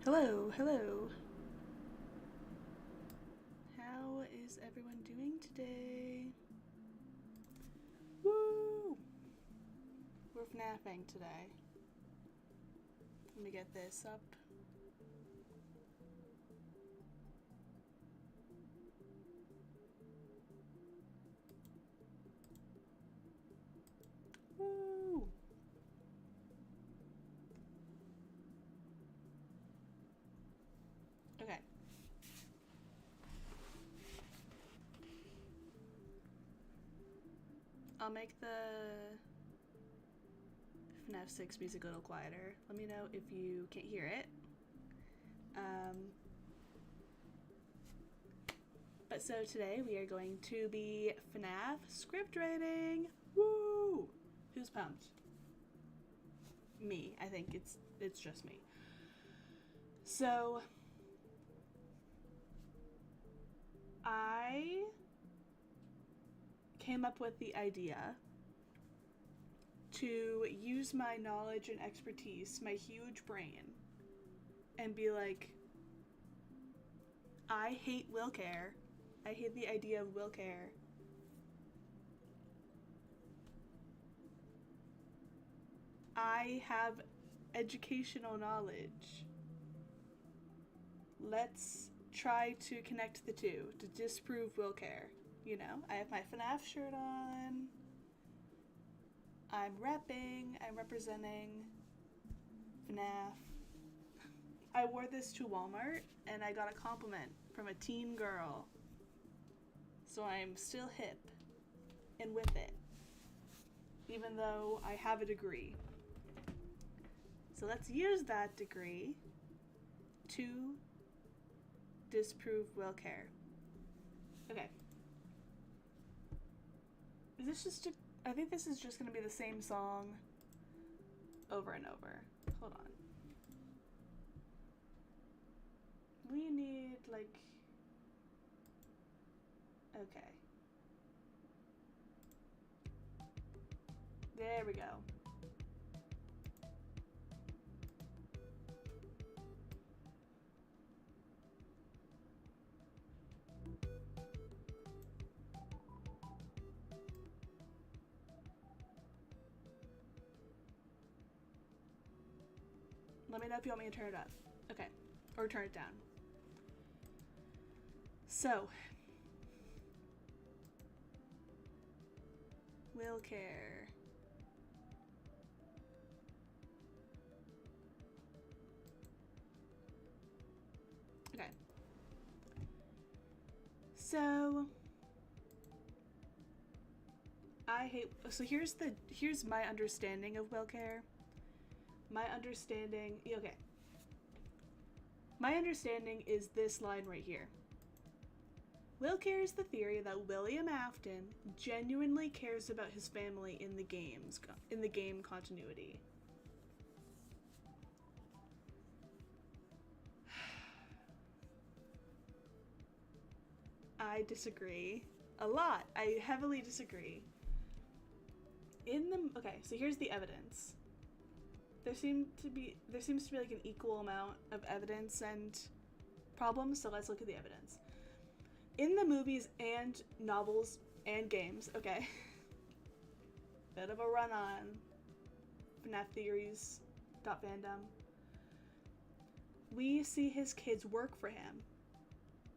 Hello, hello. How is everyone doing today? Woo! We're FNAFing today. Let me get this up. Woo! Okay. I'll make the FNAF 6 music a little quieter. Let me know if you can't hear it. But so today we are going to be FNAF script writing. Woo! Who's pumped? Me. I think it's just me. So I came up with the idea to use my knowledge and expertise, my huge brain, and be like, I hate WillCare. I hate the idea of WillCare. I have educational knowledge. Let's try to connect the two to disprove WillCare. You know, I have my FNAF shirt on. I'm repping. I'm representing FNAF. I wore this to Walmart and I got a compliment from a teen girl. So I'm still hip and with it, even though I have a degree. So let's use that degree to disprove WillCare. Okay. Is this just I think this is just going to be the same song over and over. Hold on. We need, like... Okay. There we go. Let me know if you want me to turn it up. Okay. Or turn it down. So. WillCare. Okay. So. Here's my understanding of WillCare. My understanding is this line right here. WillCare is the theory that William Afton genuinely cares about his family in the game continuity. I disagree a lot. I heavily disagree. So here's the evidence. There seems to be like an equal amount of evidence and problems, so let's look at the evidence. In the movies and novels and games, okay, bit of a run on FNAF theories.fandom, we see his kids work for him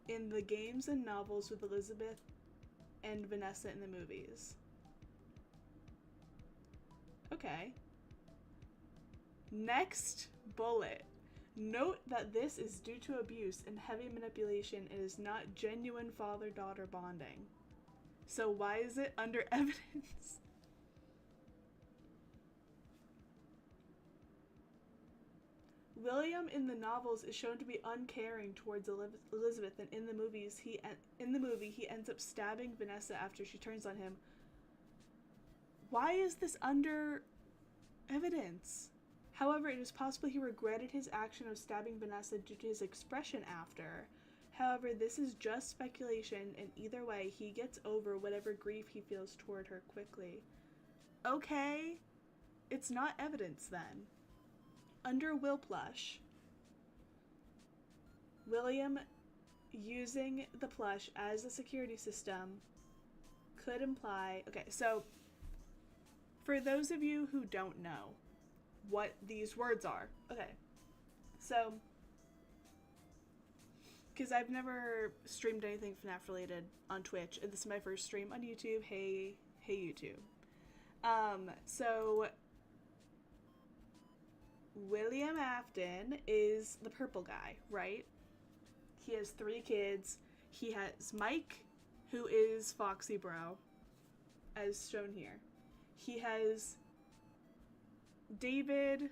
in the games and novels with Elizabeth and Vanessa in the movies. Okay. Next bullet. Note that this is due to abuse and heavy manipulation and is not genuine father-daughter bonding. So why is it under evidence? William in the novels is shown to be uncaring towards Elizabeth, and in the movie he ends up stabbing Vanessa after she turns on him. Why is this under evidence? However, it is possible he regretted his action of stabbing Vanessa due to his expression after. However, this is just speculation, and either way, he gets over whatever grief he feels toward her quickly. Okay, it's not evidence then. Under Will Plush, William using the plush as a security system could imply... Okay, so for those of you who don't know what these words are, okay, so because I've never streamed anything FNAF related on Twitch, and this is my first stream on YouTube. Hey YouTube. So William Afton is the purple guy, right? He has 3 kids. He has Mike, who is Foxy Bro, as shown here. He has David,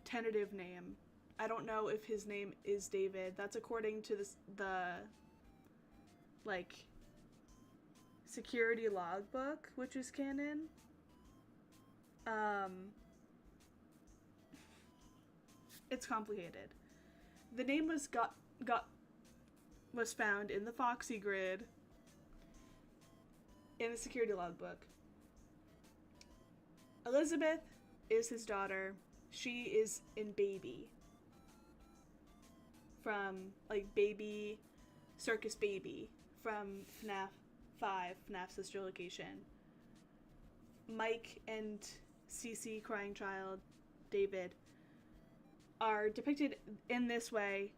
tentative name. I don't know if his name is David. That's according to the like, security logbook, which is canon. It's complicated. The name was was found in the Foxy grid in the security logbook. Elizabeth is his daughter. She is in Baby. From, like, Baby, Circus Baby from FNAF 5, FNAF Sister Location. Mike and Cece, Crying Child, David, are depicted in this way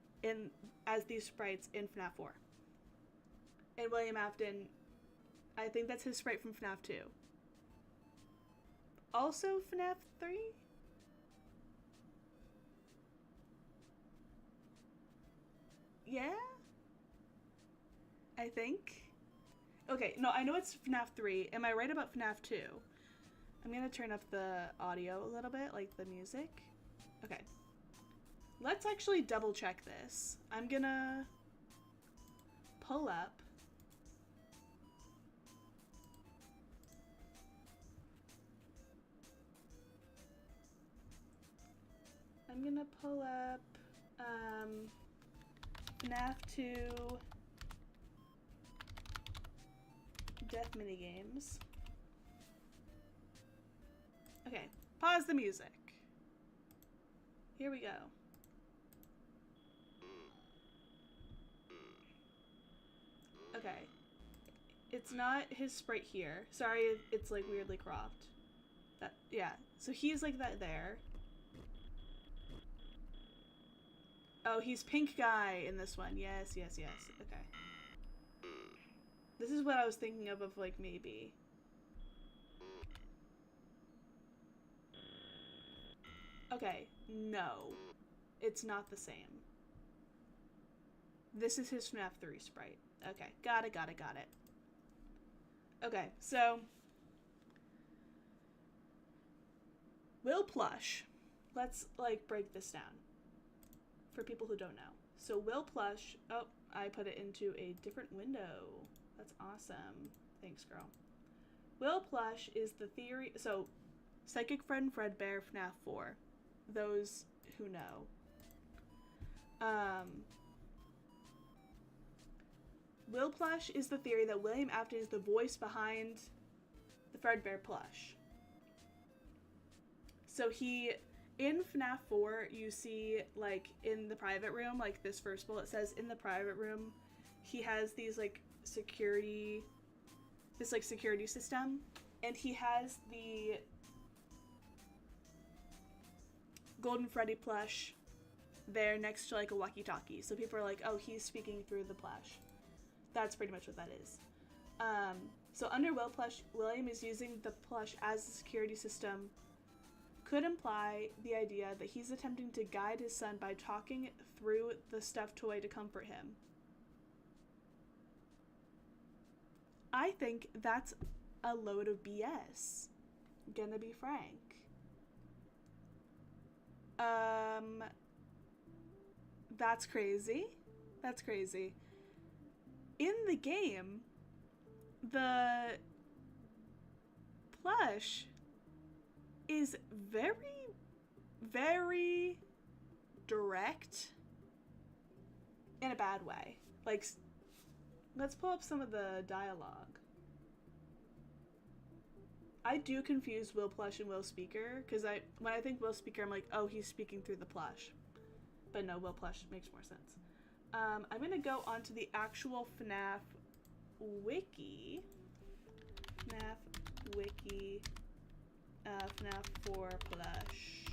as these sprites in FNAF 4. And William Afton, I think that's his sprite from FNAF 2. Also FNAF 3? Yeah? I think? Okay, no, I know it's FNAF 3. Am I right about FNAF 2? I'm gonna turn up the audio a little bit, like the music. Okay. Let's actually double check this. I'm gonna pull up FNAF 2 death minigames. Okay, pause the music. Here we go. Okay. It's not his sprite here. Sorry, it's like weirdly cropped. That, yeah. So he's like that there. Oh, he's pink guy in this one. Yes, yes, yes. Okay. This is what I was thinking of like, maybe. Okay, no. It's not the same. This is his FNAF 3 sprite. Okay, got it. Okay, so Will Plush. Let's, like, break this down for people who don't know. So Will Plush, oh, I put it into a different window. That's awesome. Thanks, girl. Will Plush is the theory, so Psychic Friend Fredbear, FNAF 4. Those who know. Will Plush is the theory that William Afton is the voice behind the Fredbear plush. So he, in FNAF 4, you see, like, in the private room, like, this first bullet says, in the private room, he has these, like, security system, and he has the Golden Freddy plush there next to, like, a walkie-talkie. So people are like, oh, he's speaking through the plush. That's pretty much what that is. So under Will Plush, William is using the plush as a security system. Could imply the idea that he's attempting to guide his son by talking through the stuffed toy to comfort him. I think that's a load of BS. Gonna be frank. That's crazy. That's crazy. In the game, the plush is very, very direct in a bad way. Like, let's pull up some of the dialogue. I do confuse Will Plush and Will Speaker, because when I think Will Speaker, I'm like, oh, he's speaking through the plush. But no, Will Plush makes more sense. I'm going to go onto the actual FNAF wiki. FNAF wiki. FNAF 4 plush.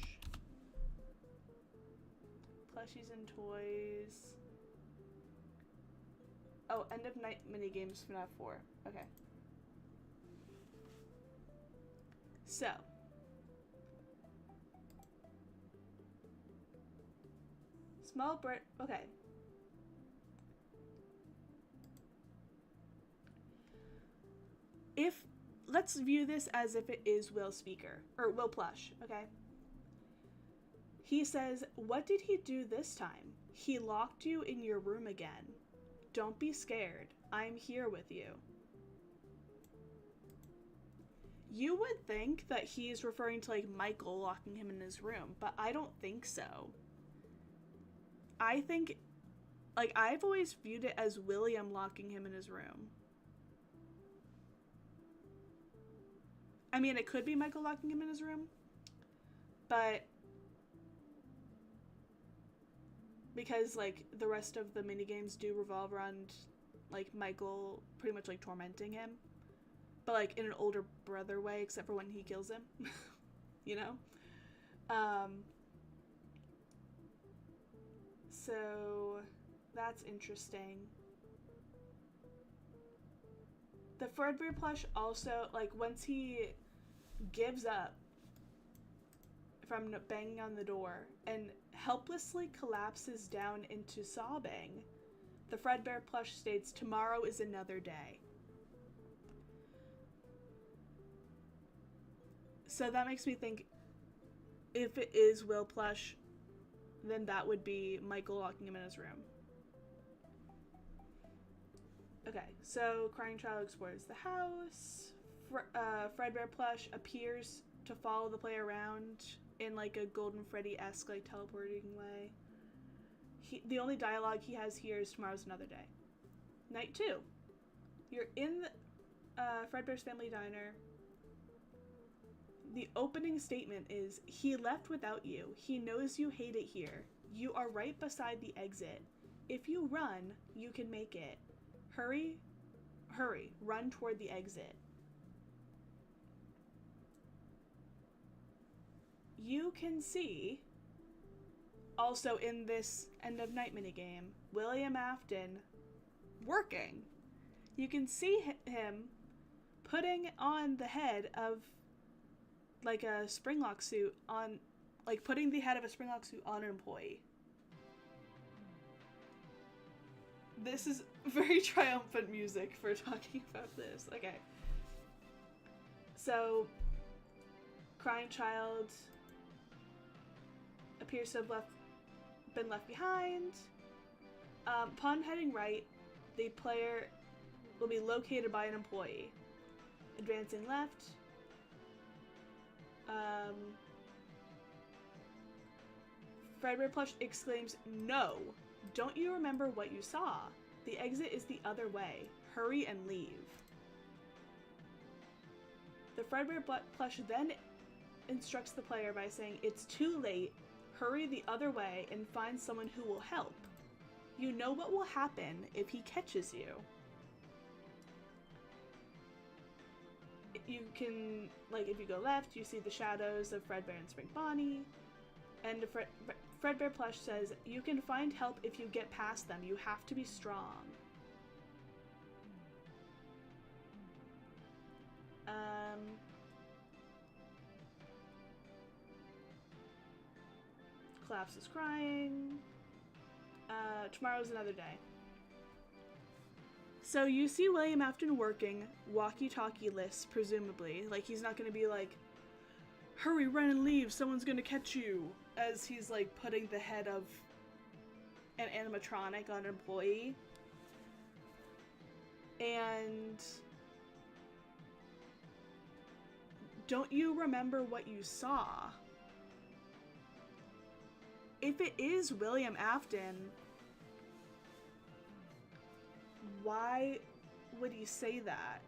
Plushies and toys. Oh, end of night minigames FNAF 4. Okay. So. Small Brit. Okay. Let's view this as if it is Will Speaker, or Will Plush, okay? He says, what did he do this time? He locked you in your room again. Don't be scared. I'm here with you. You would think that he's referring to, like, Michael locking him in his room, but I don't think so. I think, like, I've always viewed it as William locking him in his room. I mean, it could be Michael locking him in his room, but because, like, the rest of the minigames do revolve around, like, Michael pretty much, like, tormenting him, but, like, in an older brother way, except for when he kills him, you know? So that's interesting. The Fredbear plush also, like, once he gives up from banging on the door and helplessly collapses down into sobbing, the Fredbear plush states, tomorrow is another day. So that makes me think, if it is Will Plush, then that would be Michael locking him in his room. Okay, so Crying Child explores the house. Fredbear plush appears to follow the player around in, like, a Golden Freddy-esque, like, teleporting way. The only dialogue he has here is tomorrow's another day. Night 2. You're in Fredbear's family diner. The opening statement is, he left without you. He knows you hate it here. You are right beside the exit. If you run, you can make it. Hurry, hurry, run toward the exit. You can see, also in this end of night minigame, William Afton working. You can see him putting on the head of, like, a Springlock suit on, like, putting the head of a Springlock suit on an employee. This is very triumphant music for talking about this. Okay. So, Crying Child appears to have been left behind. Upon heading right, the player will be located by an employee. Advancing left. Fredbear plush exclaims, no! Don't you remember what you saw? The exit is the other way. Hurry and leave. The Fredbear plush then instructs the player by saying, it's too late. Hurry the other way and find someone who will help. You know what will happen if he catches you. You can, like, if you go left, you see the shadows of Fredbear and Spring Bonnie. And Fredbear plush says, you can find help if you get past them. You have to be strong. Collapses crying. Tomorrow's another day. So you see William Afton working walkie-talkie lists, presumably. Like, he's not going to be like, hurry, run and leave, someone's going to catch you. As he's, like, putting the head of an animatronic on an employee. And don't you remember what you saw? If it is William Afton, why would he say that?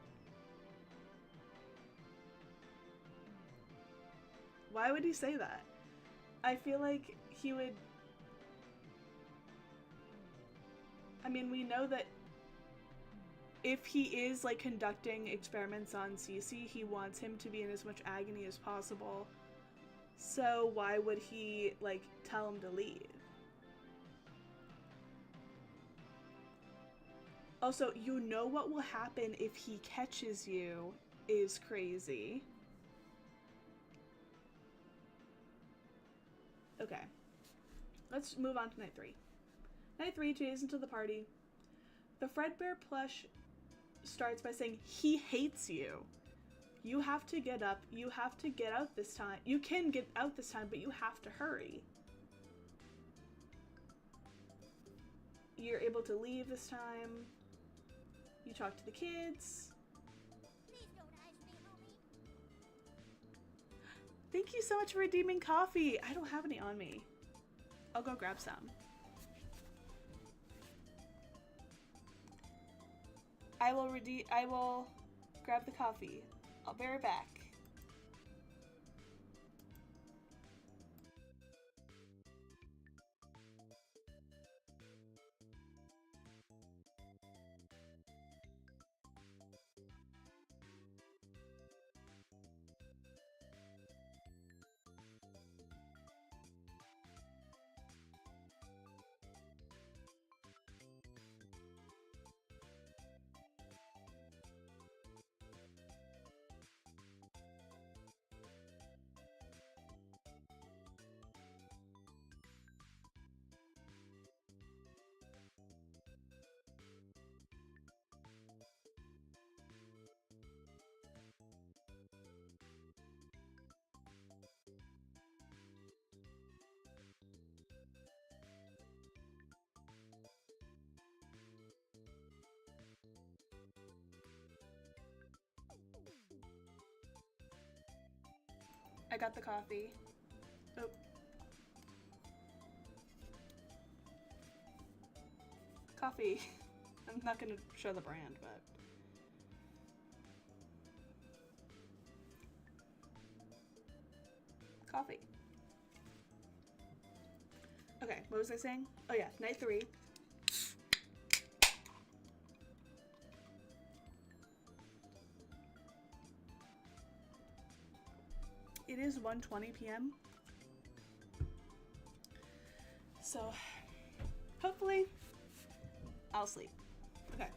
Why would he say that? I feel like he would... I mean, we know that if he is, like, conducting experiments on Cece, he wants him to be in as much agony as possible. So why would he, like, tell him to leave? Also, you know what will happen if he catches you is crazy. Okay. Let's move on to night 3. Night 3, 2 days into the party. The Fredbear plush starts by saying, he hates you. You have to get up. You have to get out this time. You can get out this time, but you have to hurry. You're able to leave this time. You talk to the kids. Please don't ask me, homie. Thank you so much for redeeming coffee. I don't have any on me. I'll go grab some. I will grab the coffee. I'll be right back. I got the coffee. Oh. Coffee. I'm not gonna show the brand, but... Coffee. Okay, what was I saying? Oh yeah, night 3. It is 1:20 p.m. So, hopefully, I'll sleep. Okay.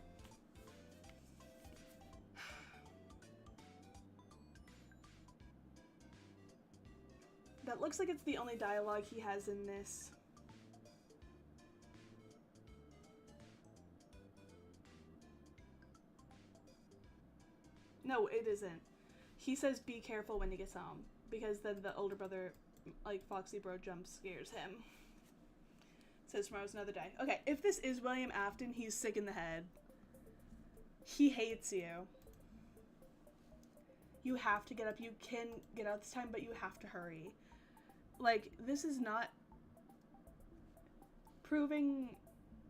That looks like it's the only dialogue he has in this. No, it isn't. He says be careful when he gets home, because then the older brother, like Foxy Bro, jump scares him. Says tomorrow's another day. Okay, if this is William Afton, he's sick in the head. He hates you. You have to get up. You can get out this time, but you have to hurry. Like, this is not proving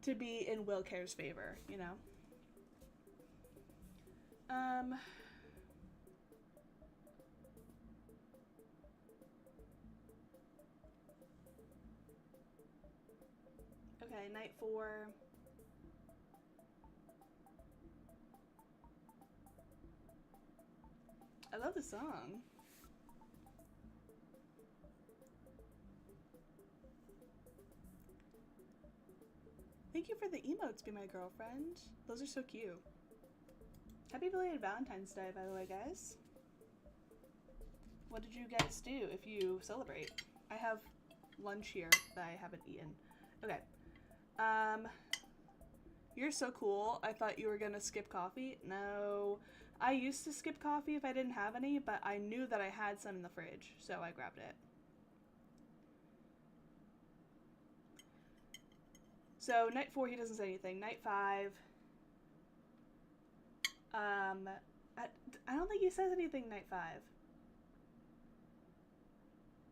to be in WillCare's favor, you know? Okay, night 4. I love the song. Thank you for the emotes, Be My Girlfriend. Those are so cute. Happy belated Valentine's Day, by the way, guys. What did you guys do if you celebrate? I have lunch here that I haven't eaten. Okay. You're so cool. I thought you were gonna skip coffee. No. I used to skip coffee if I didn't have any, but I knew that I had some in the fridge, so I grabbed it. So night 4, he doesn't say anything. Night 5. I don't think he says anything night 5.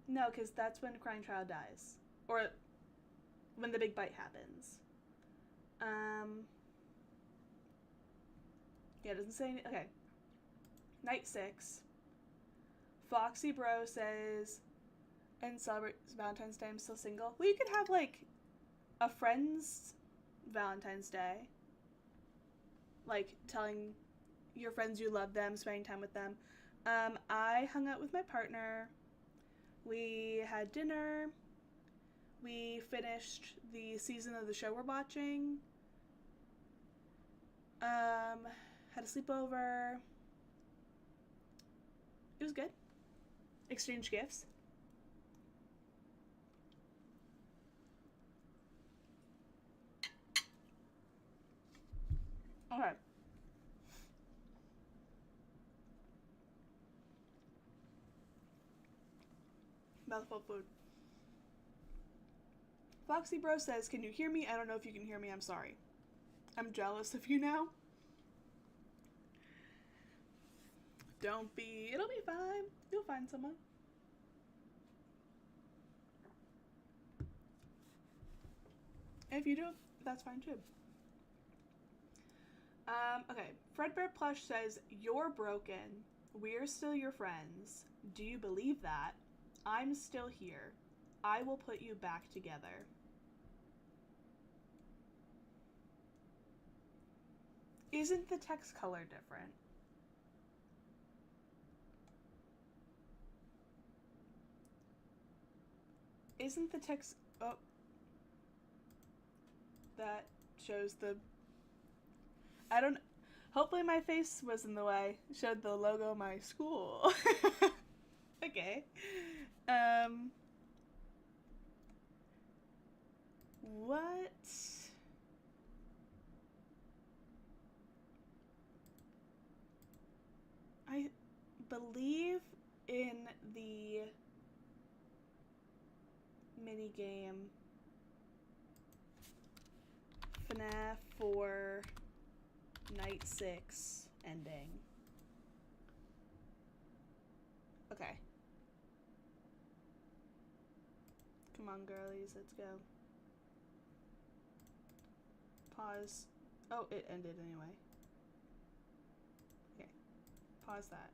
No, because that's when Crying Child dies. Or when the big bite happens. Yeah, it doesn't say anything. Okay. Night 6. Foxy Bro says, and celebrates Valentine's Day, I'm still single. Well, you could have, like, a friend's Valentine's Day. Like, telling your friends you love them, spending time with them. I hung out with my partner. We had dinner. We finished the season of the show we're watching. Had a sleepover. It was good. Exchanged gifts. Okay. Mouthful food. Foxy Bro says, can you hear me? I don't know if you can hear me. I'm sorry. I'm jealous of you now. Don't be. It'll be fine. You'll find someone. If you do, that's fine too. Okay. Fredbear Plush says, you're broken. We're still your friends. Do you believe that? I'm still here. I will put you back together. Isn't the text color different? Isn't the text... Oh. That shows the... I don't... Hopefully my face was in the way. Showed the logo of my school. Okay. What? I believe in the minigame FNAF 4 Night 6 ending. Okay. Come on, girlies, let's go. Pause. Oh, it ended anyway. Okay. Pause that.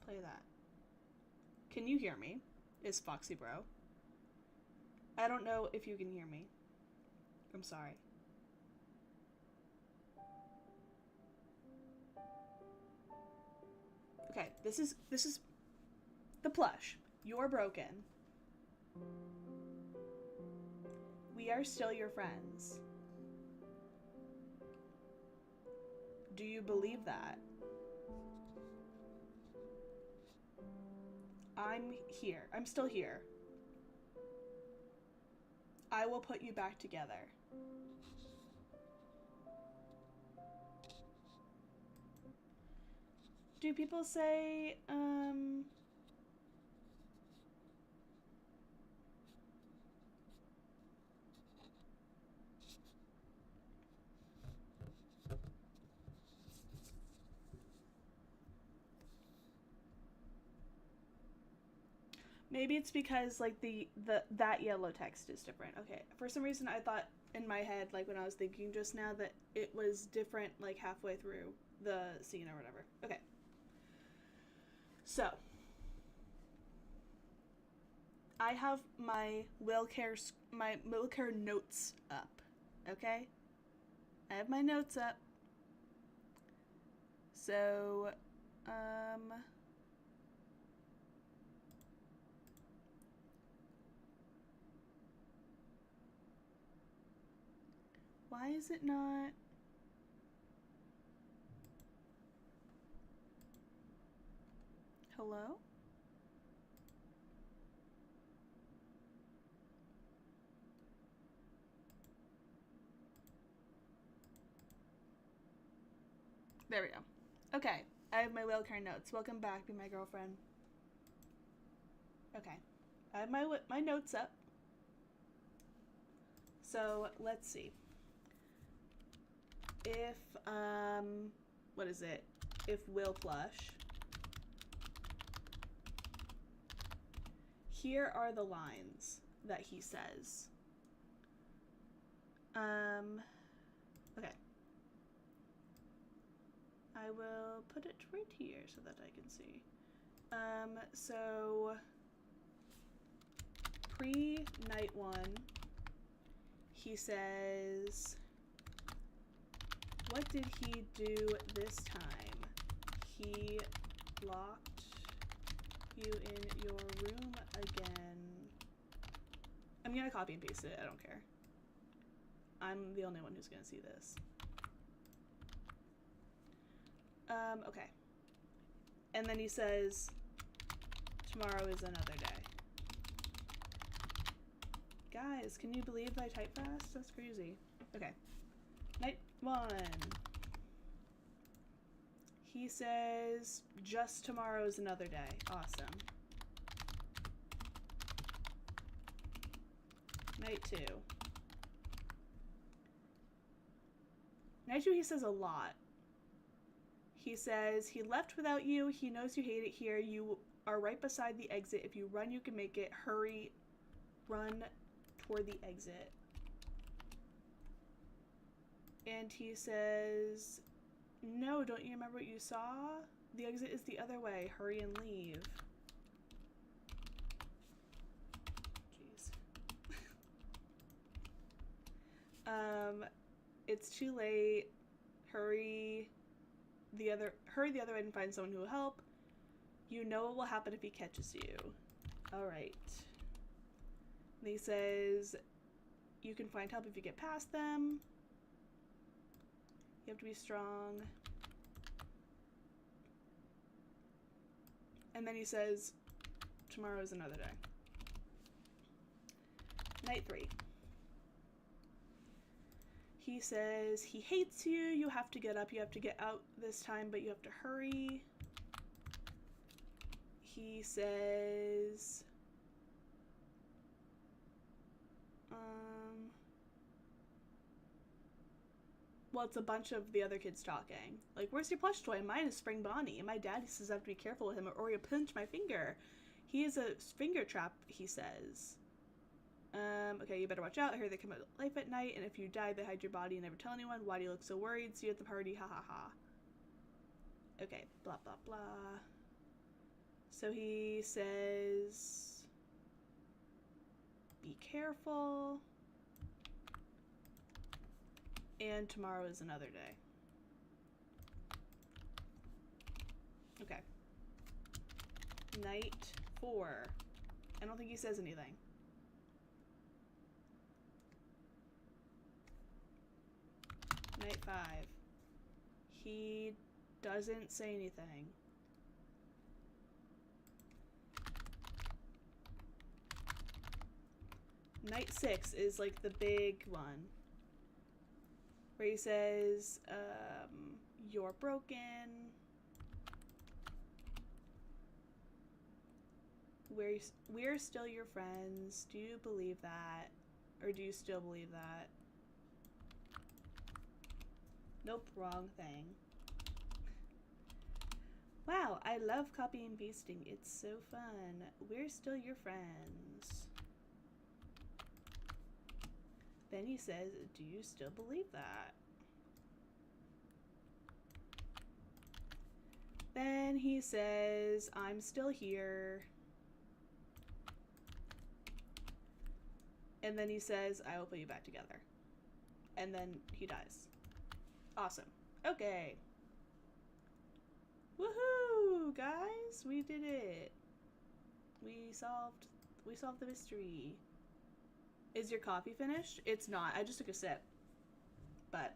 Play that. Can you hear me? Is Foxy Bro. I don't know if you can hear me. I'm sorry. Okay, this is the plush. You're broken. We are still your friends. Do you believe that? I'm here. I'm still here. I will put you back together. Do people say, maybe it's because, like, that yellow text is different. Okay, for some reason I thought in my head, like, when I was thinking just now, that it was different, like, halfway through the scene or whatever. Okay. So, I have my WillCare notes up, okay? I have my notes up. So, why is it not... Hello? There we go. Okay, I have my WillCare notes. Welcome back, be my girlfriend. Okay, I have my notes up. So let's see. If what is it? If Will plush. Here are the lines that he says. Okay. I will put it right here so that I can see. So pre-night 1, he says, what did he do this time? He locked you in your room again. I'm gonna copy and paste it, I don't care. I'm the only one who's gonna see this. Okay. And then he says, tomorrow is another day. Guys, can you believe I type fast? That's crazy. Okay. Night 1. He says, just tomorrow is another day. Awesome. Night 2. Night 2 he says a lot. He says, he left without you. He knows you hate it here. You are right beside the exit. If you run, you can make it. Hurry. Run toward the exit. And he says, no, don't you remember what you saw? The exit is the other way. Hurry and leave. Jeez. It's too late. Hurry the other way and find someone who will help. You know what will happen if he catches you. Alright. And he says, you can find help if you get past them. You have to be strong. And then he says, tomorrow is another day. Night 3. He says, he hates you. You have to get up. You have to get out this time, but you have to hurry. He says, well, it's a bunch of the other kids talking. Like, where's your plush toy? Mine is Spring Bonnie. And my daddy says I have to be careful with him or he'll pinch my finger. He is a finger trap, he says. Okay, you better watch out. I hear they come out of life at night, and if you die, they hide your body and never tell anyone. Why do you look so worried? See you at the party, ha ha ha. Okay, blah blah blah. So he says, be careful. And tomorrow is another day. Okay. Night 4. I don't think he says anything. Night 5. He doesn't say anything. Night 6 is like the big one. Where he says, you're broken. We're still your friends. Do you believe that? Or do you still believe that? Nope, wrong thing. Wow, I love copying and pasting. It's so fun. We're still your friends. Then he says, do you still believe that? Then he says, I'm still here. And then he says, I will put you back together. And then he dies. Awesome. Okay. Woohoo, guys! We did it. We solved the mystery. Is your coffee finished? It's not. I just took a sip. But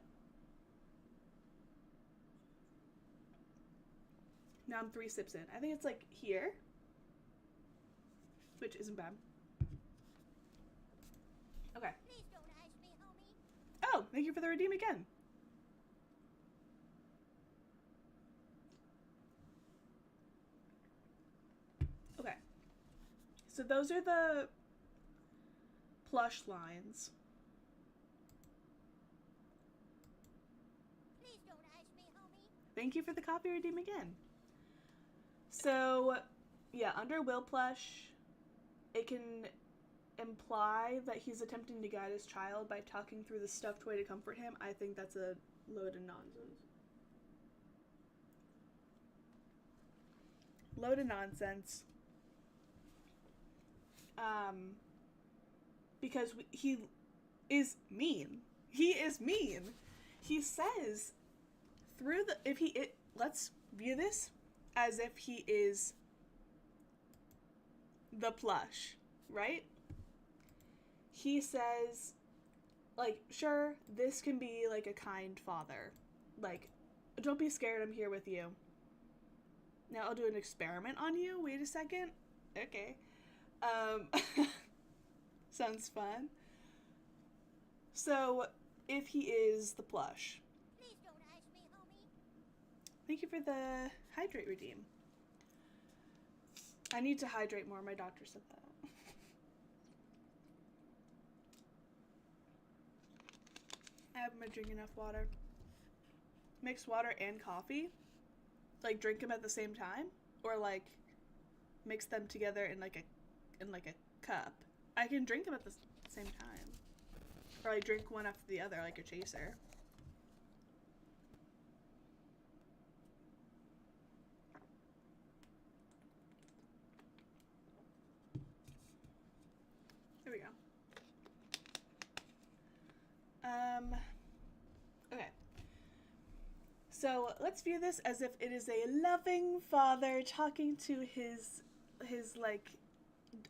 now I'm 3 sips in. I think it's like here. Which isn't bad. Okay. Please don't ask me, homie. Oh, thank you for the redeem again. So those are the plush lines. Please don't ask me, homie. Thank you for the copy redeem again. So, yeah, under Will Plush, it can imply that he's attempting to guide his child by talking through the stuffed toy to comfort him. I think that's a load of nonsense. Load of nonsense. Because he is mean. He is mean. He says through the let's view this as if he is the plush, right? He says, like, sure, this can be like a kind father. Like, don't be scared, I'm here with you. Now I'll do an experiment on you. Wait a second. Okay. Sounds fun. So, if he is the plush. Please don't ask me, homie. Thank you for the hydrate redeem. I need to hydrate more. My doctor said that. I haven't been drinking enough water. Mix water and coffee? Like, drink them at the same time? Or, like, mix them together in, like, a cup? I can drink them at the same time. Or, like, drink one after the other, like a chaser. There we go. Okay. So let's view this as if it is a loving father talking to his like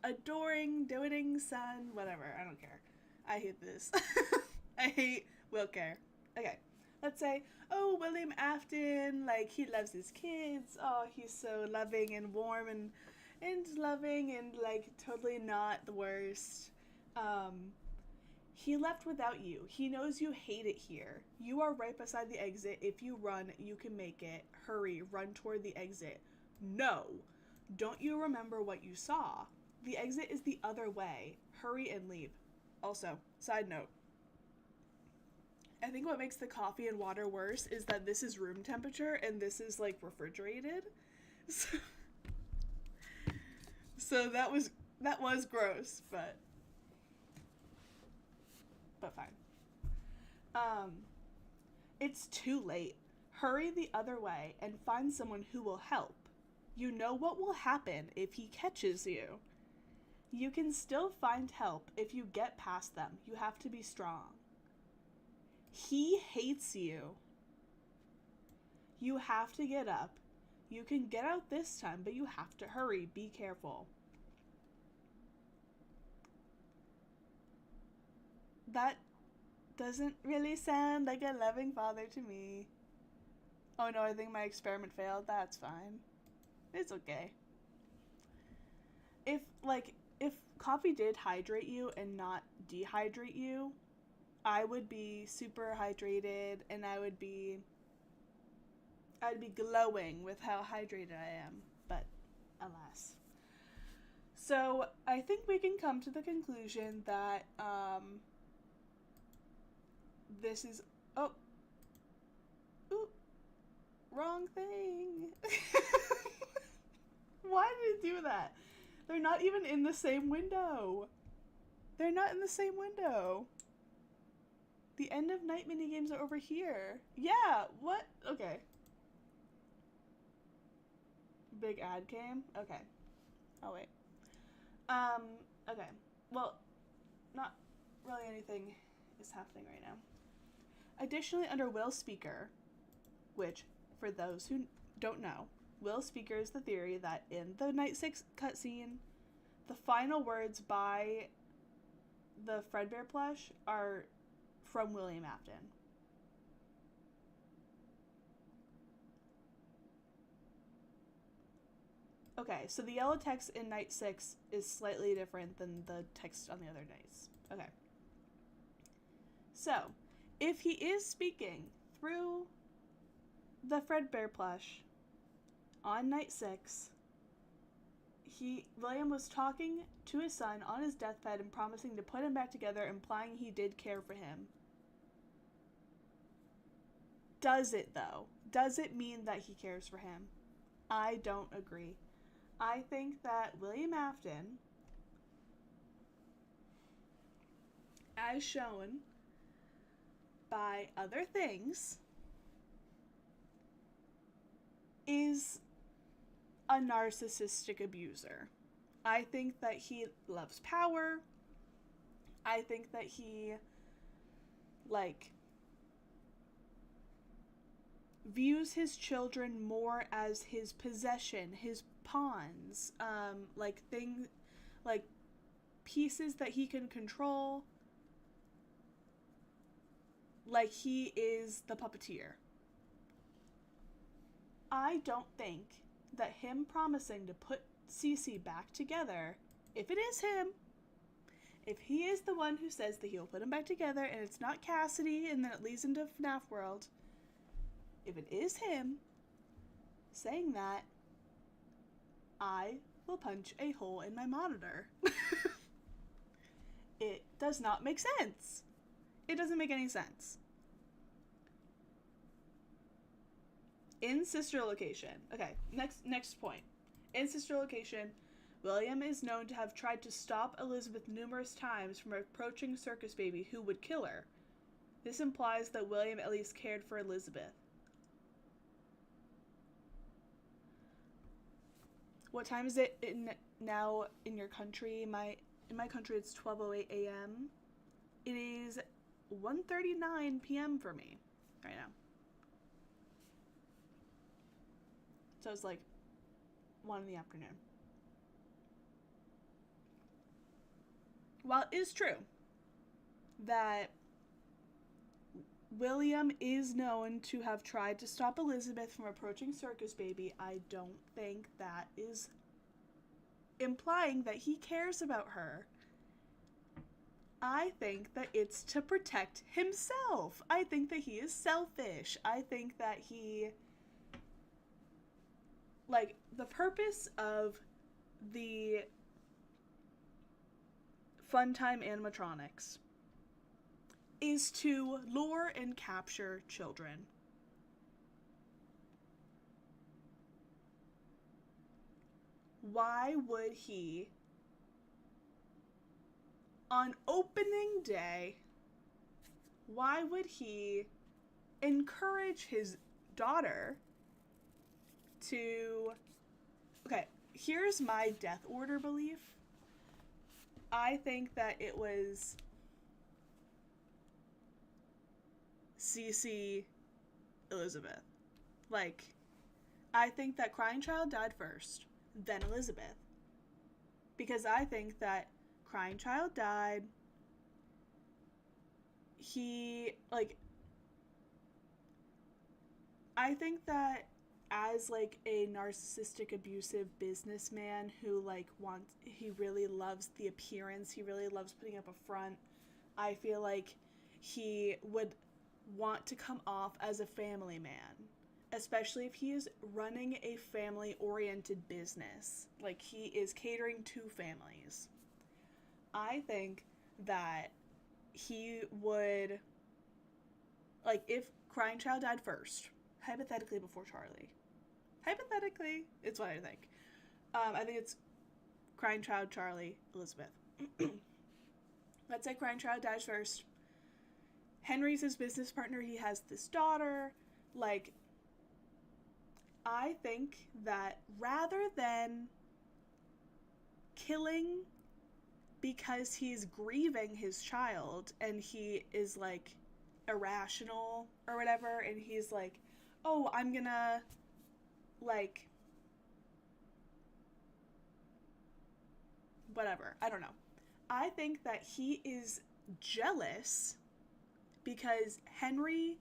adoring, doting son, whatever. I don't care. I hate this. I hate WillCare. Okay. Let's say, oh, William Afton, like, he loves his kids. Oh, he's so loving and warm and loving and, like, totally not the worst. He left without you. He knows you hate it here. You are right beside the exit. If you run, you can make it. Hurry, run toward the exit. No. Don't you remember what you saw? The exit is the other way. Hurry and leave. Also, side note. I think what makes the coffee and water worse is that this is room temperature and this is, like, refrigerated. So that was gross, but fine. It's too late. Hurry the other way and find someone who will help. You know what will happen if he catches you. You can still find help if you get past them. You have to be strong. He hates you. You have to get up. You can get out this time, but you have to hurry. Be careful. That doesn't really sound like a loving father to me. Oh no, I think my experiment failed. That's fine. It's okay. If coffee did hydrate you and not dehydrate you, I would be super hydrated and I'd be glowing with how hydrated I am, but alas. So I think we can come to the conclusion that this is wrong thing. Why did it do that? They're not even in the same window. They're not in the same window. The end of night minigames are over here. Yeah, what? Okay. Big ad came? Okay. Oh, wait. Okay. Well, not really anything is happening right now. Additionally, under Will Speaker, which, for those who don't know, Will Speaker is the theory that in the Night 6 cutscene, the final words by the Fredbear plush are from William Afton. Okay, so the yellow text in Night 6 is slightly different than the text on the other nights. Okay. So, if he is speaking through the Fredbear plush on Night 6, William was talking to his son on his deathbed and promising to put him back together, implying he did care for him. Does it, though? Does it mean that he cares for him? I don't agree. I think that William Afton, as shown by other things, is a narcissistic abuser. I think that he loves power. I think that he, views his children more as his possession, his pawns, pieces that he can control. Like he is the puppeteer. I don't think that him promising to put Cece back together, if it is him, if he is the one who says that he'll put him back together and it's not Cassidy and then it leads into FNAF world, if it is him saying that, I will punch a hole in my monitor. It does not make sense. It doesn't make any sense. In sister location. Okay, next point. In sister location, William is known to have tried to stop Elizabeth numerous times from approaching Circus Baby, who would kill her. This implies that William at least cared for Elizabeth. What time is it now in your country? In my country, it's 12:08 a.m. It is 1:39 p.m. for me right now. So it's 1 in the afternoon. While it is true that William is known to have tried to stop Elizabeth from approaching Circus Baby, I don't think that is implying that he cares about her. I think that it's to protect himself. I think that he is selfish. I think that he... the purpose of the Funtime animatronics is to lure and capture children. Why would he, on opening day, why would he encourage his daughter to... Okay, here's my death order belief. I think that it was Cece, Elizabeth. I think that Crying Child died first, then Elizabeth. Because I think that Crying Child died, I think that as a narcissistic abusive businessman who he really loves the appearance, he really loves putting up a front, I feel like he would want to come off as a family man, especially if he is running a family oriented business, he is catering to families. I think that he would, if Crying Child died first, hypothetically before Charlie. Hypothetically, it's what I think. I think it's Crying Child, Charlie, Elizabeth. Let's say Crying Child dies first. Henry's his business partner. He has this daughter. I think that rather than killing because he's grieving his child and he is irrational or whatever, and he's oh, I'm gonna whatever, I don't know. I think that he is jealous because Henry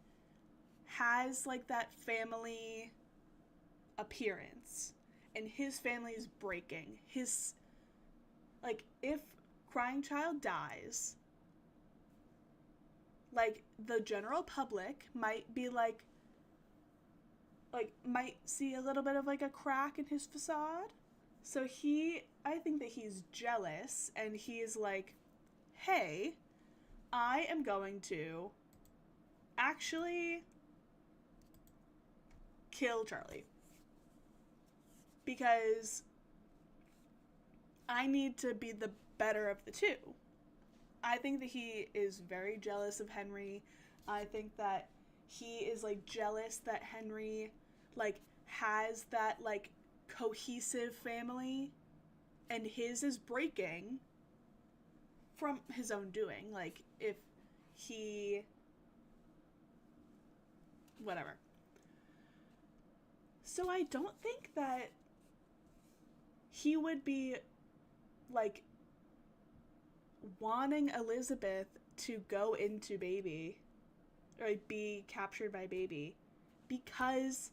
has that family appearance and his family is breaking. His if Crying Child dies, the general public might be might see a little bit of a crack in his facade. So I think that he's jealous, and he's like, hey, I am going to actually kill Charlie. Because I need to be the better of the two. I think that he is very jealous of Henry. I think that he is, like, jealous that Henry, like, has that, like, cohesive family, and his is breaking from his own doing. Like, if he... whatever. So I don't think that he would be, like, wanting Elizabeth to go into Baby, or, like, be captured by Baby, because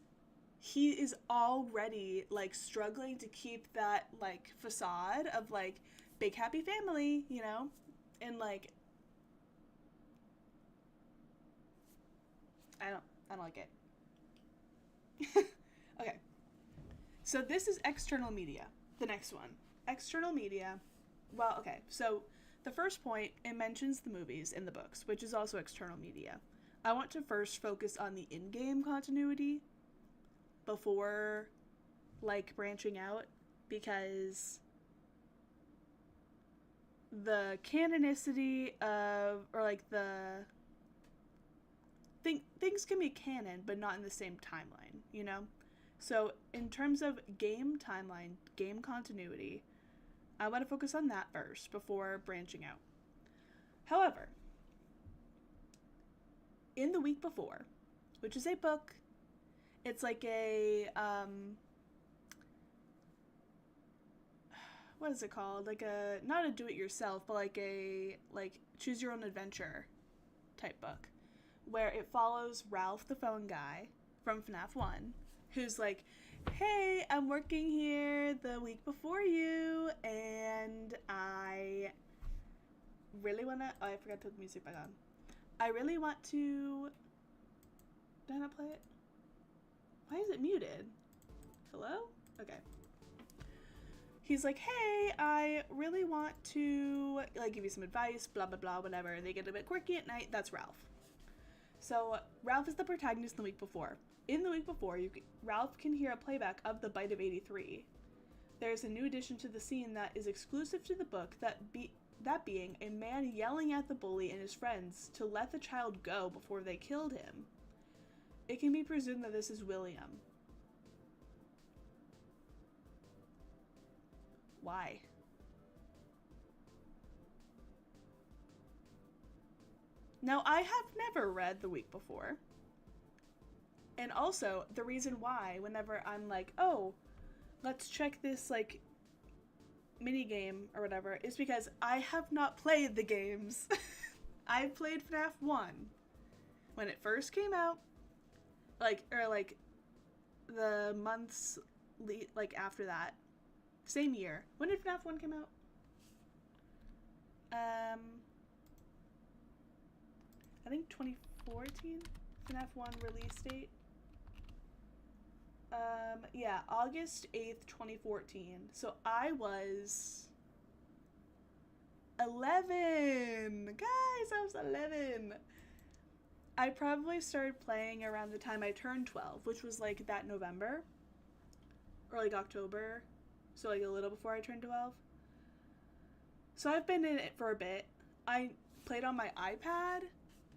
he is already, like, struggling to keep that, like, facade of, like, big happy family, you know? And, like, I don't like it. Okay. So this is external media. The next one. External media. Well, okay. So the first point, it mentions the movies and the books, which is also external media. I want to first focus on the in-game continuity before, like, branching out, because the canonicity of, or, like, the things can be canon, but not in the same timeline, you know? So in terms of game timeline, game continuity, I want to focus on that first before branching out. However, in the week before, which is a book, it's like a, what is it called? Like a, not a do-it-yourself, but like a, like, choose-your-own-adventure type book, where it follows Ralph the phone guy from FNAF 1, who's like, hey, I'm working here the week before you, and I really want to... Oh, I forgot to put the music back on. I really want to... Did I not play it? Why is it muted? Hello? Okay. He's like, hey, I really want to, like, give you some advice, blah, blah, blah, whatever. And they get a bit quirky at night. That's Ralph. So Ralph is the protagonist in the week before. In the week before, Ralph can hear a playback of The Bite of 83. There's a new addition to the scene that is exclusive to the book, that being a man yelling at the bully and his friends to let the child go before they killed him. It can be presumed that this is William. Why? Now, I have never read The Week Before. And also, the reason why, whenever I'm like, oh, let's check this, like, minigame or whatever, is because I have not played the games. I played FNAF 1 when it first came out, like, or, like, the months, like, after that. Same year. When did FNAF 1 come out? I think 2014? FNAF 1 release date? Yeah, August 8th, 2014. So I was 11! Guys, I was 11! I probably started playing around the time I turned 12, which was, like, that November. Or, like, October. So, like, a little before I turned 12. So I've been in it for a bit. I played on my iPad,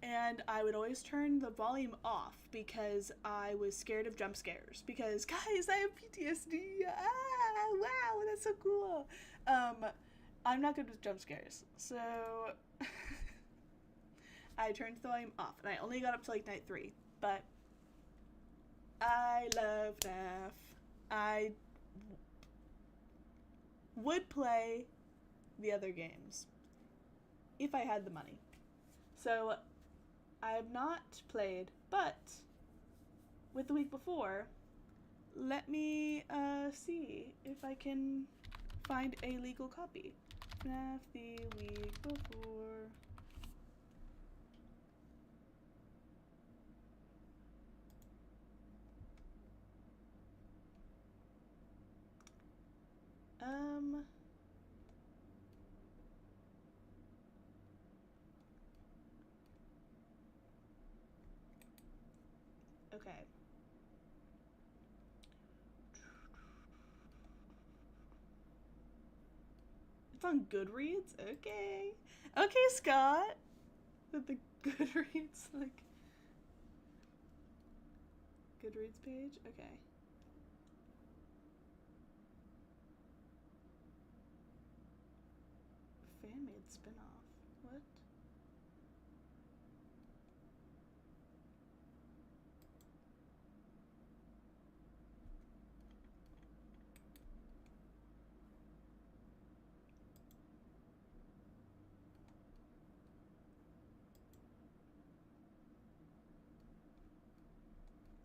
and I would always turn the volume off because I was scared of jump scares. Because, guys, I have PTSD. Ah, wow, that's so cool. I'm not good with jump scares. So I turned the volume off, and I only got up to, like, night 3. But I love FNAF. I would play the other games if I had the money. So I have not played, but with the week before, let me see if I can find a legal copy. FNAF the week before. Okay. It's on Goodreads? Okay. Okay, Scott. With the Goodreads, like... Goodreads page? Okay. Fan-made spin-off. What?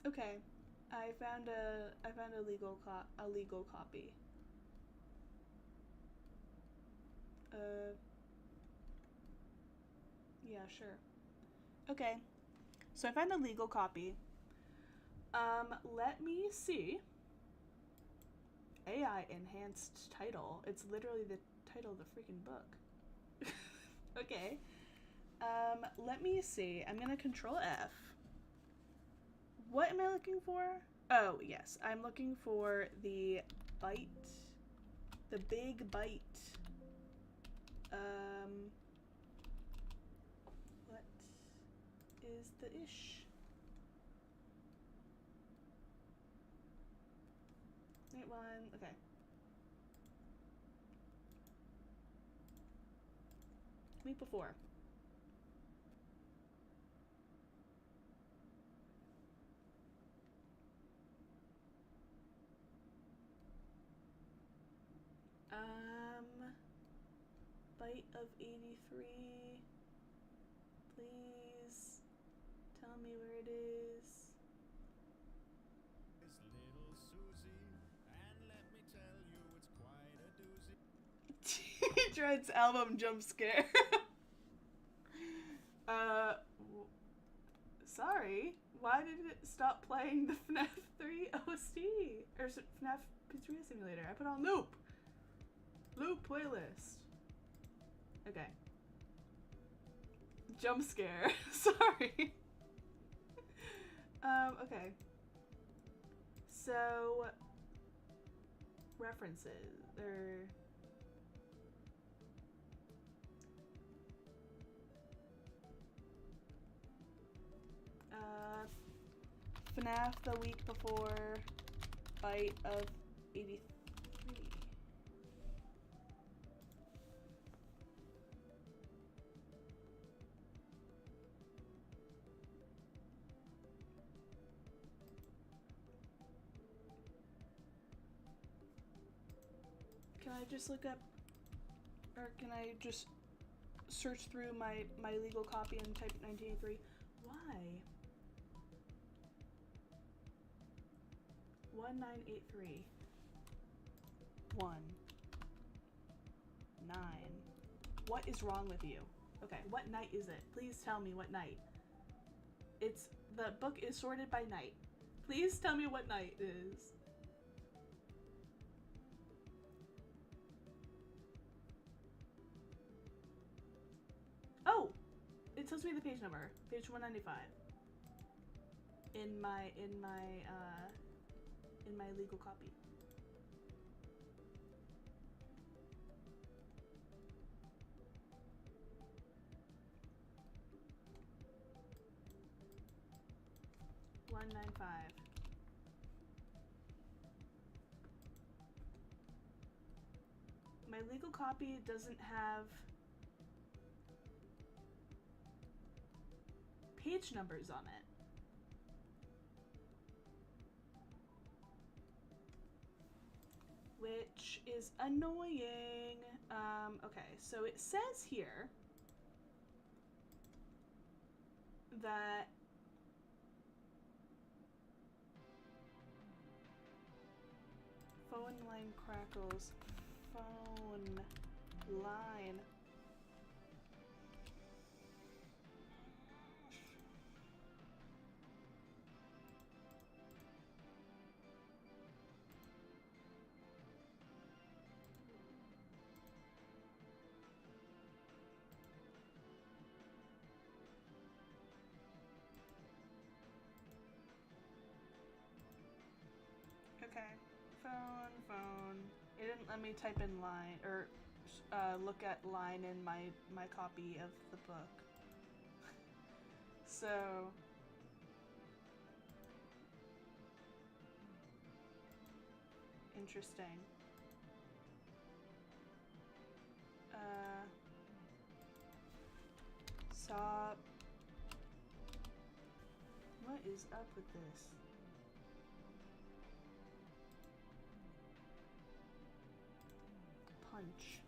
Okay. I found a legal copy. Yeah, sure. Okay. So I found a legal copy. Let me see. AI enhanced title. It's literally the title of the freaking book. Okay. Let me see. I'm gonna control F. What am I looking for? Oh, yes. I'm looking for the bite. The big bite. What is the ish? Wait, one. Okay. Week before. Bite of 83. Please tell me where it is. Little Susie, and let me tell you, it's quite a doozy. Dread's album jump scare. Sorry. Why did it stop playing the FNAF 3 OST? Or FNAF Pizzeria Simulator? I put on loop. Loop playlist. Okay. Jump scare. Sorry. Okay. So, references. FNAF the week before, bite of 83. Can I just look up, or can I just search through my legal copy and type 1983? Why? 1983. 1 9. What is wrong with you? Okay, what night is it? Please tell me what night. The book is sorted by night. Please tell me what night it is. Oh, it tells me the page number. Page 195. In my legal copy. $195. My legal copy doesn't have page numbers on it. Which is annoying. Okay, so it says here that phone line crackles. Phone line. let me type in line, or look at line in my copy of the book. So, interesting. Stop. What is up with this? Punch.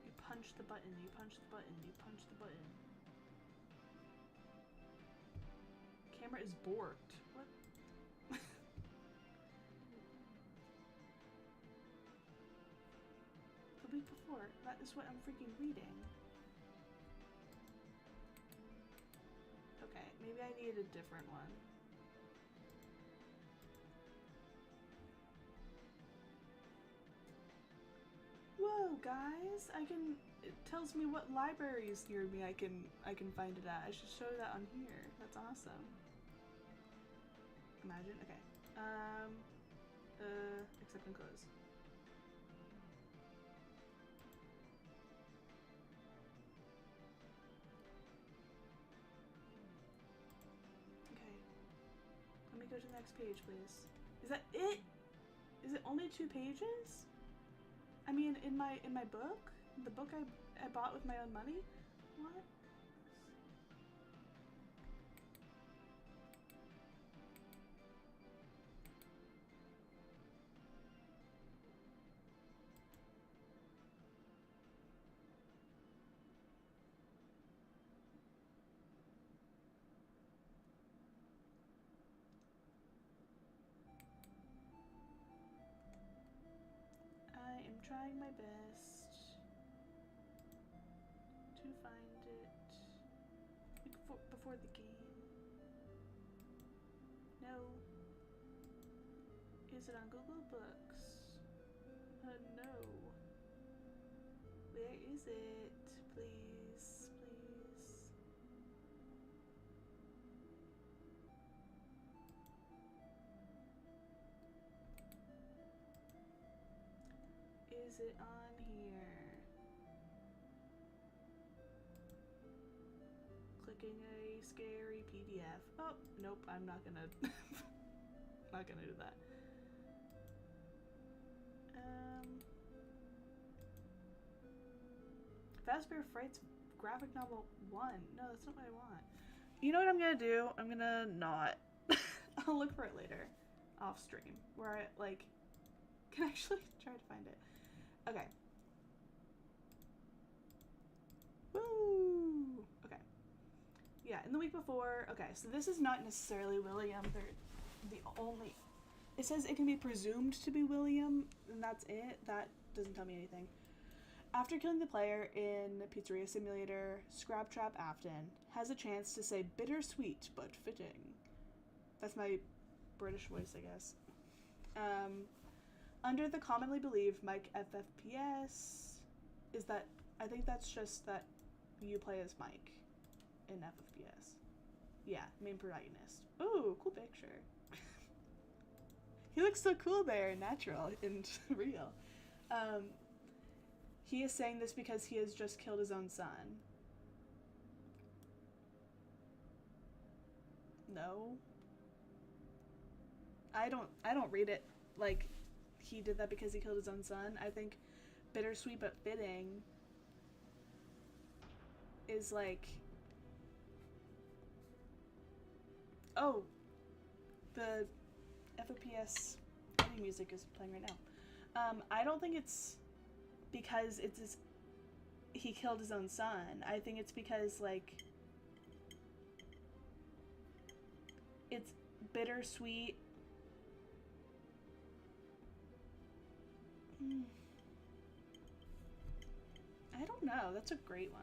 You punch the button, you punch the button, you punch the button. Camera is borked. What? The week before, that is what I'm freaking reading. Okay, maybe I need a different one. Whoa, guys! It tells me what library is near me I can find it at. I should show that on here. That's awesome. Imagine. Okay. Accept and close. Okay. Let me go to the next page, please. Is that it? Is it only 2 pages? I mean, in my book? The book I bought with my own money? What? I am trying my best to find it before the game. No. Is it on Google Books? No. Where is it? Please, please. Is it on here? Clicking a scary PDF. Oh, nope, I'm not gonna not gonna do that. Fazbear Fright's graphic novel 1. No, that's not what I want. You know what I'm gonna do? I'm gonna not. I'll look for it later. Off stream. Where I, like, can actually try to find it. Okay. Woo! Okay. Yeah, in the week before. Okay, so this is not necessarily William. They're the only. It says it can be presumed to be William, and that's it. That doesn't tell me anything. After killing the player in Pizzeria Simulator, Scrabtrap Afton has a chance to say bittersweet but fitting. That's my British voice, I guess. Under the commonly believed Mike FFPS is that, I think that's just that you play as Mike in FFPS. Yeah, main protagonist. Ooh, cool picture. He looks so cool there, natural and real. He is saying this because he has just killed his own son. No. I don't read it like he did that because he killed his own son. I think bittersweet but fitting is like, oh, the FPS music is playing right now. I don't think it's because he killed his own son. I think it's because, like, it's bittersweet. I don't know. That's a great one.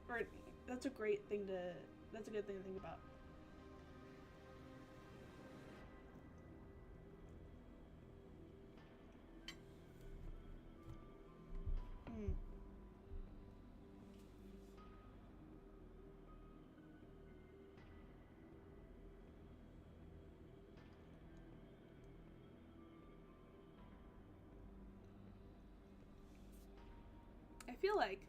Or that's a great thing to, that's a good thing to think about. feel like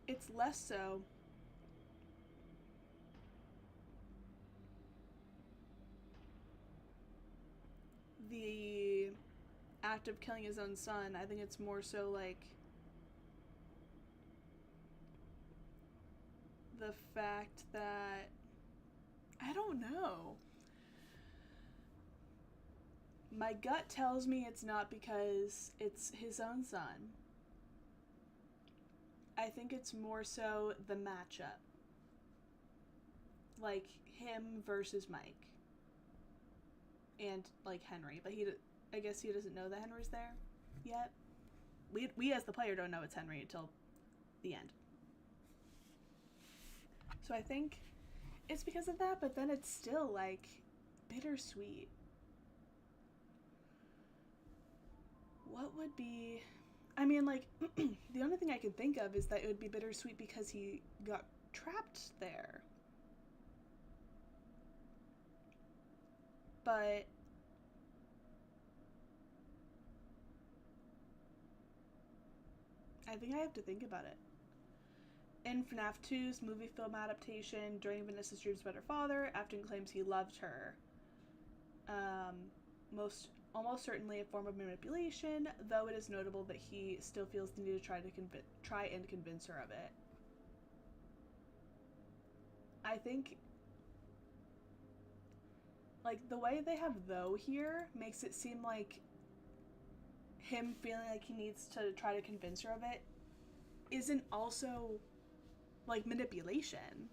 it's less so the act of killing his own son. I think it's more so like the fact that I don't know. My gut tells me it's not because it's his own son. I think it's more so the matchup. Like him versus Mike. And like Henry, but I guess he doesn't know that Henry's there yet. We as the player don't know it's Henry until the end. So I think it's because of that, but then it's still like bittersweet. What would be... I mean, like, the only thing I can think of is that it would be bittersweet because he got trapped there. But... I think I have to think about it. In FNAF 2's movie film adaptation, during Vanessa's dreams about her father, Afton claims he loved her. Almost certainly a form of manipulation, though it is notable that he still feels the need to try and convince her of it. I think, like, the way they have though here makes it seem like him feeling like he needs to try to convince her of it isn't also, like, manipulation.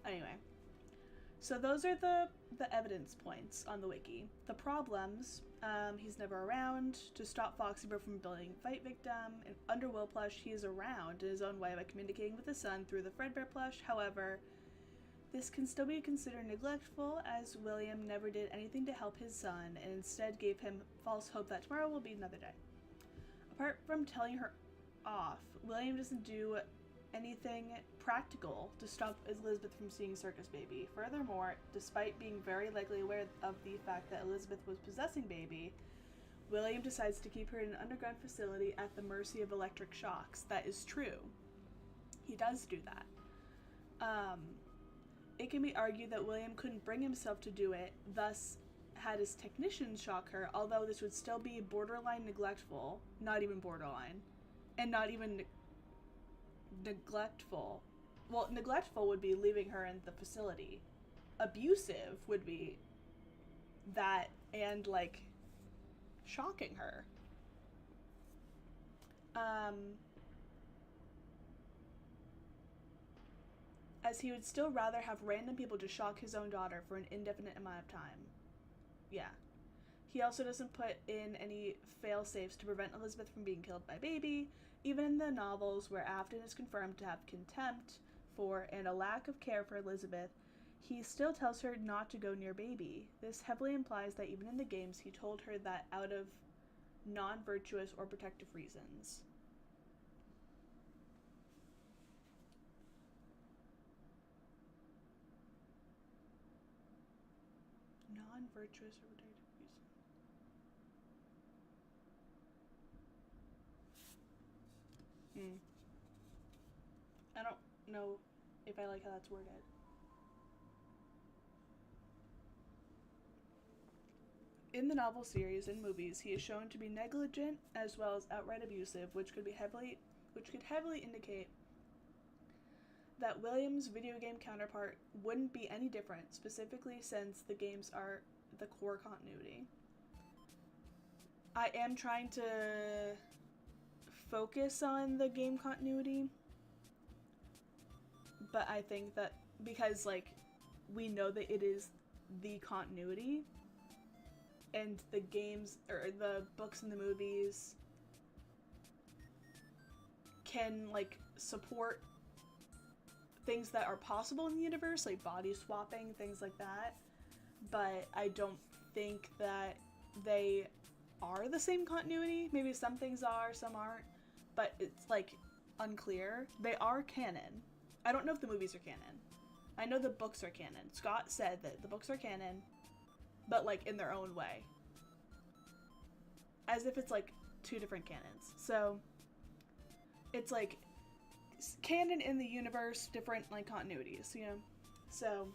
Anyway. So those are the evidence points on the wiki. The problems, he's never around. To stop Foxybro from building fight victim. And under Will Plush, he is around in his own way by communicating with his son through the Fredbear plush. However, this can still be considered neglectful, as William never did anything to help his son and instead gave him false hope that tomorrow will be another day. Apart from telling her off, William doesn't do anything practical to stop Elizabeth from seeing Circus Baby. Furthermore, despite being very likely aware of the fact that Elizabeth was possessing Baby, William decides to keep her in an underground facility at the mercy of electric shocks. That is true. He does do that. It can be argued that William couldn't bring himself to do it, thus had his technicians shock her, although this would still be borderline neglectful, not even borderline, and not even neglectful. Well, neglectful would be leaving her in the facility. Abusive would be that and, like, shocking her. As he would still rather have random people to shock his own daughter for an indefinite amount of time. Yeah. He also doesn't put in any fail-safes to prevent Elizabeth from being killed by Baby. Even in the novels, where Afton is confirmed to have contempt for and a lack of care for Elizabeth, he still tells her not to go near Baby. This heavily implies that even in the games, he told her that out of non-virtuous or protective reasons. Non-virtuous or protective reasons. I don't know if I like how that's worded. In the novel series and movies, he is shown to be negligent as well as outright abusive, which could heavily indicate that William's video game counterpart wouldn't be any different, specifically since the games are the core continuity. I am trying to focus on the game continuity, but I think that because, like, we know that it is the continuity, and the games, or the books and the movies can, like, support things that are possible in the universe, like body swapping, things like that, but I don't think that they are the same continuity. Maybe some things are, some aren't, but it's, like, unclear. They are canon. I don't know if the movies are canon. I know the books are canon. Scott said that the books are canon, but, like, in their own way. as if it's like two different canons. So it's like canon in the universe, different like continuities, you know? So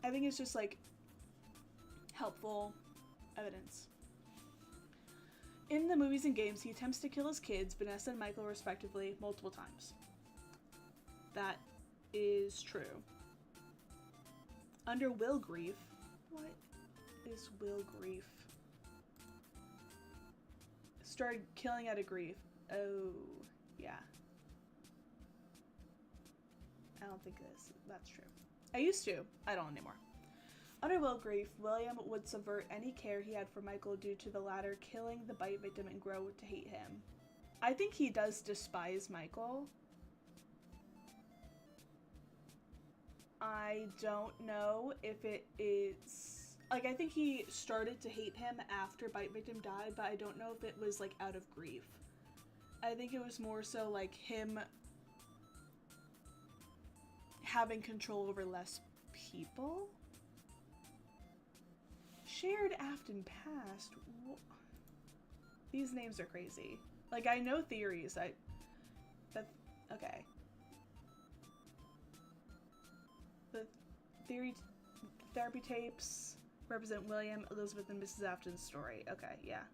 I think it's just like helpful evidence. In the movies and games, he attempts to kill his kids, Vanessa and Michael respectively, multiple times. That is true. Under will grief, what is will grief? Started killing out of grief. Oh, yeah. I don't think that's true. I used to. I don't anymore. Under will grief, William would subvert any care he had for Michael due to the latter killing the bite victim and grow to hate him. I think he does despise Michael. I don't know if it is... Like, I think he started to hate him after bite victim died, but I don't know if it was, like, out of grief. I think it was more so, like, him having control over less people? Shared Afton past. These names are crazy. Like, I know theories. Okay. The therapy tapes represent William, Elizabeth, and Mrs. Afton's story. Okay, yeah.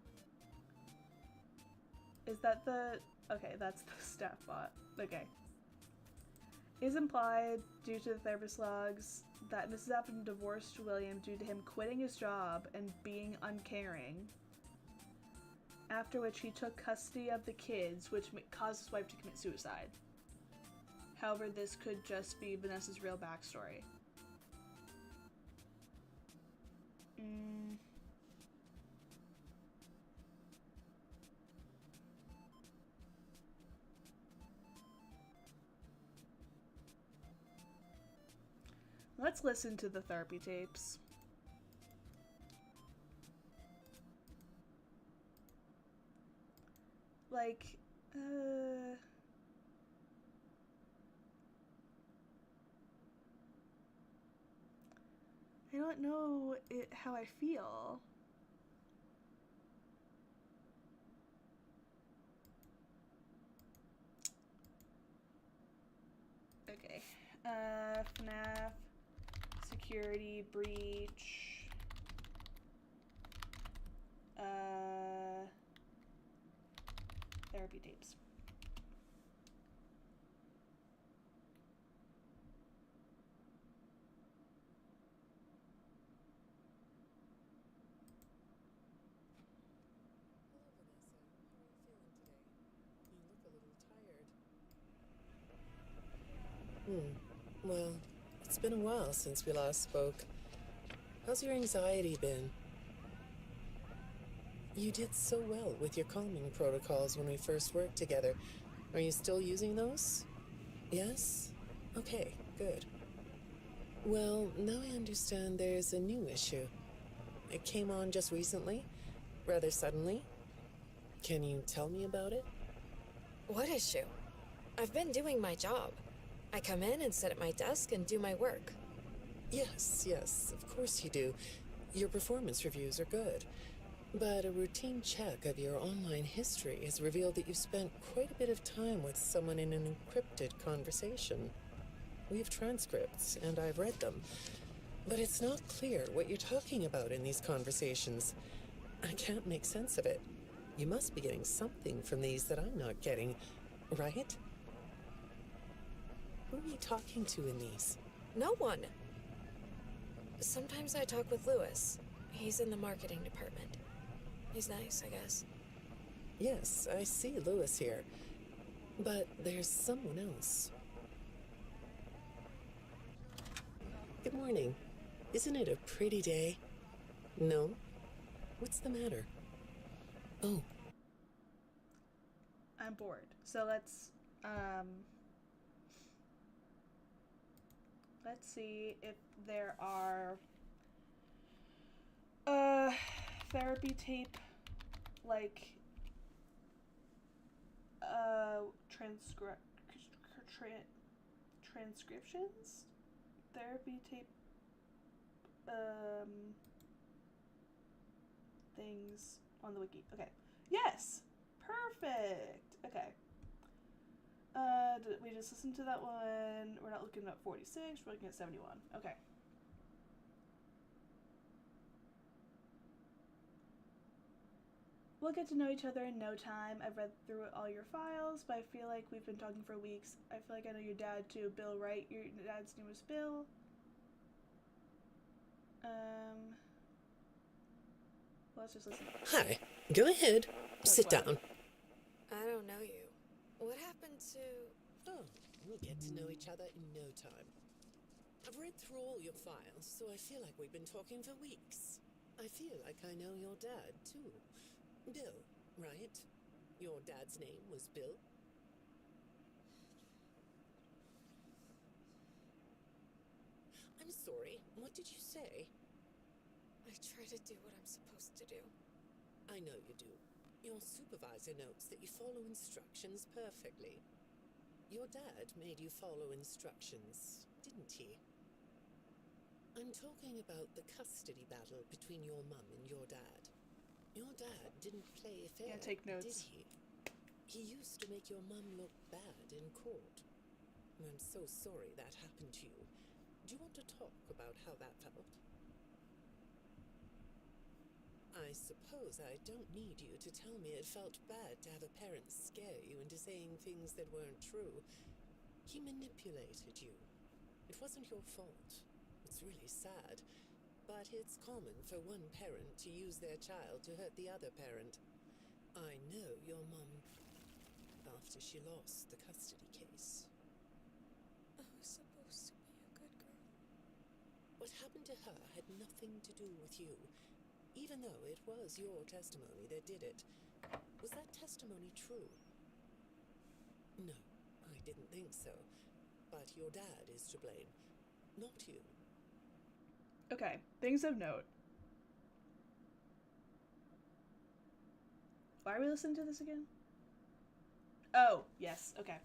Is that the... Okay, that's the staff bot. Okay. Is implied, due to the therapist logs, that Mrs. Afton divorced William due to him quitting his job and being uncaring, after which he took custody of the kids, which caused his wife to commit suicide. However, this could just be Vanessa's real backstory. Let's listen to the therapy tapes. Like, I don't know how I feel. Okay. FNAF. Security breach. Therapy tapes. Well, it's been a while since we last spoke. How's your anxiety been? You did so well with your calming protocols when we first worked together. Are you still using those? Yes? Okay, good. Well, now I understand there's a new issue. It came on just recently, rather suddenly. Can you tell me about it? What issue? I've been doing my job. I come in and sit at my desk and do my work. Yes, of course you do. Your performance reviews are good. But a routine check of your online history has revealed that you've spent quite a bit of time with someone in an encrypted conversation. We have transcripts, and I've read them. But it's not clear what you're talking about in these conversations. I can't make sense of it. You must be getting something from these that I'm not getting, right? Who are you talking to in these? No one. Sometimes I talk with Lewis. He's in the marketing department. He's nice, I guess. Yes, I see Lewis here. But there's someone else. Good morning. Isn't it a pretty day? No? What's the matter? Oh. I'm bored. So let's see if there are therapy tape, like transcriptions, therapy tape, things on the wiki. Okay. Yes! Perfect! Okay. We just listened to that one. We're not looking at 46, we're looking at 71. Okay. We'll get to know each other in no time. I've read through all your files, but I feel like we've been talking for weeks. I feel like I know your dad too. Bill, right? Your dad's name was Bill. Let's just listen. Hi. Go ahead. Sit what? down. I don't know you. What happened to... Oh, we'll get to know each other in no time. I've read through all your files, so I feel like we've been talking for weeks. I feel like I know your dad, too. Bill, right? Your dad's name was Bill? I'm sorry, what did you say? I try to do what I'm supposed to do. I know you do. Your supervisor notes that you follow instructions perfectly. Your dad made you follow instructions, didn't he? I'm talking about the custody battle between your mum and your dad. Your dad didn't play fair, Yeah, take notes. did he? He used to make your mum look bad in court. I'm so sorry that happened to you. Do you want to talk about how that felt? I suppose I don't need you to tell me it felt bad to have a parent scare you into saying things that weren't true. He manipulated you. It wasn't your fault. It's really sad. But it's common for one parent to use their child to hurt the other parent. I know your mum after she lost the custody case. I was supposed to be a good girl. What happened to her had nothing to do with you. Even though it was your testimony that did it. Was that testimony true? No, I didn't think so. But your dad is to blame, not you. Okay, things of note. Why are we listening to this again? Oh, yes, okay.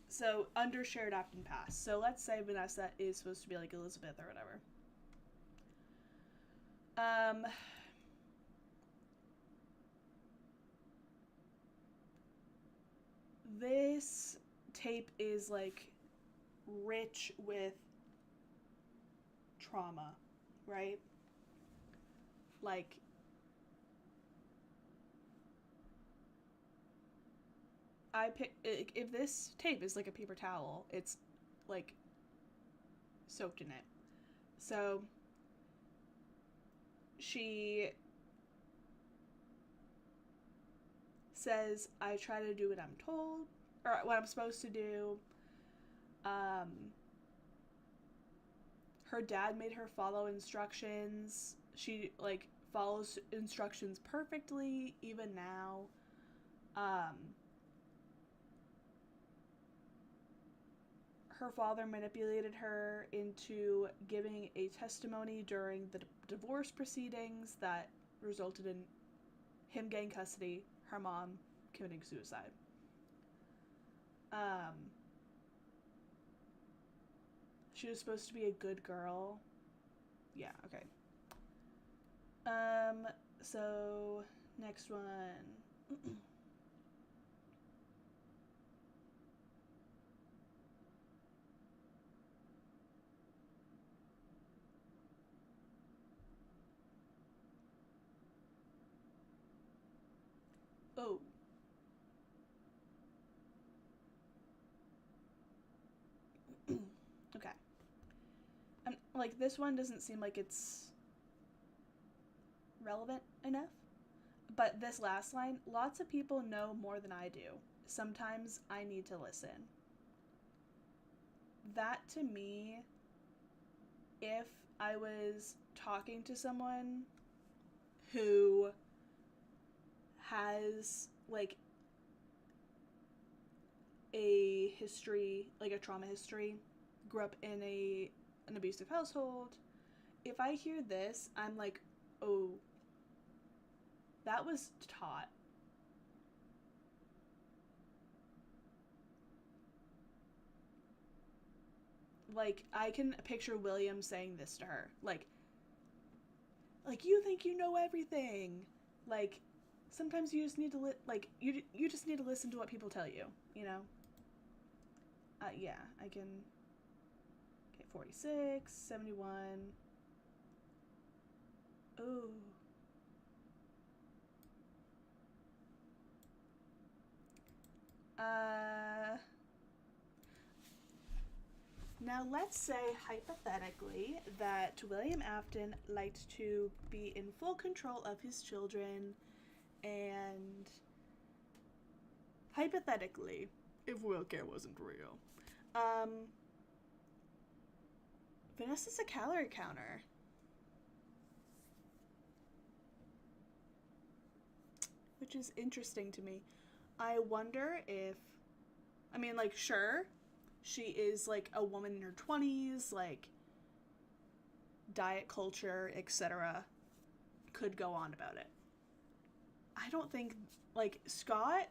So, under shared opt and pass. So, let's say Vanessa is supposed to be like Elizabeth or whatever. This tape is like rich with trauma, right? Like, if this tape is like a paper towel, it's like soaked in it. So she says, I try to do what I'm told, or what I'm supposed to do. Her dad made her follow instructions. She, like, follows instructions perfectly, even now. Her father manipulated her into giving a testimony during the divorce proceedings that resulted in him getting custody, her mom committing suicide. She was supposed to be a good girl. Yeah, okay. So next one. Oh. Okay. Like, this one doesn't seem like it's relevant enough. But this last line, lots of people know more than I do. Sometimes I need to listen. That, to me, if I was talking to someone who has, like, a history, like a trauma history, grew up in an abusive household, if I hear this, I'm like, oh, that was taught. Like, I can picture William saying this to her. Like, Like, you think you know everything. Like, sometimes you just need to you just need to listen to what people tell you, you know? Yeah, I can. Okay, 46, 71. Ooh. Now let's say, hypothetically, that William Afton liked to be in full control of his children, and hypothetically, if WillCare wasn't real, Vanessa's a calorie counter. Which is interesting to me. I wonder if, I mean, like, sure, she is, like, a woman in her 20s, like, diet culture, etc. could go on about it. I don't think, like, Scott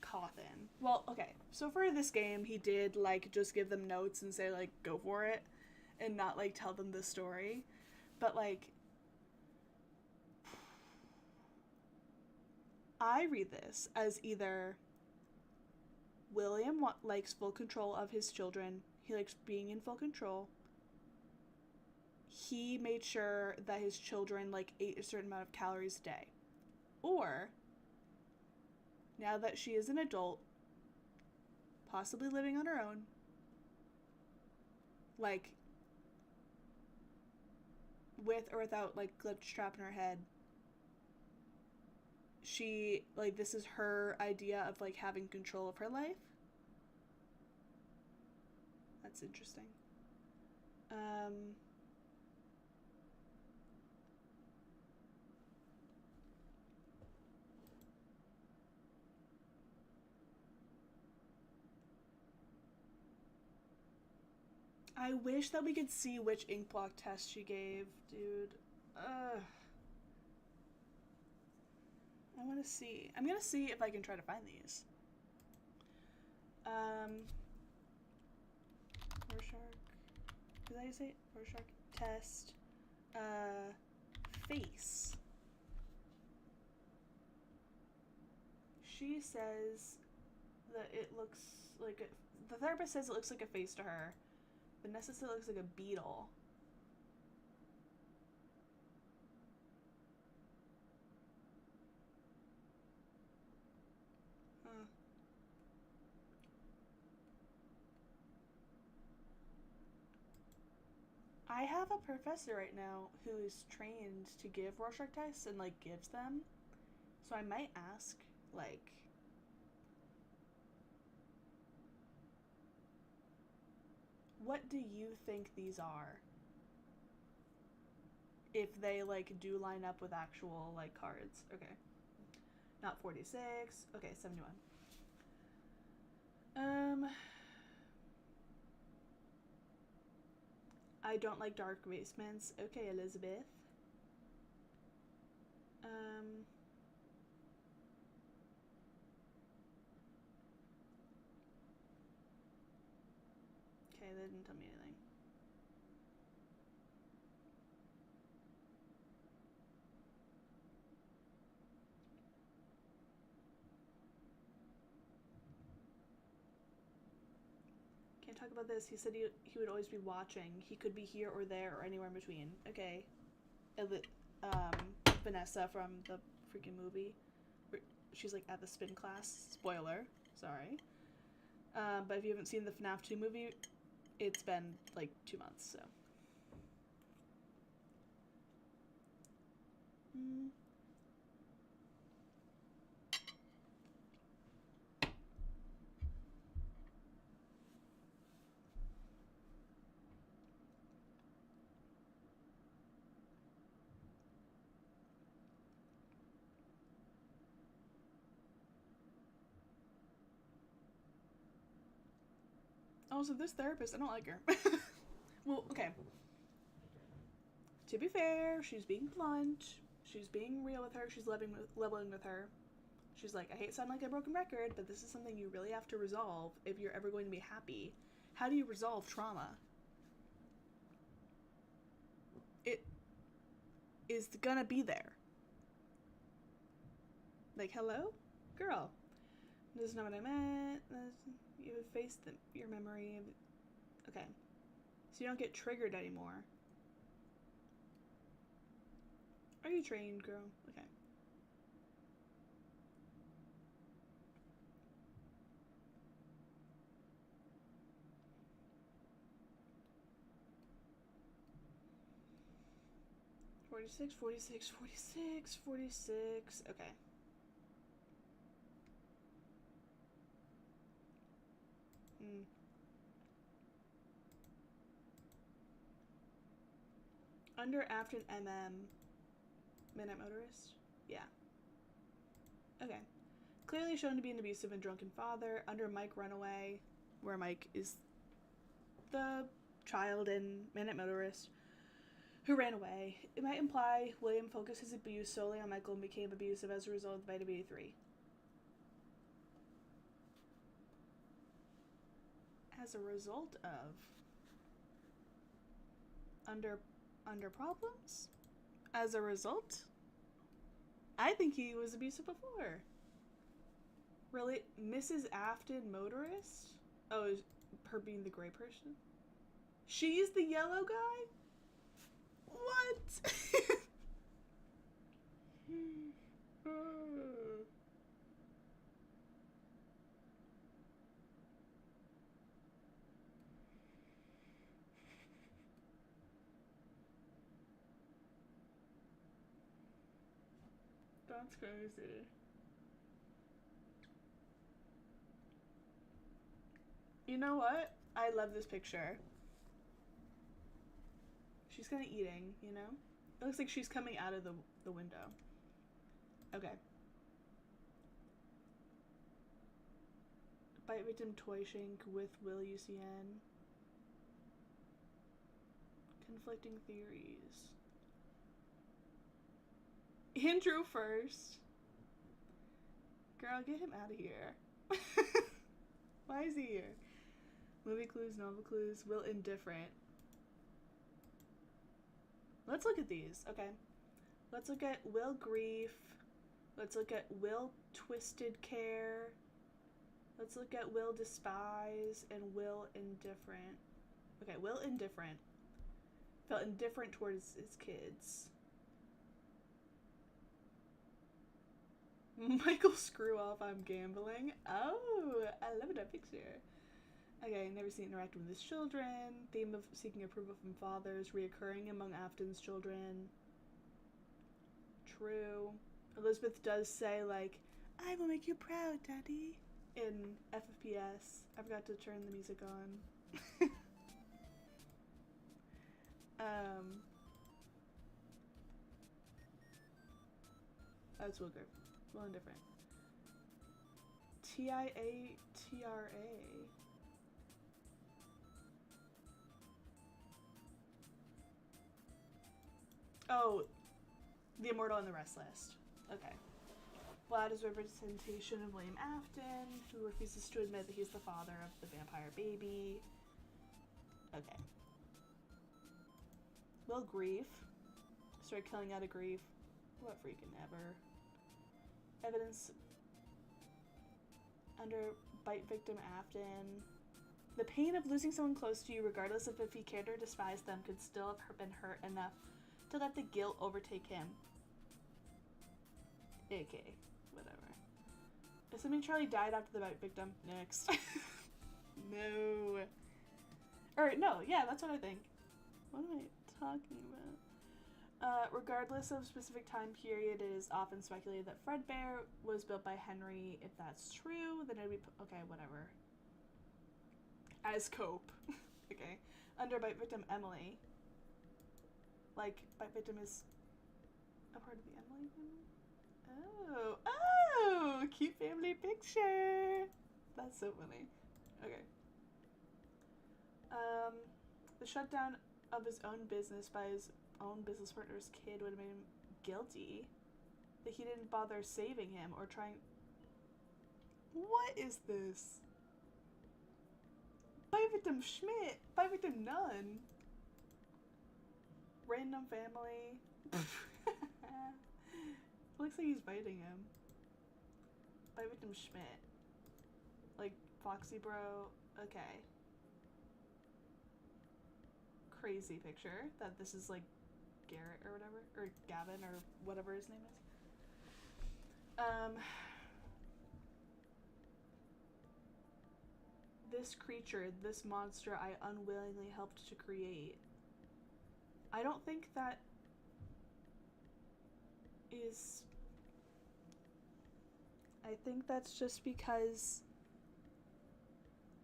Cawthon. Well, okay, so for this game, he did, like, just give them notes and say, like, go for it, and not, like, tell them the story. But, like, I read this as either William likes full control of his children, he likes being in full control, he made sure that his children, like, ate a certain amount of calories a day. Or, now that she is an adult, possibly living on her own, like, with or without, like, glitch trap in her head, she, like, this is her idea of, like, having control of her life. That's interesting. I wish that we could see which ink block test she gave, dude. Ugh. I want to see. I'm gonna see if I can try to find these. Rorschach. Did I say it? Rorschach test. Face. She says that it looks like a, the therapist says it looks like a face to her. Vanessa says it looks like a beetle. Huh. I have a professor right now who is trained to give Rorschach tests and, like, gives them. So I might ask, like, what do you think these are? If they, like, do line up with actual, like, cards. Okay. Not 46. Okay, 71. I don't like dark basements. Okay, Elizabeth. Okay, they didn't tell me anything. Can't talk about this. He said he would always be watching. He could be here or there or anywhere in between. Okay. Vanessa from the freaking movie. She's, like, at the spin class. Spoiler. Sorry. But if you haven't seen the FNAF 2 movie, it's been, like, 2 months, so. Also, this therapist, I don't like her. Well, okay. To be fair, she's being blunt. She's being real with her. She's leveling with her. She's like, I hate sounding like a broken record, but this is something you really have to resolve if you're ever going to be happy. How do you resolve trauma? is gonna be there. Like, hello? Girl. This is not what I meant. You effaced your memory. Okay. So you don't get triggered anymore. Are you trained, girl? Okay. $46, $46, $46, $46. Okay. Under Afton Midnight Motorist? Yeah. Okay. Clearly shown to be an abusive and drunken father. Under Mike Runaway, where Mike is the child in Midnight Motorist who ran away. It might imply William focused his abuse solely on Michael and became abusive as a result of vitamin B3. As a result of under problems? As a result? I think he was abusive before. Really? Mrs. Afton Motorist? Oh, is her being the gray person? She's the yellow guy? What? That's crazy. You know what? I love this picture. She's kind of eating, you know? It looks like she's coming out of the window. Okay. Bite victim toy shank with Will UCN. Conflicting theories. Andrew first. Girl, get him out of here. Why is he here? Movie clues, novel clues, Will indifferent. Let's look at these, okay? Let's look at Will grief. Let's look at Will twisted care. Let's look at Will despise and Will indifferent. Okay, Will indifferent. Felt indifferent towards his kids. Michael screw off, I'm gambling. Oh, I love that picture. Okay, never seen interacting with his children. Theme of seeking approval from fathers, reoccurring among Afton's children. True. Elizabeth does say, like, I will make you proud, Daddy, in FFPS. I forgot to turn the music on. That's Wilker. Well and different. TIATRA. Oh, the Immortal and the Restless. Okay. Vlad is a representation of William Afton, who refuses to admit that he's the father of the vampire baby. Okay. Will grief. Start killing out of grief. What freaking ever. Evidence under bite victim Afton. The pain of losing someone close to you, regardless of if he cared or despised them, could still have been hurt enough to let the guilt overtake him. Okay, whatever. Assuming Charlie died after the bite victim. Next. No. Or, no, yeah, that's what I think. What am I talking about? Regardless of specific time period, it is often speculated that Fredbear was built by Henry. If that's true, then it'd be... Okay, whatever. As Cope. Okay. Under bite victim Emily. Like, bite victim is a part of the Emily family? Oh. Oh! Cute family picture! That's so funny. Okay. The shutdown of his own business by his own business partner's kid would have made him guilty. That he didn't bother saving him or trying... What is this? Bite victim Schmidt! Bite victim Nunn! Random family. Looks like he's biting him. Bite victim Schmidt. Like, Foxy Bro. Okay. Crazy picture that this is like Garrett or whatever. Or Gavin or whatever his name is. This creature, this monster I unwillingly helped to create. I don't think that is... I think that's just because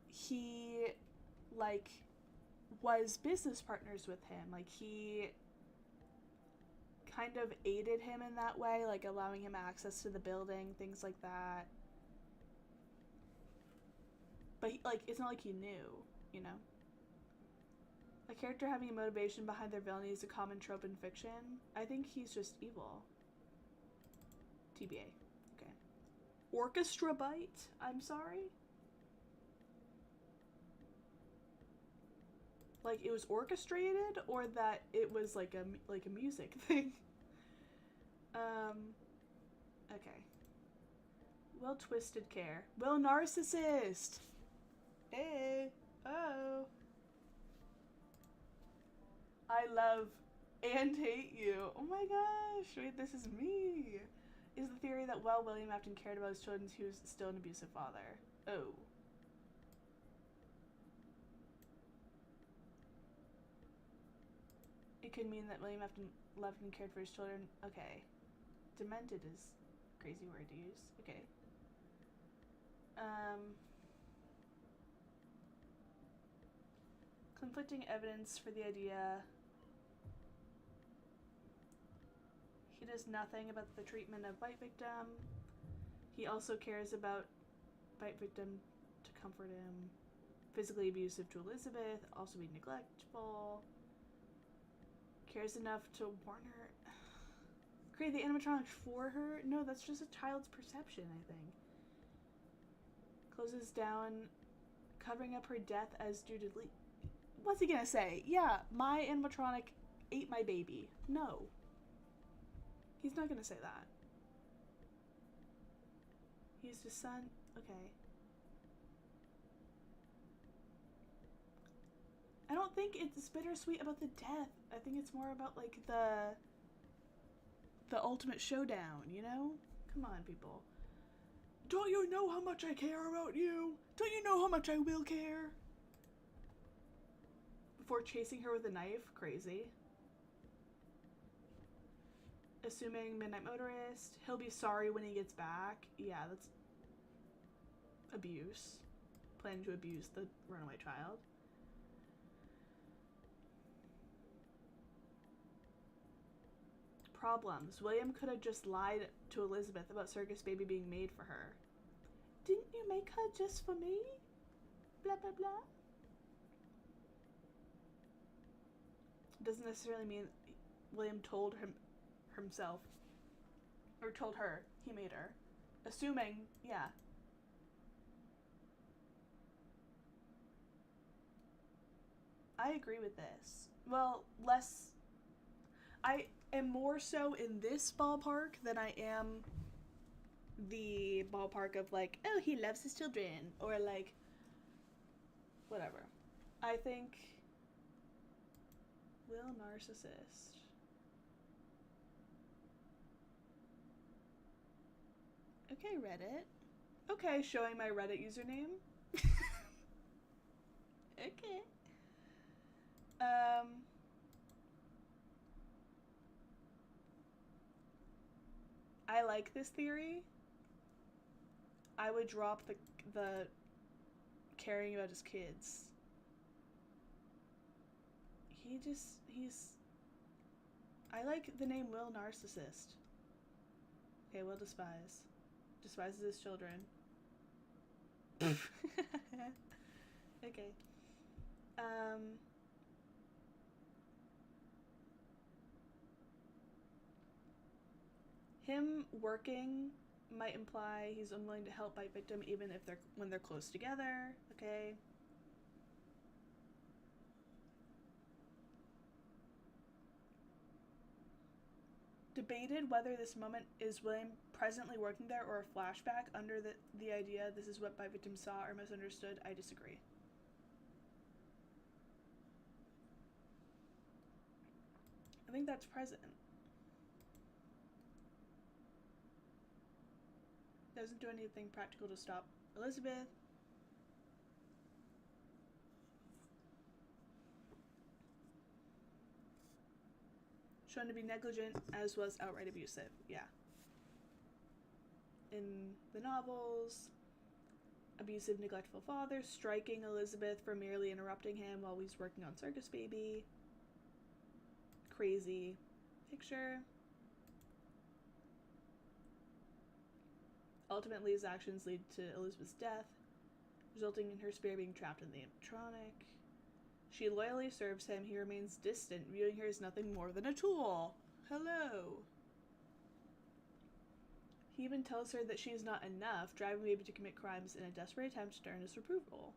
he, like, was business partners with him. Like, he kind of aided him in that way, like allowing him access to the building, things like that. But, like, it's not like he knew, you know? A character having a motivation behind their villainy is a common trope in fiction. I think he's just evil. TBA. Okay. Orchestra bite? I'm sorry? Like, it was orchestrated, or that it was like a music thing? Okay. Will Twisted Care. Will Narcissist! Hey! Oh! I love and hate you. Oh my gosh, wait, this is me. Is the theory that while William often cared about his children, he was still an abusive father. Oh. It could mean that William often loved and cared for his children. Okay. Demented is a crazy word to use. Okay. Conflicting evidence for the idea. He does nothing about the treatment of bite victim. He also cares about bite victim to comfort him. Physically abusive to Elizabeth, also be neglectful. Cares enough to warn her. Create the animatronic for her? No, that's just a child's perception, I think. Closes down, covering up her death as due to what's he gonna say? Yeah, my animatronic ate my baby. No. He's not gonna say that. He's the son. Okay. I don't think it's bittersweet about the death. I think it's more about, like, the ultimate showdown, you know? Come on, people. Don't you know how much I care about you? Don't you know how much I will care? Before chasing her with a knife? Crazy. Assuming Midnight Motorist. He'll be sorry when he gets back. Yeah, that's abuse. Planning to abuse the runaway child. Problems. William could have just lied to Elizabeth about Circus Baby being made for her. Didn't you make her just for me? Blah, blah, blah. Doesn't necessarily mean William told himself, or told her he made her. Assuming, yeah. I agree with this. Well, less... I am more so in this ballpark than I am the ballpark of, like, oh, he loves his children, or, like, whatever. I think... Will Narcissist. Okay, Reddit. Okay, showing my Reddit username. Okay. I like this theory. I would drop the caring about his kids. He's... I like the name Will Narcissist. Okay, Will Despise. Despises his children. Okay. Him working might imply he's unwilling to help bite victim even if when they're close together. Okay. Debated whether this moment is William presently working there or a flashback under the idea this is what my victim saw or misunderstood. I disagree. I think that's present. Doesn't do anything practical to stop Elizabeth. Shown to be negligent as was outright abusive. Yeah. In the novels, abusive, neglectful father, striking Elizabeth for merely interrupting him while he's working on Circus Baby. Crazy picture. Ultimately, his actions lead to Elizabeth's death, resulting in her spirit being trapped in the animatronic. She loyally serves him. He remains distant, viewing her as nothing more than a tool. Hello. He even tells her that she is not enough, driving Baby to commit crimes in a desperate attempt to earn his approval.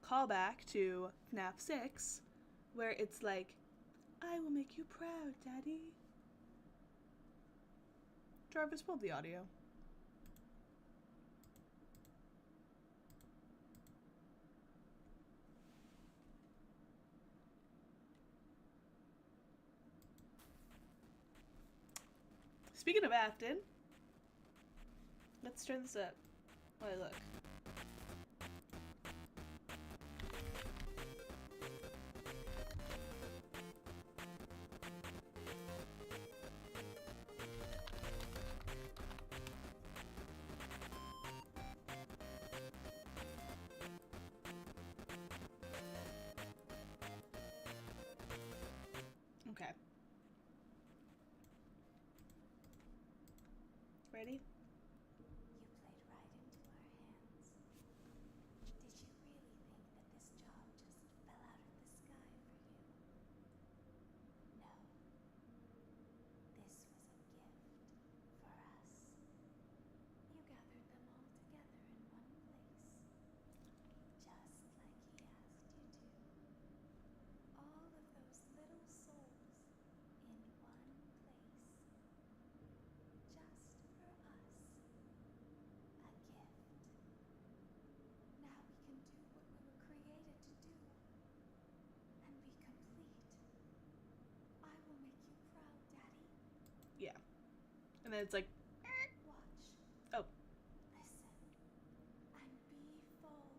Callback to FNAF 6, where it's like, I will make you proud, Daddy. Jarvis pulled the audio. Speaking of acting, let's turn this up. Wait, look. Okay. Ready? You played right into our hands. Did you really think that this job just fell out of the sky for you? No. This was a gift for us. You gathered them all together in one place, just like he asked you to. All of those little souls in one place. Just for us. A gift. Now we can do what we were created to do. And be complete. I will make you proud, Daddy. Yeah. And then it's like, Watch. oh. Listen. And be full.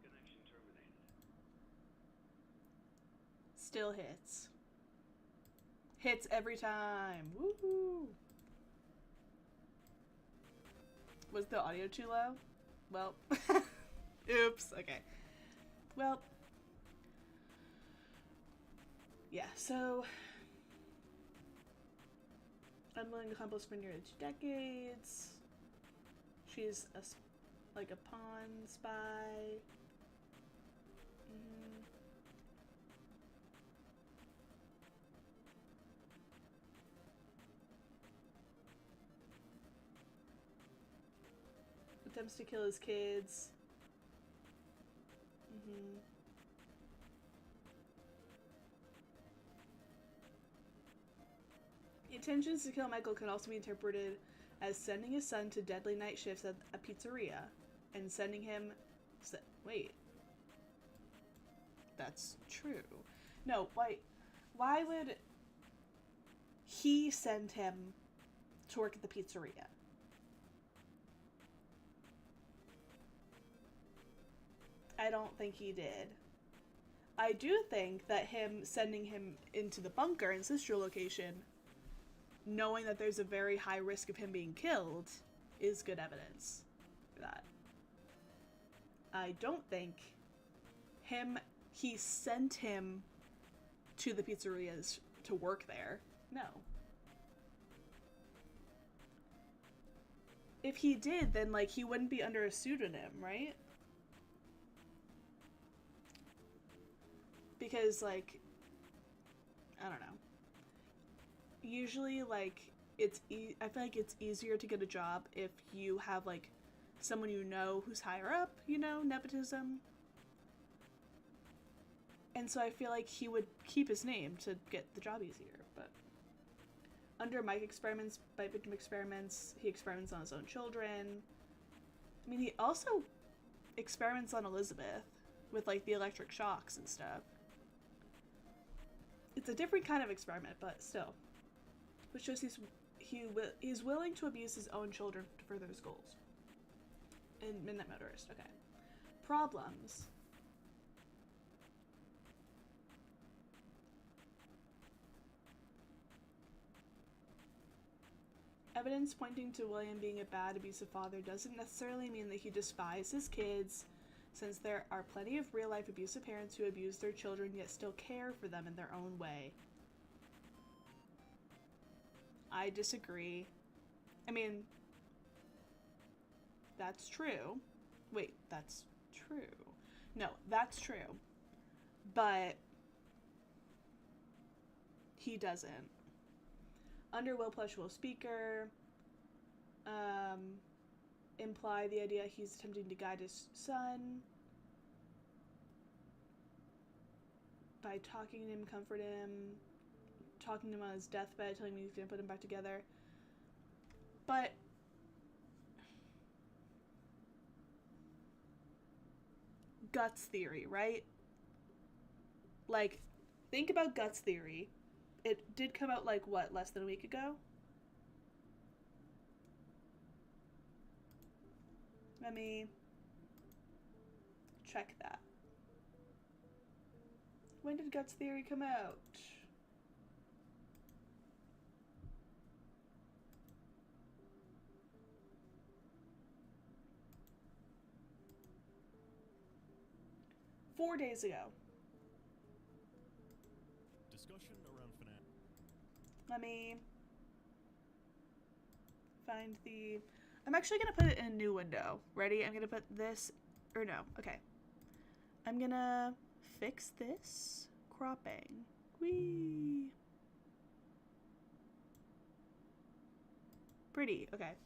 Connection terminated. Still hits. Hits every time. Woohoo! Was the audio too low? Well, oops. Okay. Well, yeah, so unwilling accomplice for nearly 2 decades. She's like a pawn spy. Attempts to kill his kids. Intentions to kill Michael can also be interpreted as sending his son to deadly night shifts at a pizzeria and sending him... Wait. That's true. No, why would he send him to work at the pizzeria? I don't think he did. I do think that him sending him into the bunker in Sister location, knowing that there's a very high risk of him being killed, is good evidence for that. I don't think he sent him to the pizzerias to work there. No. If he did, then, like, he wouldn't be under a pseudonym, right? Because, like, I don't know. Usually, like, I feel like it's easier to get a job if you have, like, someone you know who's higher up, you know, nepotism. And so I feel like he would keep his name to get the job easier, but Under Mike experiments, bite victim experiments, he experiments on his own children. I mean, he also experiments on Elizabeth with, like, the electric shocks and stuff. It's a different kind of experiment, but still. Which shows he's willing to abuse his own children to further his goals. In Midnight Motorist, okay. Problems. Evidence pointing to William being a bad, abusive father doesn't necessarily mean that he despises kids, since there are plenty of real-life abusive parents who abuse their children yet still care for them in their own way. I disagree. I mean, that's true. Wait, that's true. No, that's true. But he doesn't. Under Will Plush Will Speaker, imply the idea he's attempting to guide his son by talking to him, comfort him, talking to him on his deathbed, telling him he's gonna put him back together. But Guts theory, right? Like, think about Guts theory. It did come out, like, what, less than a week ago? Let me check that. When did Guts theory come out? Four days ago. Discussion around FNAF. Let me find the... I'm actually going to put it in a new window. Ready? I'm going to put this... Or no. Okay. I'm going to fix this cropping. Whee! Pretty. Okay.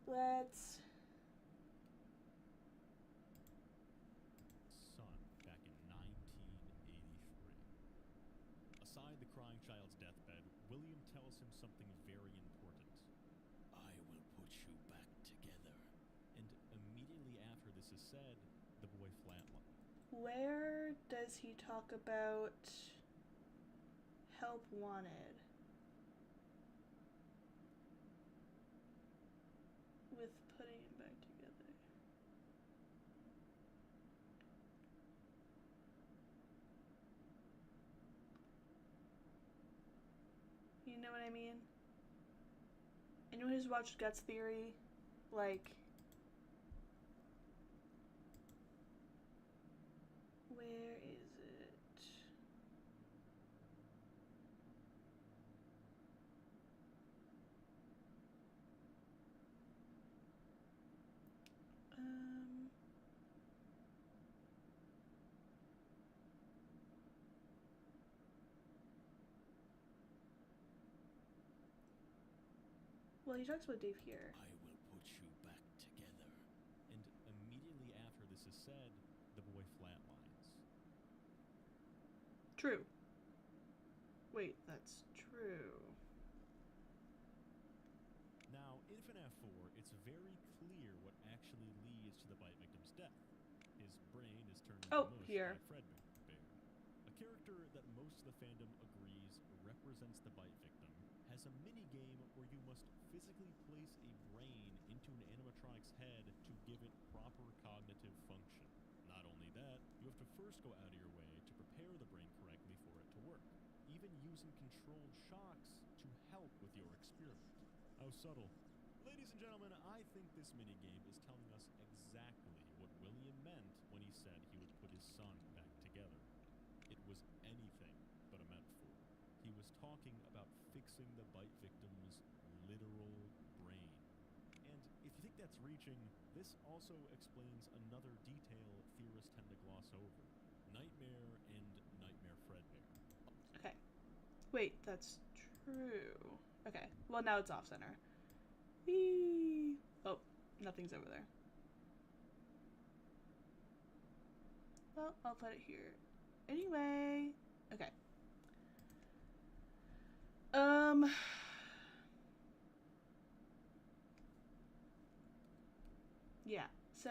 Let's... Son back in 1983. Aside the crying child's deathbed, William tells him something very important. I will put you back together. And immediately after this is said, the boy flatlines. Where does he talk about help wanted? With putting him back together. You know what I mean? Anyone who's watched Guts Theory, like, where is it? Well, he talks about Dave here. I will put you back together. And immediately after this is said, the boy flatlines. True. Wait, that's true. Now, in FNAF 4, it's very clear what actually leads to the bite victim's death. His brain is turned into mush here. by Fredbear, a character that most of the fandom agrees represents the bite victim, has a mini-game where you must physically place a brain into an animatronic's head to give it proper cognitive function. Not only that, you have to first go out of your way to prepare the brain correctly for it to work, even using controlled shocks to help with your experiment. How subtle. Ladies and gentlemen, I think this minigame is telling us exactly what William meant when he said he would put his son back together. It was anything but a metaphor. He was talking about fixing the bite victim's literal brain. And if you think that's reaching, this also explains another detail theorists tend to gloss over. Nightmare and Nightmare Fredbear. Okay. Wait, that's true. Okay. Well, now it's off center. Whee! Oh, nothing's over there. Well, I'll put it here. Anyway. Okay. Um. Yeah. So.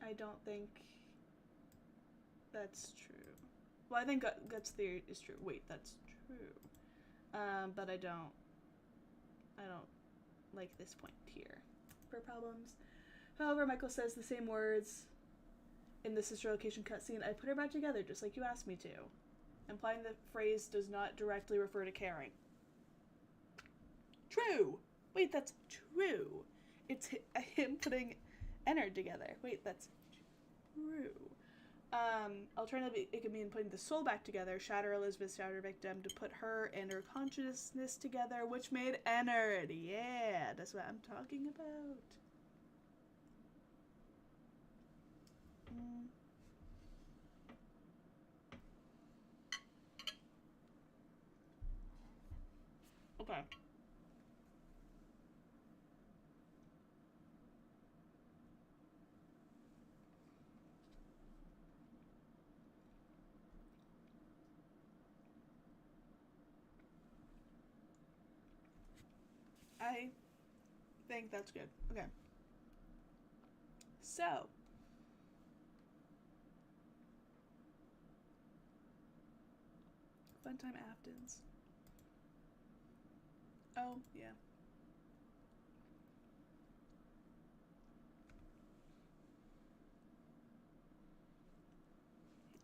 I don't think that's true. Well, I think Guts theory is true. Wait, that's true. But I don't like this point here for problems. However, Michael says the same words in the sister location cutscene. I put her back together just like you asked me to, implying the phrase does not directly refer to caring. True. Wait, that's true. It's him putting Ennard together. Wait, that's true. Alternatively, it could mean putting the soul back together, shatter Elizabeth's shatter victim, to put her and her consciousness together, which made Ennard. Yeah, that's what I'm talking about. Okay. I think that's good. Okay. So. Funtime Aftons. Oh, yeah.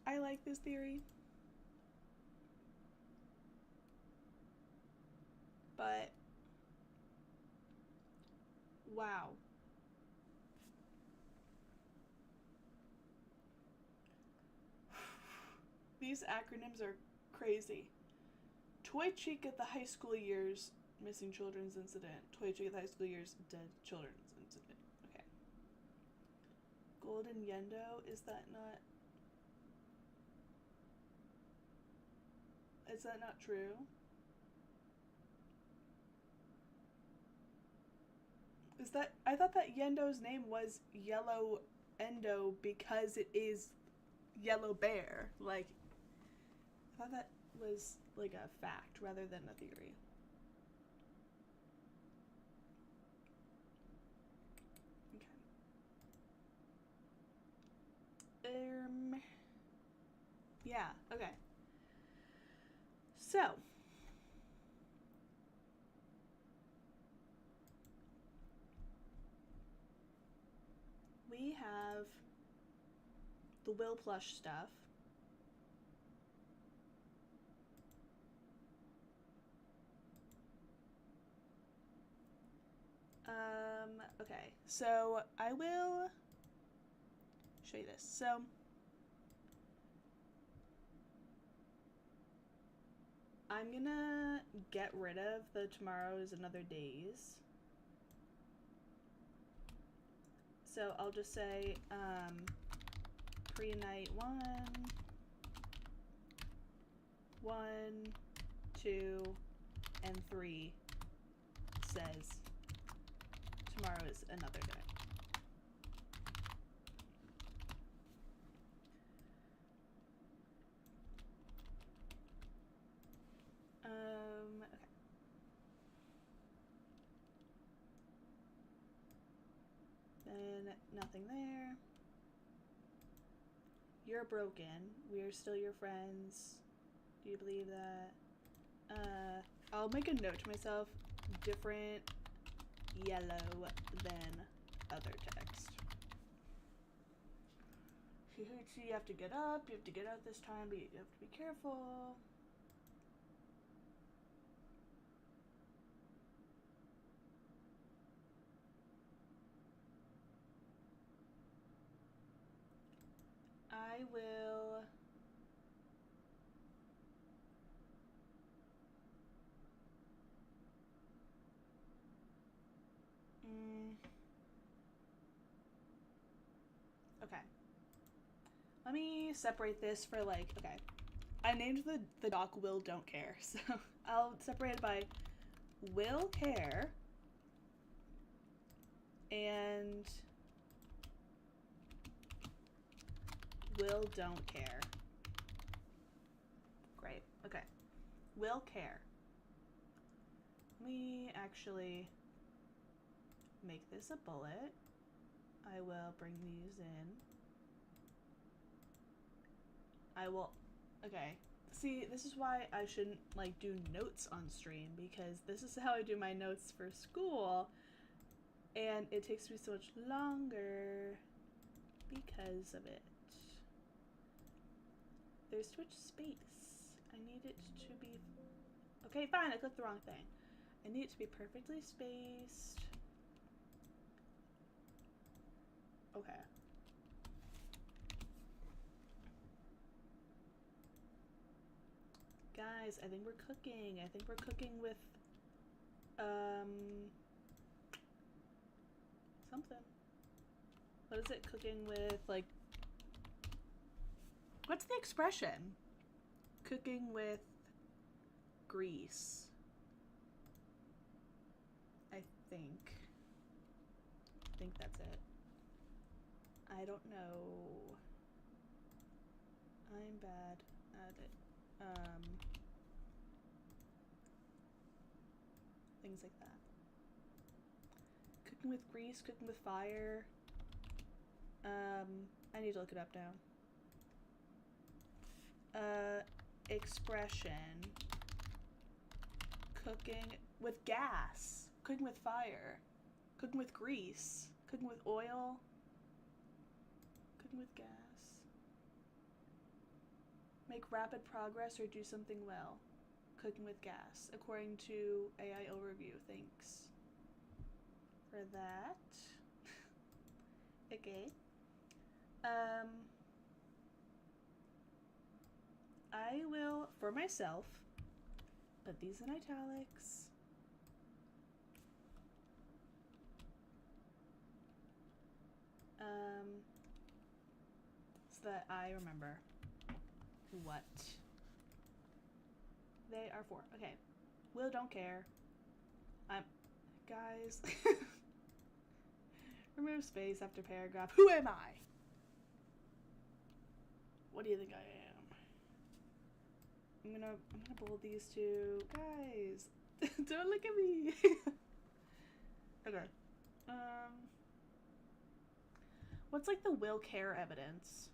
I like this theory. But. Wow. These acronyms are crazy. Toy Cheek at the high school years, missing children's incident. Toy Cheek at the high school years, dead children's incident. Okay. Golden Yendo, is that not true? Is that, I thought that Yendo's name was Yellow Endo because it is Yellow Bear. Like, I thought that was like a fact rather than a theory. Okay. Yeah, okay. So. We have the Will plush stuff. Okay, so I will show you this. So, I'm gonna get rid of the tomorrow is another days. So I'll just say, pre-night 1, 2, and 3 says tomorrow is another day. Okay. Then nothing there. You're broken. We're still your friends. Do you believe that? I'll make a note to myself. Different yellow than other text. She hurts you, you have to get up. You have to get out this time, but you have to be careful. I will okay. Let me separate this for like, okay. I named the doc WillDon'tCare, so I'll separate it by WillCare and WillDon'tCare. Great. Okay. WillCare. Let me actually make this a bullet. I will bring these in. I will... Okay. See, this is why I shouldn't, like, do notes on stream, because this is how I do my notes for school, and it takes me so much longer because of it. There's too much space. I need it to be... Okay, fine, I clicked the wrong thing. I need it to be perfectly spaced. Okay. Guys, I think we're cooking. I think we're cooking with, something. What is it? Cooking with, like, what's the expression? Cooking with grease. I think that's it. I don't know. I'm bad at it. Things like that. Cooking with grease, cooking with fire. I need to look it up now. Expression. Cooking with gas. Cooking with fire. Cooking with grease. Cooking with oil. Cooking with gas. Make rapid progress or do something well. Cooking with gas. According to AI overview. Thanks for that. Okay. I will, for myself, put these in italics. So that I remember what they are for. Okay. WillDon'tCare. Guys. Remove space after paragraph. Who am I? What do you think I am? I'm gonna bold these two. Guys. Don't look at me. Okay. What's like the WillCare evidence?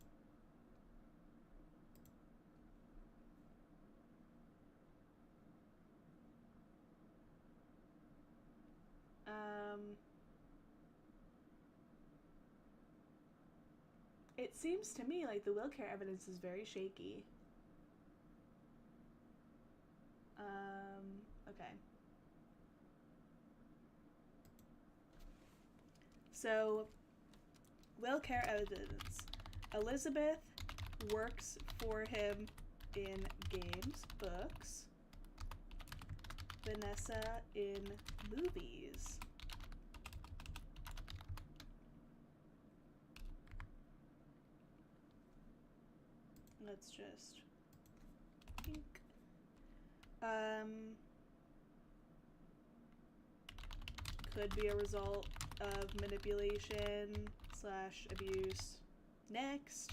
It seems to me like the WillCare evidence is very shaky. Okay. So, WillCare evidence. Elizabeth works for him in games, books. Vanessa in movies. Let's just think. Could be a result of manipulation / abuse. Next.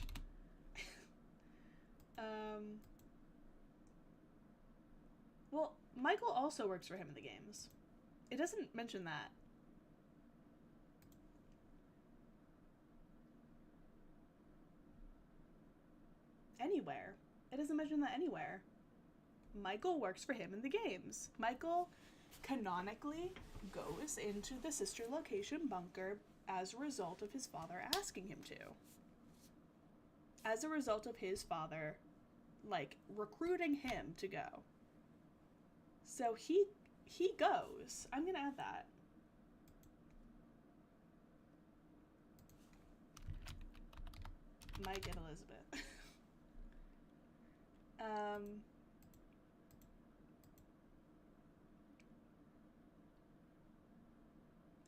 Well, Michael also works for him in the games. It doesn't mention that. Anywhere. It doesn't mention that anywhere. Michael works for him in the games. Michael canonically goes into the sister location bunker as a result of his father asking him to. As a result of his father, like, recruiting him to go. So he goes. I'm gonna add that. Mike and Elizabeth.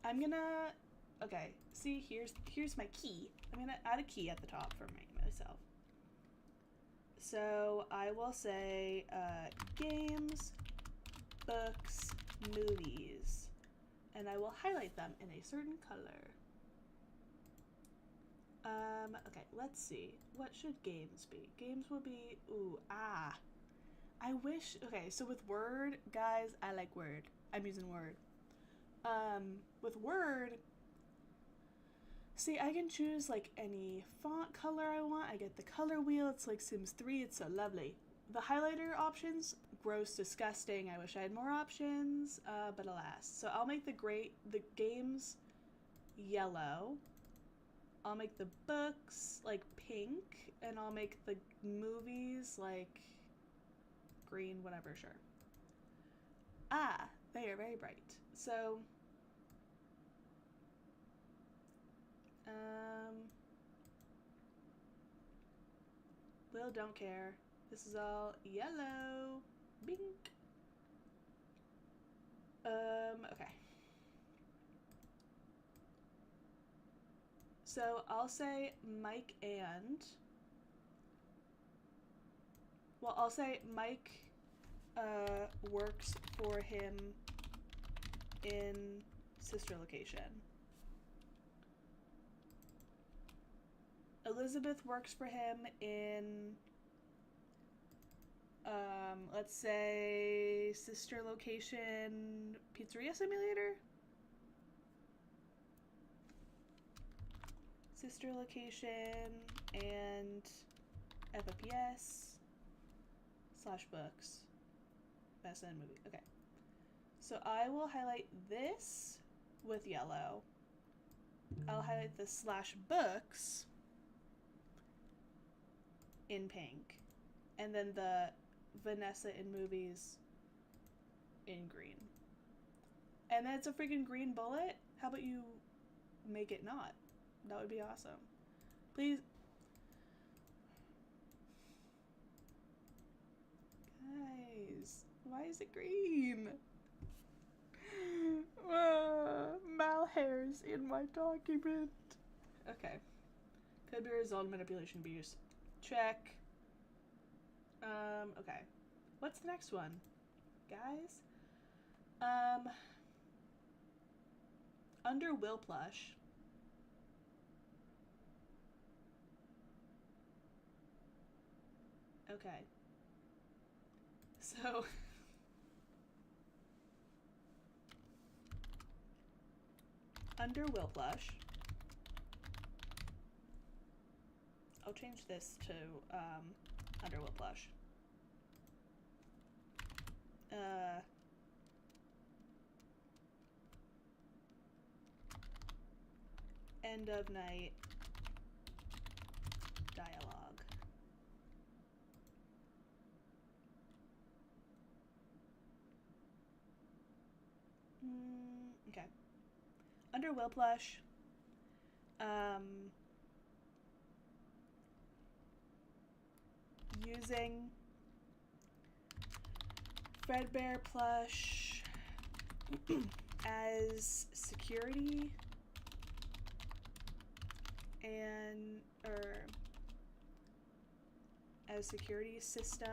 I'm gonna, okay, see, here's my key. I'm gonna add a key at the top for myself. So I will say games, books, movies. and I will highlight them in a certain color. Okay, let's see. What should games be? Games will be, I wish, okay, so with Word, guys, I like Word. I'm using Word. With Word, see, I can choose like any font color I want. I get the color wheel. It's like Sims 3. It's so lovely. The highlighter options, gross, disgusting. I wish I had more options, but alas. So I'll make the games yellow. I'll make the books like pink, and I'll make the movies like green, whatever, sure. They are very bright. So, WillDon'tCare. This is all yellow. Bink. Okay. So I'll say Mike and, well, I'll say Mike works for him in sister location. Elizabeth works for him in, let's say, sister location pizzeria simulator? Sister location and FFPS / books. Best in movie. Okay. So I will highlight this with yellow. I'll highlight the / books in pink. And then the Vanessa in movies in green. And then it's a freaking green bullet. How about you make it not? That would be awesome. Please. Guys, why is it green? Mal hairs in my document. Okay. Could be result of manipulation abuse. Check. Okay. What's the next one? Guys? Under Will Plush. Okay. So under Will Plush, I'll change this to under Will Plush. End of night dialogue. Okay. Under Will Plush, using Fredbear plush as security or as security system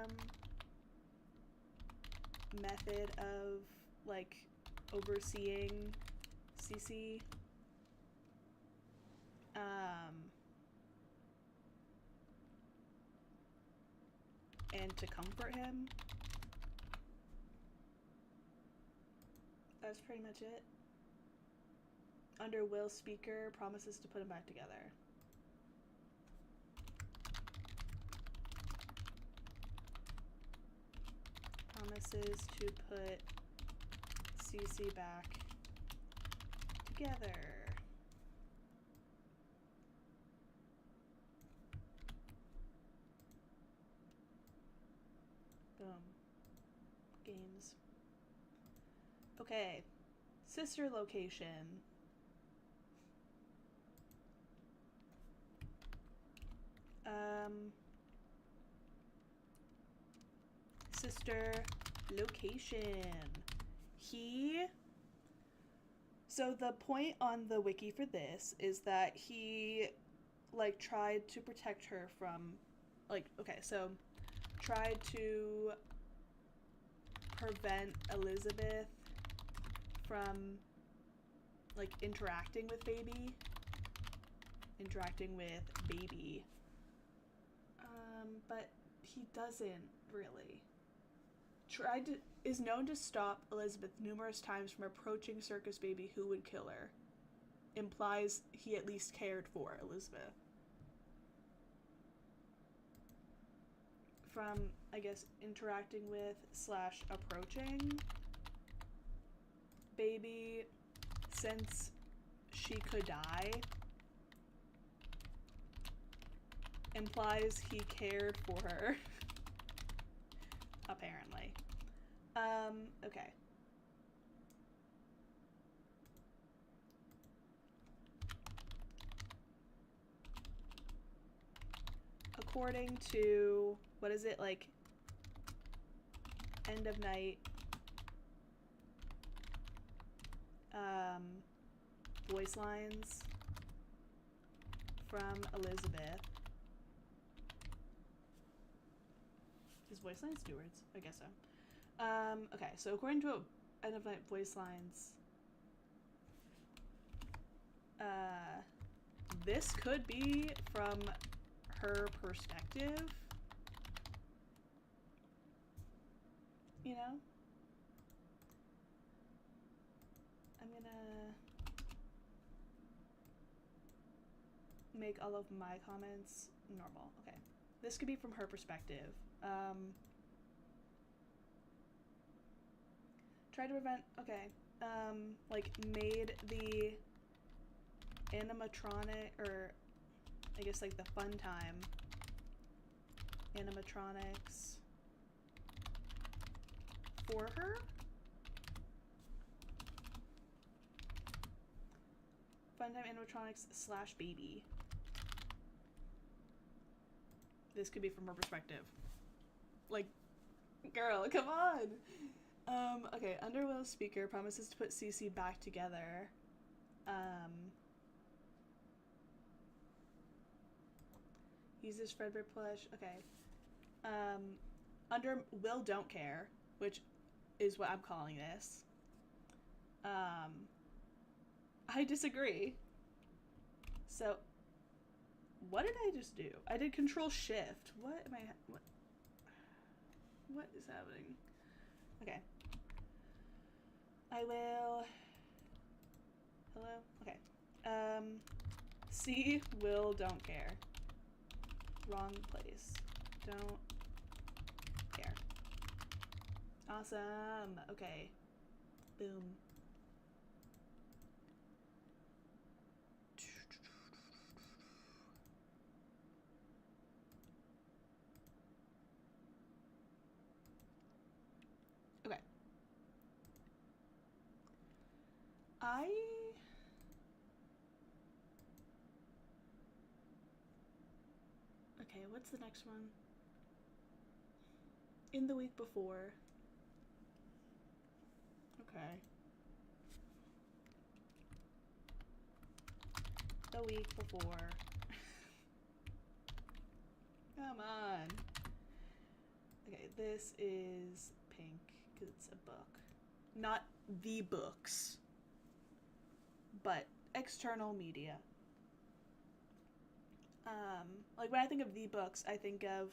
method of like overseeing CC. And to comfort him. That's pretty much it. Under Will Speaker, promises to put him back together. Promises to put CC back together. Boom. Games. Okay. Sister location. Sister location. So the point on the wiki for this is that he like tried to protect her from tried to prevent Elizabeth from like interacting with baby. But he doesn't really. Is known to stop Elizabeth numerous times from approaching Circus Baby, who would kill her. Implies he at least cared for Elizabeth. From, I guess, interacting with / approaching baby, since she could die, implies he cared for her. Apparently. Okay. According to, what is it, like, end of night, voice lines from Elizabeth. Is voice lines two words? I guess so. Okay, so according to end of night voice lines, this could be from her perspective. You know? I'm gonna make all of my comments normal. Okay. This could be from her perspective. Try to prevent, okay. Like, made the animatronic, or I guess like the fun time animatronics for her. Fun time animatronics / baby. This could be from her perspective. Like, girl, come on. Okay, Underwill's speaker promises to put Cece back together. Uses Fredbear plush. Okay. Under WillDon'tCare, which is what I'm calling this. I disagree. So, what did I just do? I did Control-Shift. What am I... What is happening? Okay. I will... Hello? Okay. See WillDon'tCare. Wrong place. Don't care. Awesome. Okay. Boom. Okay. Okay, what's the next one? In the week before. Okay. The week before. Come on. Okay, this is pink because it's a book. Not the books, but external media. Like when I think of the books, I think of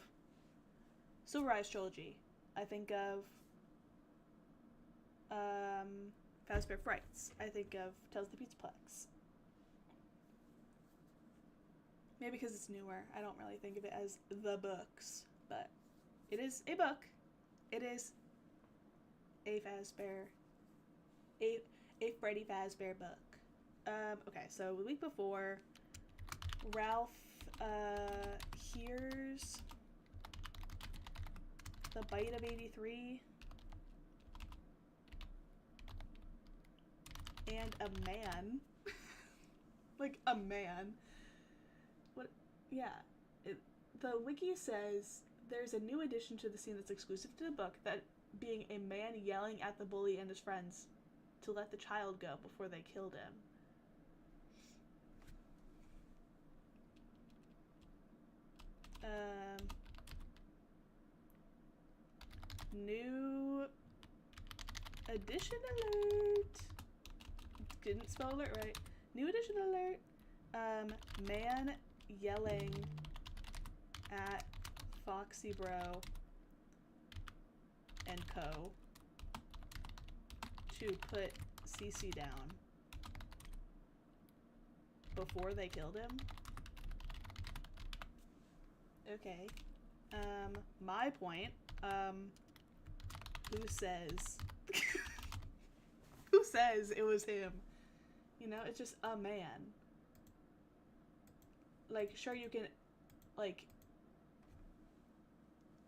Silver Eyes Trilogy. I think of Fazbear Frights. I think of Tales of the Pizzaplex. Maybe because it's newer, I don't really think of it as the books, but it is a book. It is a Fazbear, a Freddy Fazbear book. Okay, so the week before, Ralph hears the bite of 83 and a man, like a man. What? Yeah. The wiki says there's a new addition to the scene that's exclusive to the book, that being a man yelling at the bully and his friends to let the child go before they killed him. New edition alert. didn't spell alert right. New edition alert. Man yelling at Foxy Bro and Co. to put CC down before they killed him. Okay. My point. Who says? Who says it was him? You know, it's just a man. Like, sure, you can, like,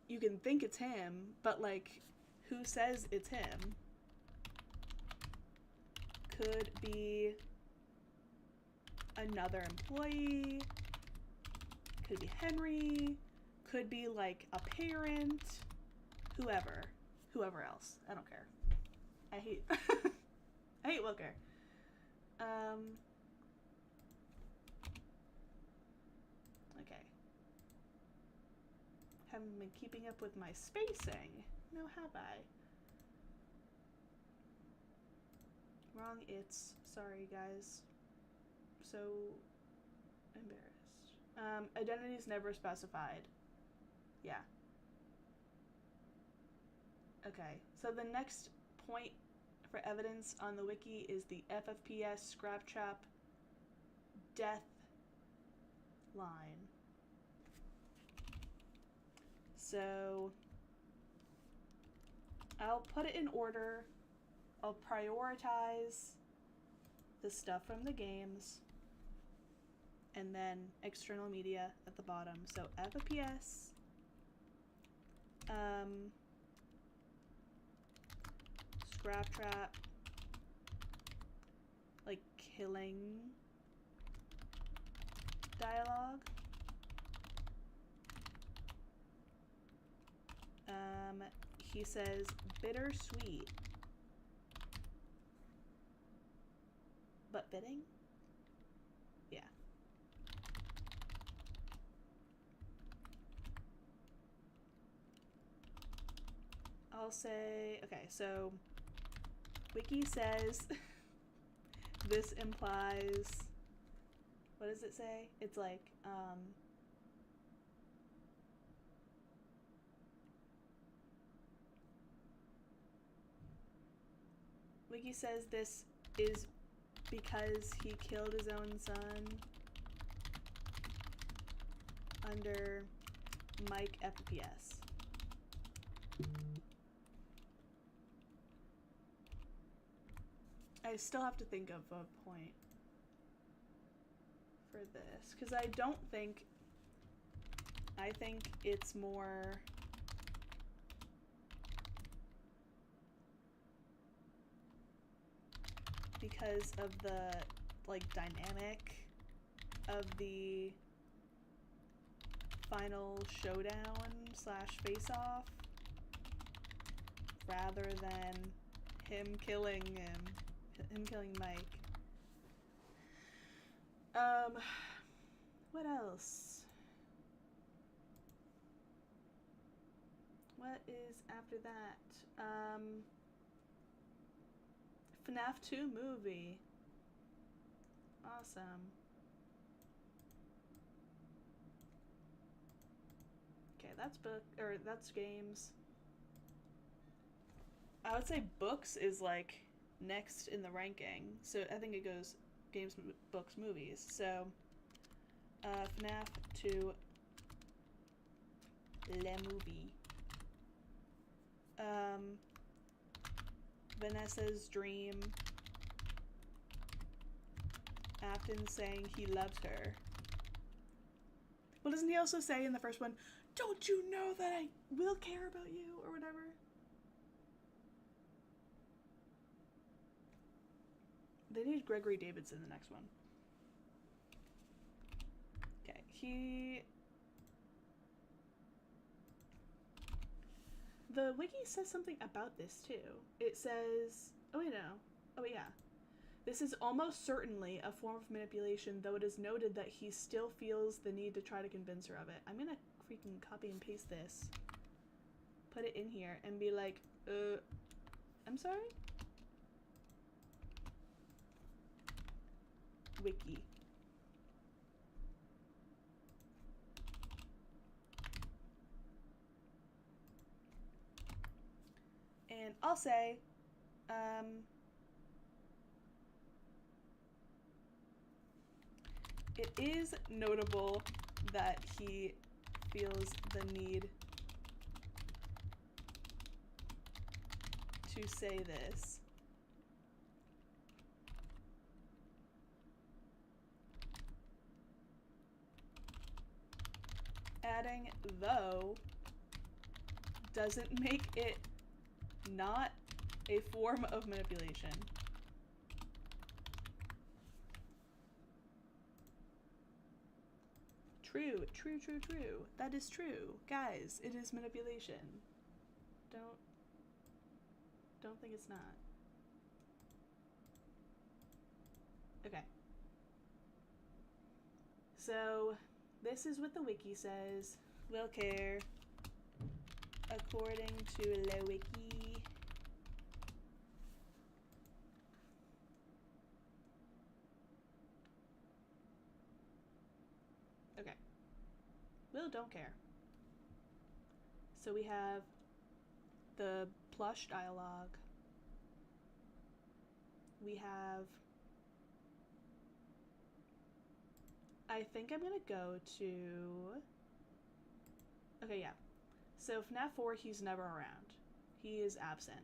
you can think it's him, but, like, who says it's him? Could be another employee, could be Henry, could be, like, a parent, whoever else. I don't care. I hate, I hate WillCare. Okay. Haven't been keeping up with my spacing. No, have I? Wrong it's. Sorry, guys. So embarrassed. Identity is never specified. Yeah. Okay, so the next point for evidence on the wiki is the FFPS Scrap Trap death line. So I'll put it in order. I'll prioritize the stuff from the games and then external media at the bottom. So FFPS, Scrap Trap, like killing dialogue. He says bittersweet, but fitting? Yeah. I'll say, okay, so Wiki says this implies, what does it say? It's like, Wiki says this is because he killed his own son under Mike FPS. I still have to think of a point for this, because I think it's more because of the, like, dynamic of the final showdown / face-off rather than him killing Mike. What else? What is after that? FNAF 2 movie. Awesome. Okay, that's games. I would say books is like next in the ranking. So I think it goes games, books, movies. So FNAF 2 Le Movie. Vanessa's dream. Afton saying he loves her. Well, doesn't he also say in the first one, "Don't you know that I will care about you," or whatever? They need Gregory Davidson in the next one. Okay, the wiki says something about this too. It says, oh wait, no. Oh yeah. This is almost certainly a form of manipulation, though it is noted that he still feels the need to try to convince her of it. I'm gonna freaking copy and paste this. Put it in here and be like, I'm sorry? wiki. And I'll say, it is notable that he feels the need to say this. Adding though doesn't make it not a form of manipulation. True, true, true, true. That is true. Guys, it is manipulation. Don't think it's not. Okay. So, this is what the wiki says. WillCare, according to the wiki. Okay. WillDon'tCare. So we have the plush dialogue. We have... I think I'm gonna go to... Okay, yeah. So FNAF 4, he's never around. He is absent.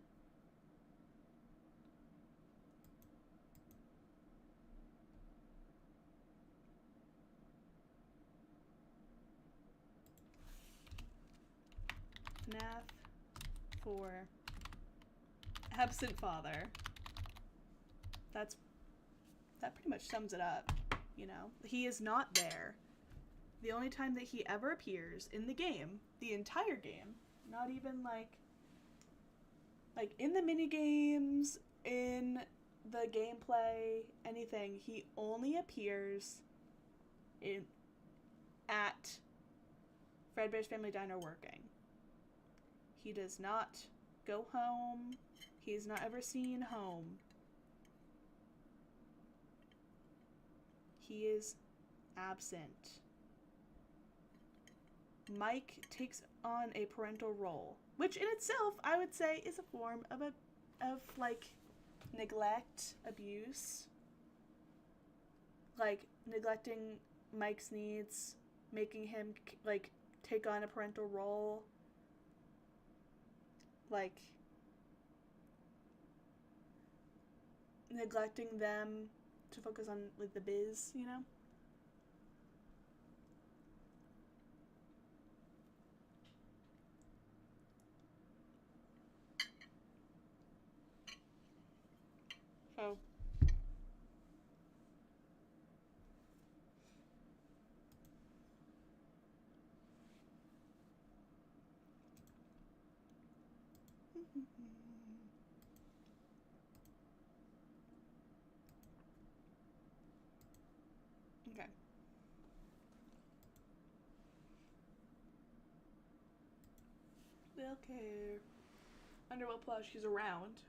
FNAF 4, absent father. That pretty much sums it up, you know? He is not there. The only time that he ever appears in the game, the entire game, not even like in the mini games, in the gameplay, anything, he only appears at Fredbear's Family Diner working. He does not go home. He's not ever seen home. He is absent. Mike takes on a parental role, which in itself I would say is a form of like neglect, abuse. Like neglecting Mike's needs, making him like take on a parental role. Like neglecting them to focus on like the biz, you know? So okay. WillCare. Under Will Plush, he's around.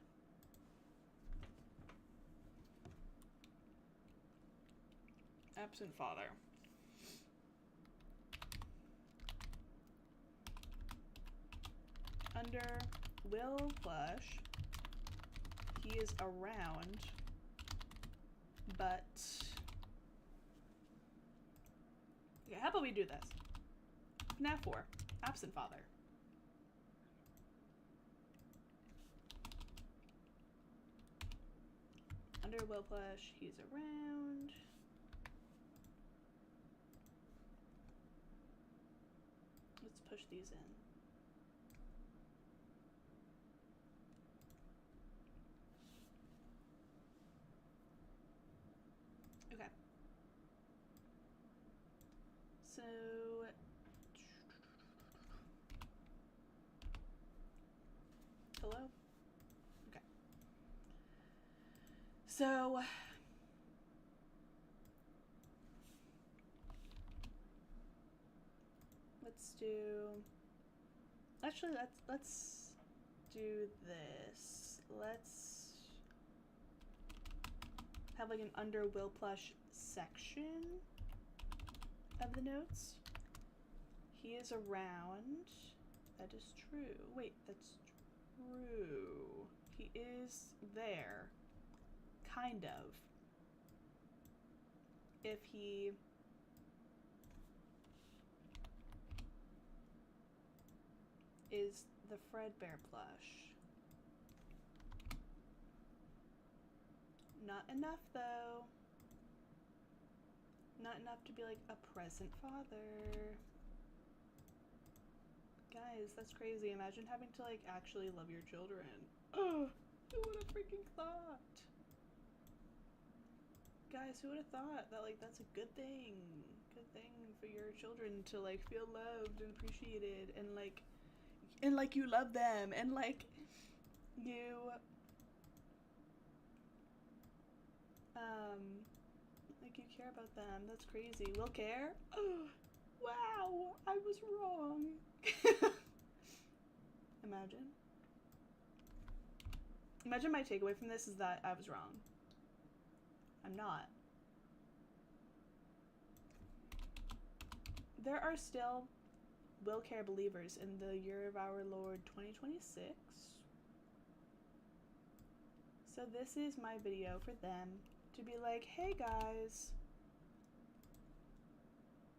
Absent father. Under Will Plush, he is around, but... Okay, how about we do this? FNAF 4, absent father. Under Will Plush, he's around. Let's push these in. Okay. So... Hello? Okay. So... Let's do... Actually, let's do this. Let's have like an under Will Plush section of the notes. He is around. That is true. Wait, that's true. He is there. Kind of. If he is the Fredbear plush. Not enough though. Not enough to be like a present father. Guys, that's crazy. Imagine having to like actually love your children. Oh, who would have freaking thought? Guys, who would have thought that like that's a good thing? Good thing for your children to like feel loved and appreciated and like you love them and like you like you care about them. That's crazy. WillCare? Oh, wow, I was wrong. Imagine my takeaway from this is that I was wrong. I'm not. There are still WillCare believers in the year of our Lord 2026. So this is my video for them to be like, hey guys,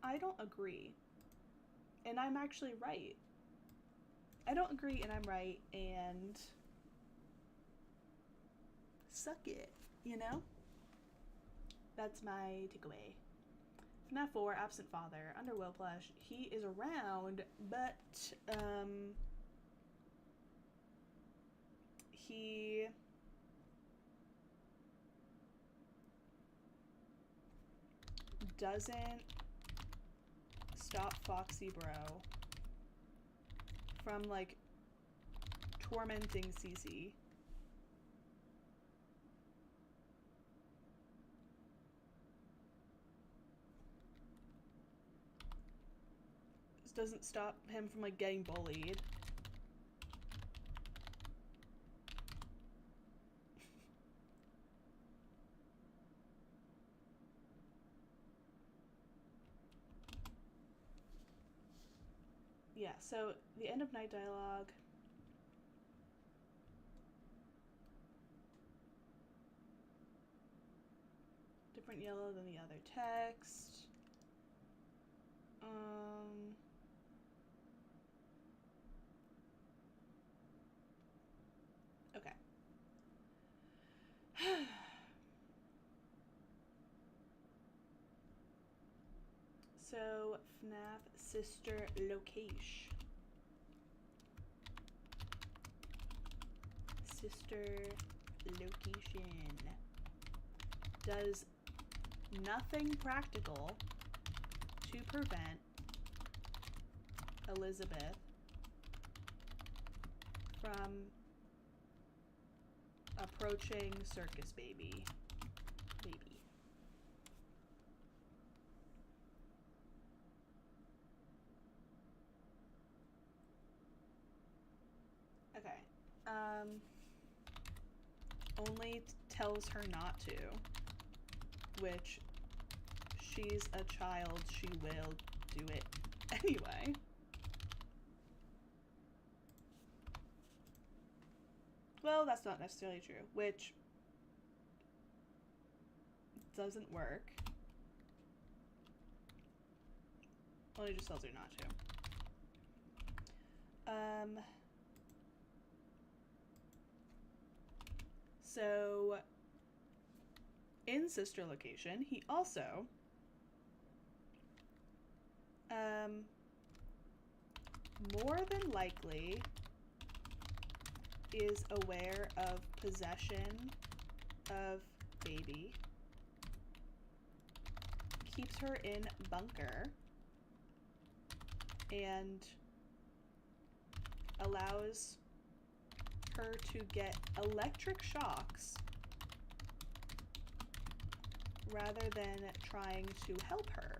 I don't agree. And I'm actually right. I don't agree and I'm right, and suck it, you know? That's my takeaway. FNAF 4, Absent Father, under Will Plush. He is around, but he doesn't stop Foxy Bro from like tormenting Cece. This doesn't stop him from like getting bullied. Yeah, so the end of night dialogue. Different yellow than the other text. Okay. So, FNAF sister location. Sister location does nothing practical to prevent Elizabeth from approaching Circus Baby. Okay. Only tells her not to, which she's a child, she will do it anyway. Well, that's not necessarily true, which doesn't work. Only just tells her not to. So, in sister location, he also more than likely is aware of possession of baby, keeps her in bunker, and allows her to get electric shocks rather than trying to help her.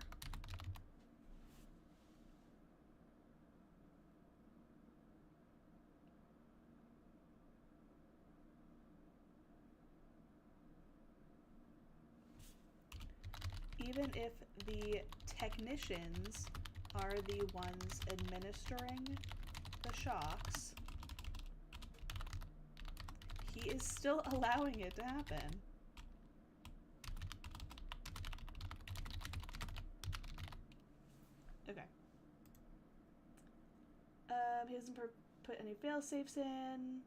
even if the technicians are the ones administering the shocks, he is still allowing it to happen. Okay. He hasn't put any fail safes in.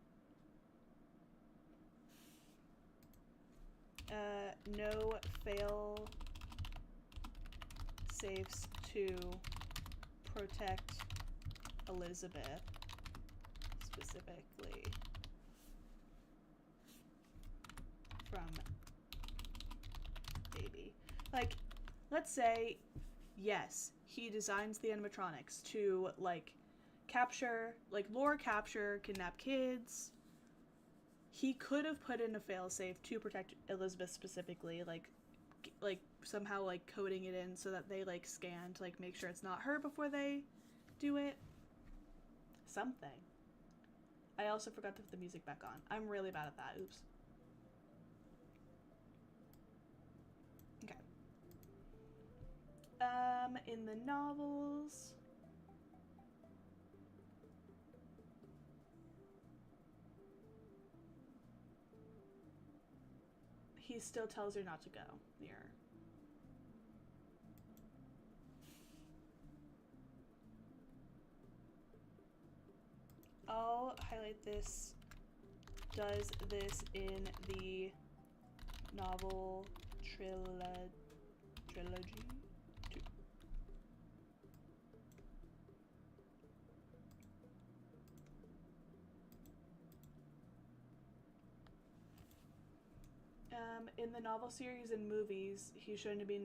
No fail safes to protect Elizabeth specifically from baby. Like, let's say, yes, he designs the animatronics to, like, capture, like, lure capture, kidnap kids. He could have put in a failsafe to protect Elizabeth specifically, like somehow, like, coding it in so that they, like, scan to, like, make sure it's not her before they do it. Something. I also forgot to put the music back on. I'm really bad at that. Oops. Okay. In the novels, he still tells her not to go near her. I'll highlight this. Does this in the novel trilogy 2. In the novel series and movies, he's shown to be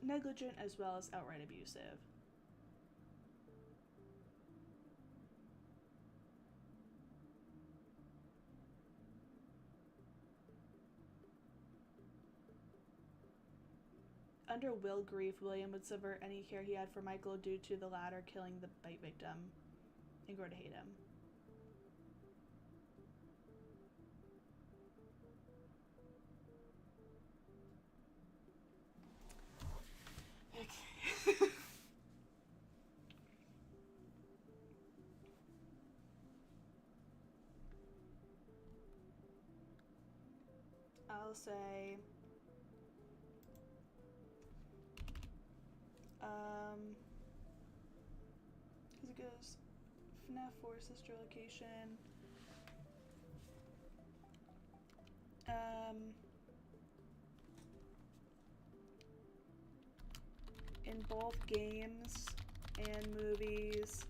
negligent as well as outright abusive. Under Will grief, William would subvert any care he had for Michael due to the latter killing the bite victim and grow to hate him. Okay. I'll say because it goes FNAF 4 sister location. In both games and movies,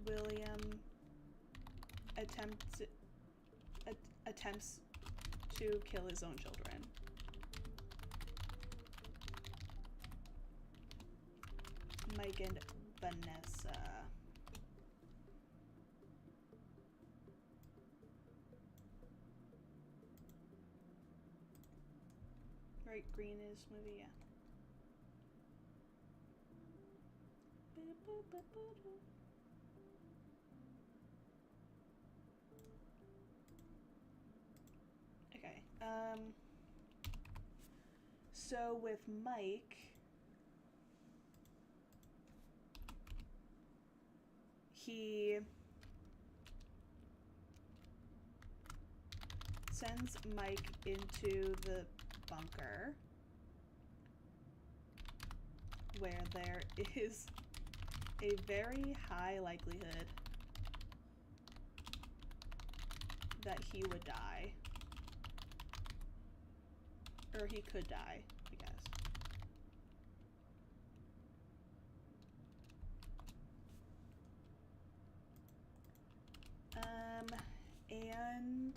William attempts to kill his own children. Mike and Vanessa. Right, green is movie, yeah. Okay, so with Mike, he sends Mike into the bunker where there is a very high likelihood that he would die. Or he could die, I guess. And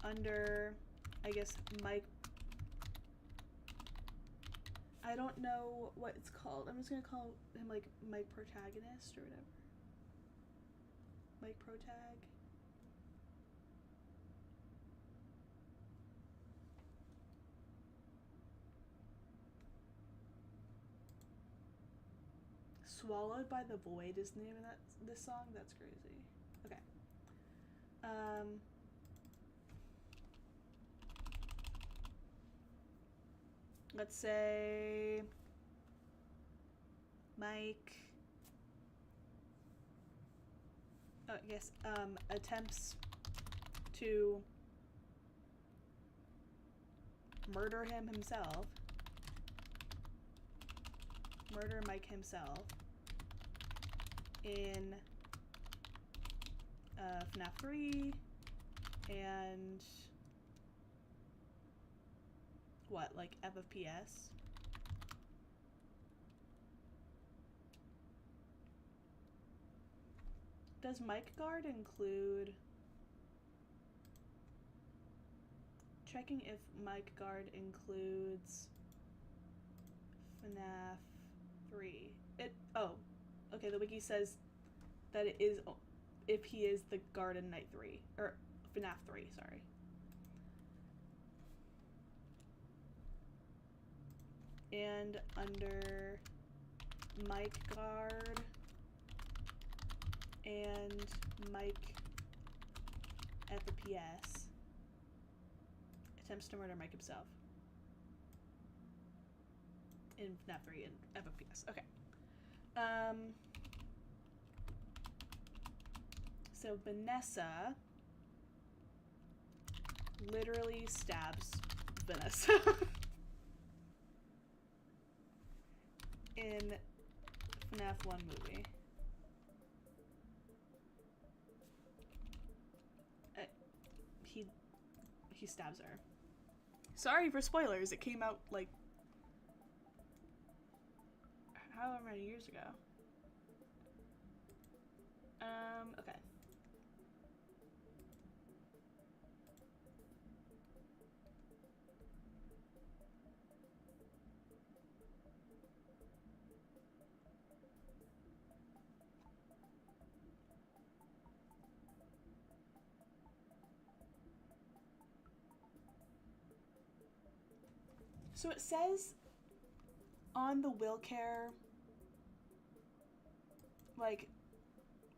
under, I guess, Mike, I don't know what it's called. I'm just gonna call him, like, Mike Protagonist or whatever. Mike Protag. Swallowed by the Void is the name of this song? That's crazy. Okay. Let's say Mike attempts to murder Mike himself in FNAF 3 and what, like FFPS? Does Mike Guard include... Checking if Mike Guard includes FNAF 3. Okay, the wiki says that it is if he is the guard in Night 3. Or FNAF 3, sorry. And under Mike Guard and Mike FPS attempts to murder Mike himself in FNAF 3 and FPS. Okay. So Vanessa literally stabs Vanessa in FNAF 1 movie. He stabs her. Sorry for spoilers, it came out like however many years ago. Okay. So it says on the WillCare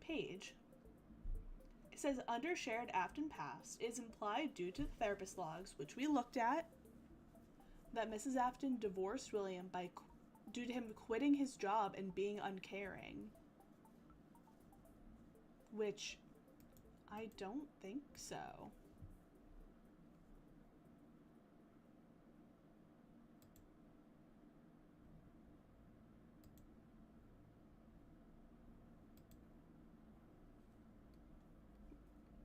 page, it says under shared Afton past is implied due to the therapist logs, which we looked at, that Mrs. Afton divorced William due to him quitting his job and being uncaring. Which I don't think so.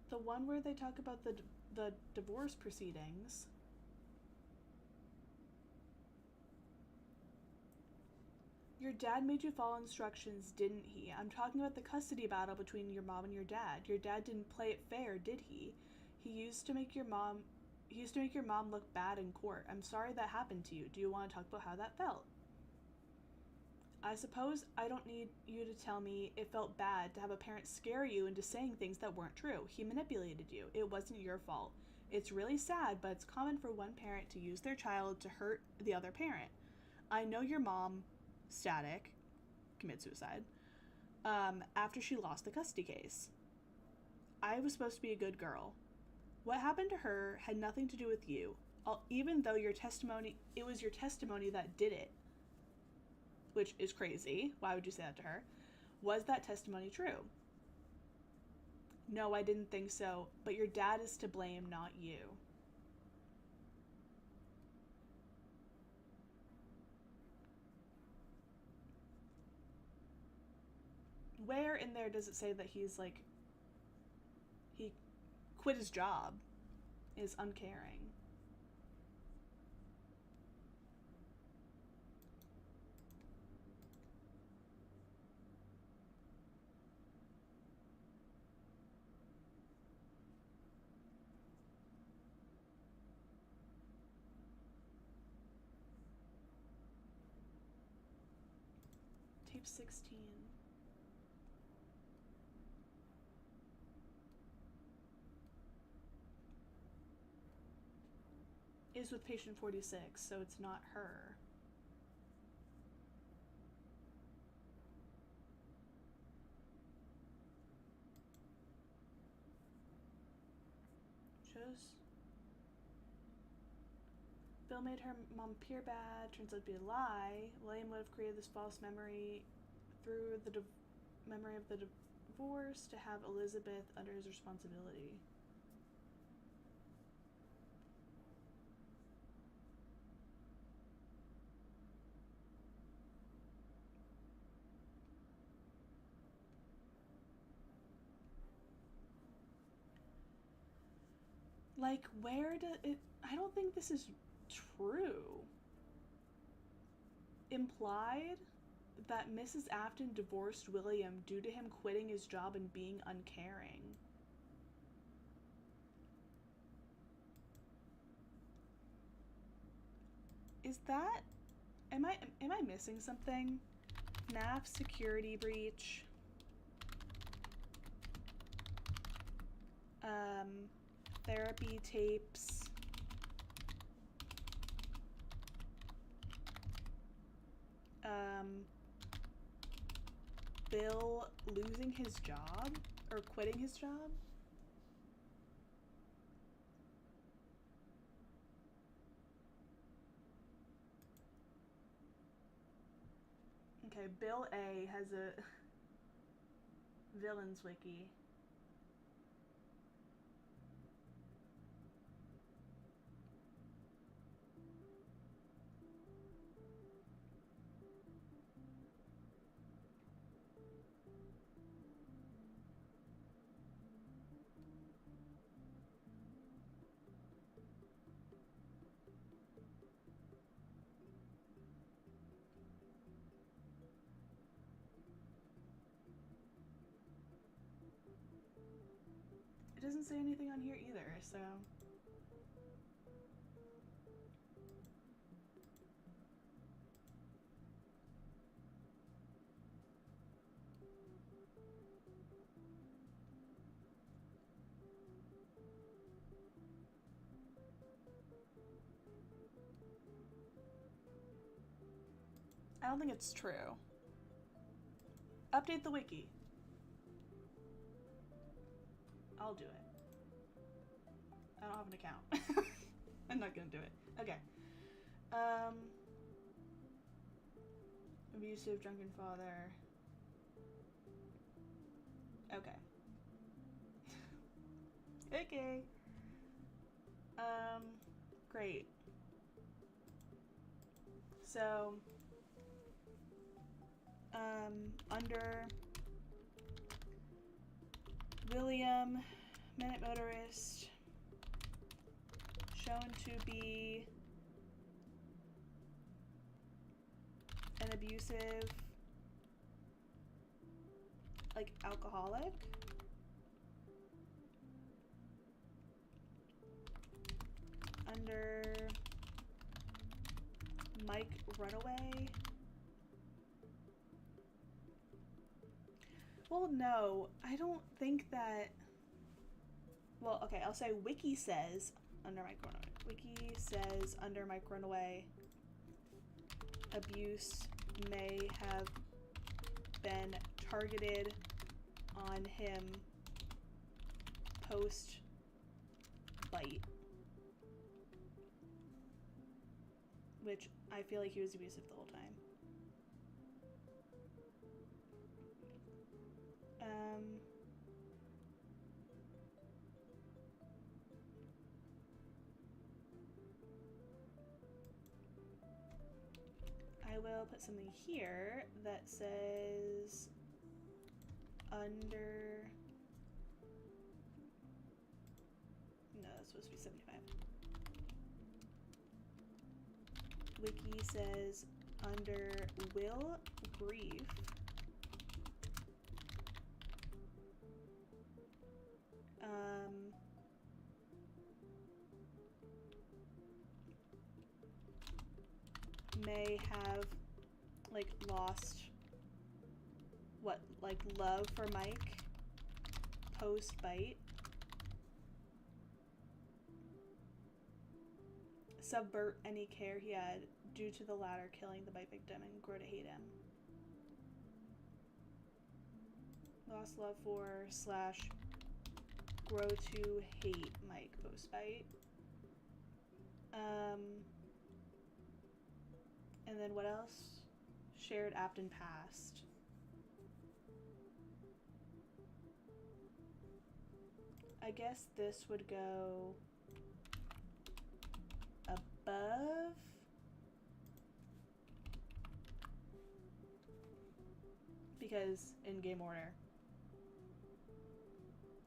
The one where they talk about the divorce proceedings. Your dad made you follow instructions, didn't he? I'm talking about the custody battle between your mom and your dad. Your dad didn't play it fair, did he? He used to make your mom look bad in court. I'm sorry that happened to you. Do you want to talk about how that felt? I suppose I don't need you to tell me it felt bad to have a parent scare you into saying things that weren't true. He manipulated you. It wasn't your fault. It's really sad, but it's common for one parent to use their child to hurt the other parent. I know your mom, Static, committed suicide after she lost the custody case. I was supposed to be a good girl. What happened to her had nothing to do with you, even though it was your testimony that did it. Which is crazy. Why would you say that to her? Was that testimony true? No, I didn't think so, but your dad is to blame, not you. Where in there does it say that he quit his job, is uncaring? Tape 16. Is with patient 46, so it's not her. Shows. Bill made her mom appear bad. Turns out to be a lie. William would have created this false memory through the memory of the divorce to have Elizabeth under his responsibility. Like, where does it... I don't think this is true. Implied that Mrs. Afton divorced William due to him quitting his job and being uncaring. Is that... Am I missing something? FNAF security breach. Therapy tapes. Bill losing his job or quitting his job. Okay, Bill A has a villains wiki. It doesn't say anything on here either, so... I don't think it's true. Update the wiki. I'll do it. I don't have an account. I'm not gonna do it. Okay. Abusive, drunken father. Okay. Okay. Great. So, under William, Minute Motorist, shown to be an abusive, like, alcoholic. Under Mike Runaway. Well, no, I don't think that... Well, okay, I'll say Wiki says under Mike Runaway. Wiki says under Mike Runaway, abuse may have been targeted on him post-bite. Which I feel like he was abusive the whole time. I will put something here that says under... No, that's supposed to be 75. Wiki says under Will Grief, may have like lost what, like love for Mike post bite. Subvert any care he had due to the latter killing the bite victim and grow to hate him. Lost love for / grow to hate Mike Postbite. And then what else? Shared apt and past. I guess this would go above. Because in game order,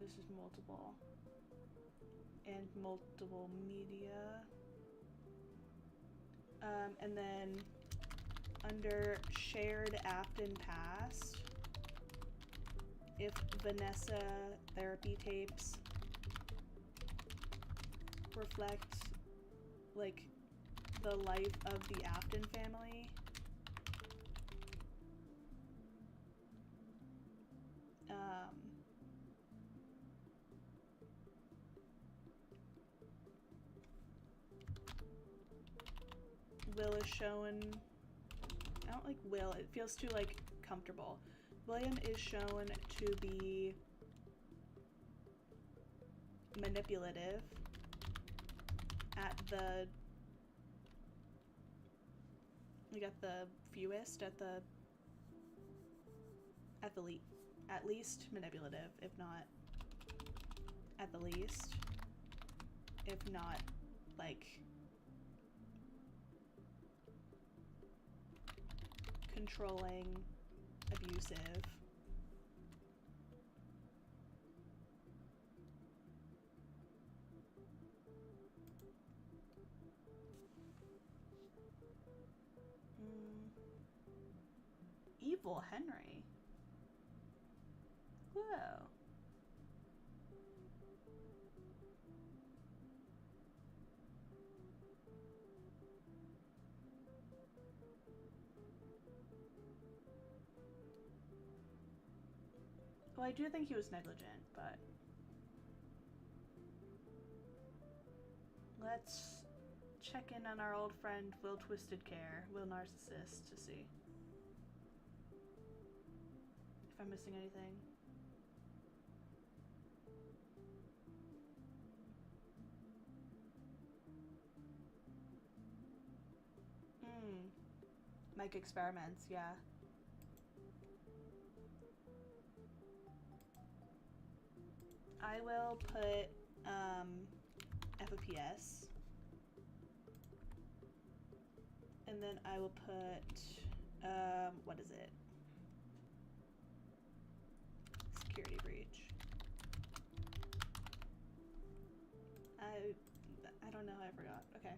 this is multiple and multiple media. And then under shared apt and past, if Vanessa therapy tapes reflect like the life of the Afton family, Will is shown. I don't like Will. It feels too like comfortable. William is shown to be manipulative at the fewest, at least manipulative, if not at the least, if not like controlling, abusive. Evil Henry. Whoa. Well, I do think he was negligent, but let's check in on our old friend Will Twisted Care, Will Narcissist, to see if I'm missing anything. Mike Experiments, yeah. I will put FOPS, and then I will put what is it? Security breach. I don't know. I forgot. Okay.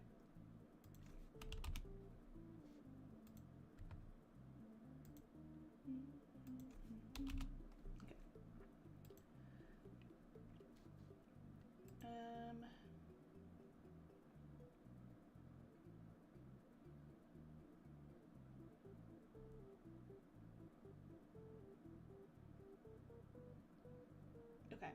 Okay.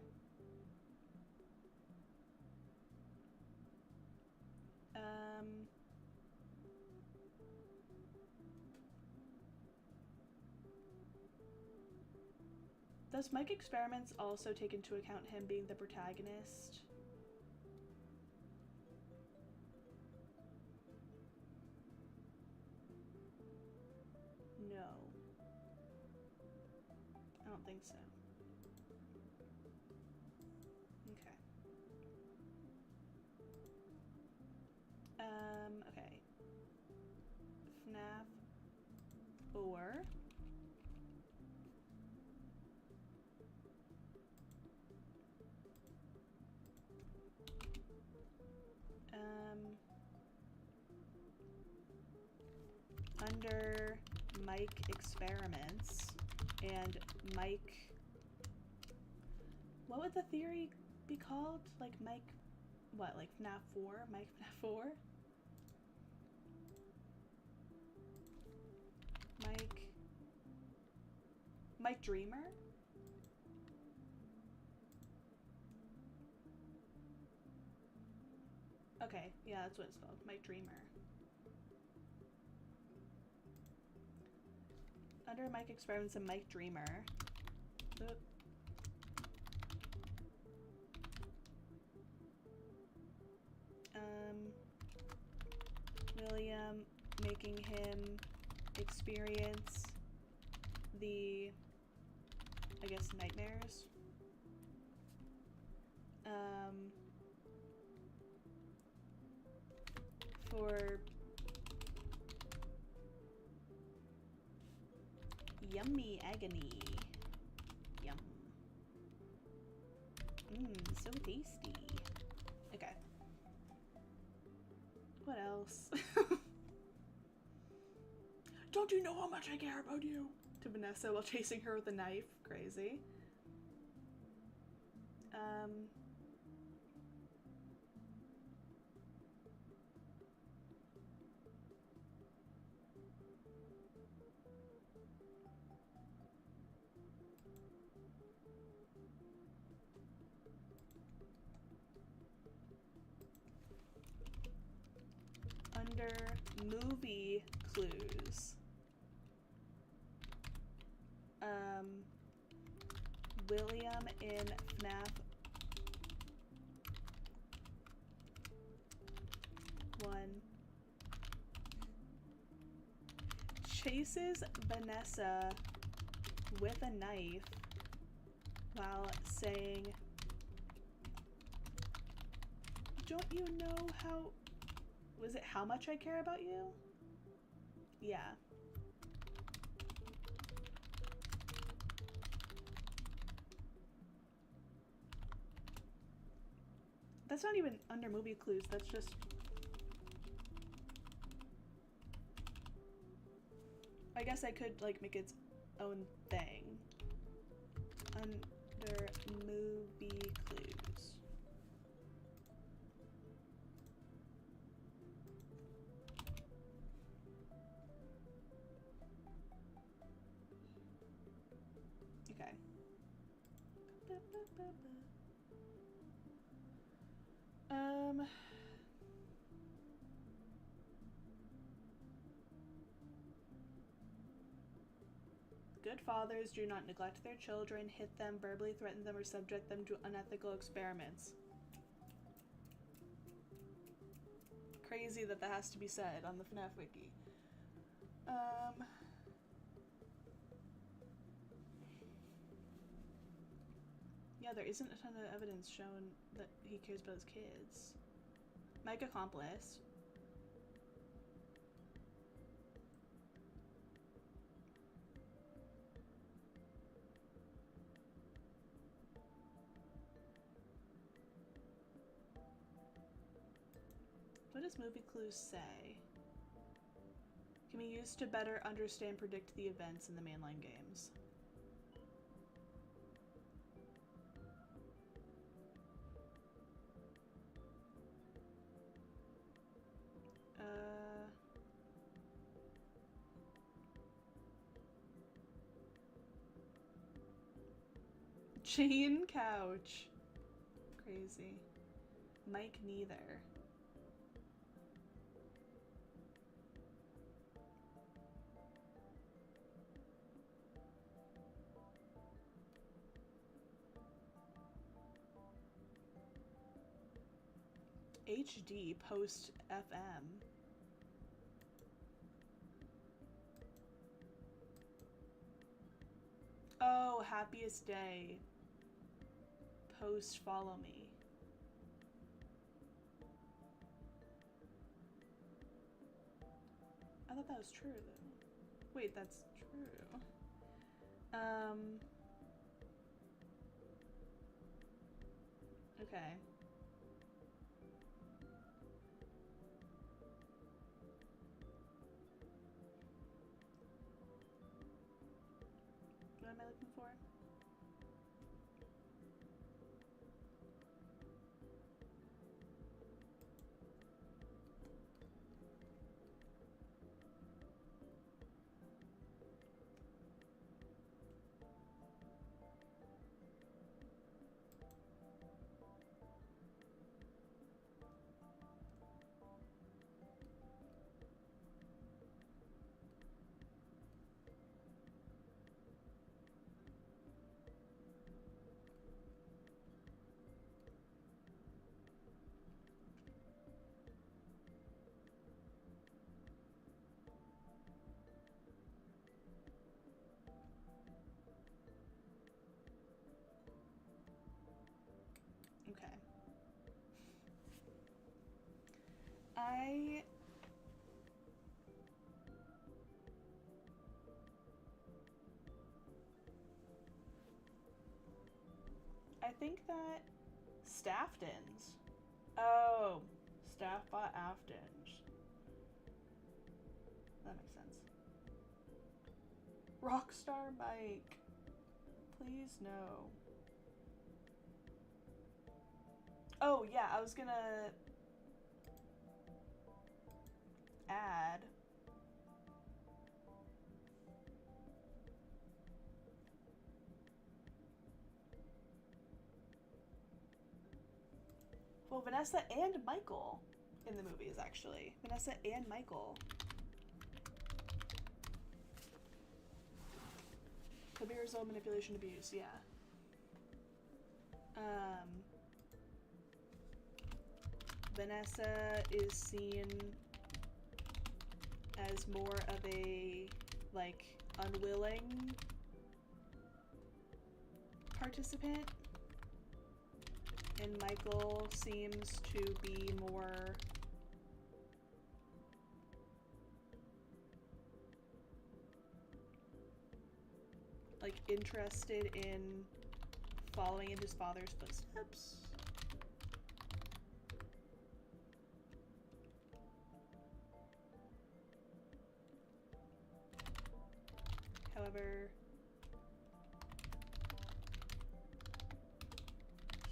Does Mike Experiments also take into account him being the protagonist? No. I don't think so. Okay. Okay. FNAF 4. Under Mike Experiments and Mike, what would the theory be called? Like Mike, what, like FNAF 4? Mike FNAF 4? Mike Dreamer? Okay, yeah, that's what it's called. Mike Dreamer. Under Mike Experiments and Mike Dreamer. Oop. William, making him experience the, I guess, nightmares. For yummy agony. Yum. So tasty. Okay. What else? Don't you know how much I care about you? To Vanessa while chasing her with a knife. Crazy. Under movie clues. William in FNAF 1 chases Vanessa with a knife while saying, "Don't you know how..." Was it how much I care about you? Yeah. That's not even under movie clues, that's just... I guess I could, like, make its own thing. Under movie clues. Okay. Good fathers do not neglect their children, hit them, verbally threaten them, or subject them to unethical experiments. Crazy that that has to be said on the FNAF wiki. Yeah, there isn't a ton of evidence shown that he cares about his kids. Mike accomplice. What does movie clues say? Can be used to better understand, predict the events in the mainline games. Chain couch. Crazy. Mike neither. HD post FM. Oh, happiest day. Post follow me. I thought that was true though. Wait, that's true. Okay. What am I looking for? I think that Staftons. Oh, staff bought Aftons. That makes sense. Rockstar Mike. Please no. Oh yeah, I was gonna add well, Vanessa and Michael in the movies, actually. Vanessa and Michael. Could be result manipulation abuse, yeah. Vanessa is seen as more of a, like, unwilling participant. And Michael seems to be more like interested in following in his father's footsteps. However,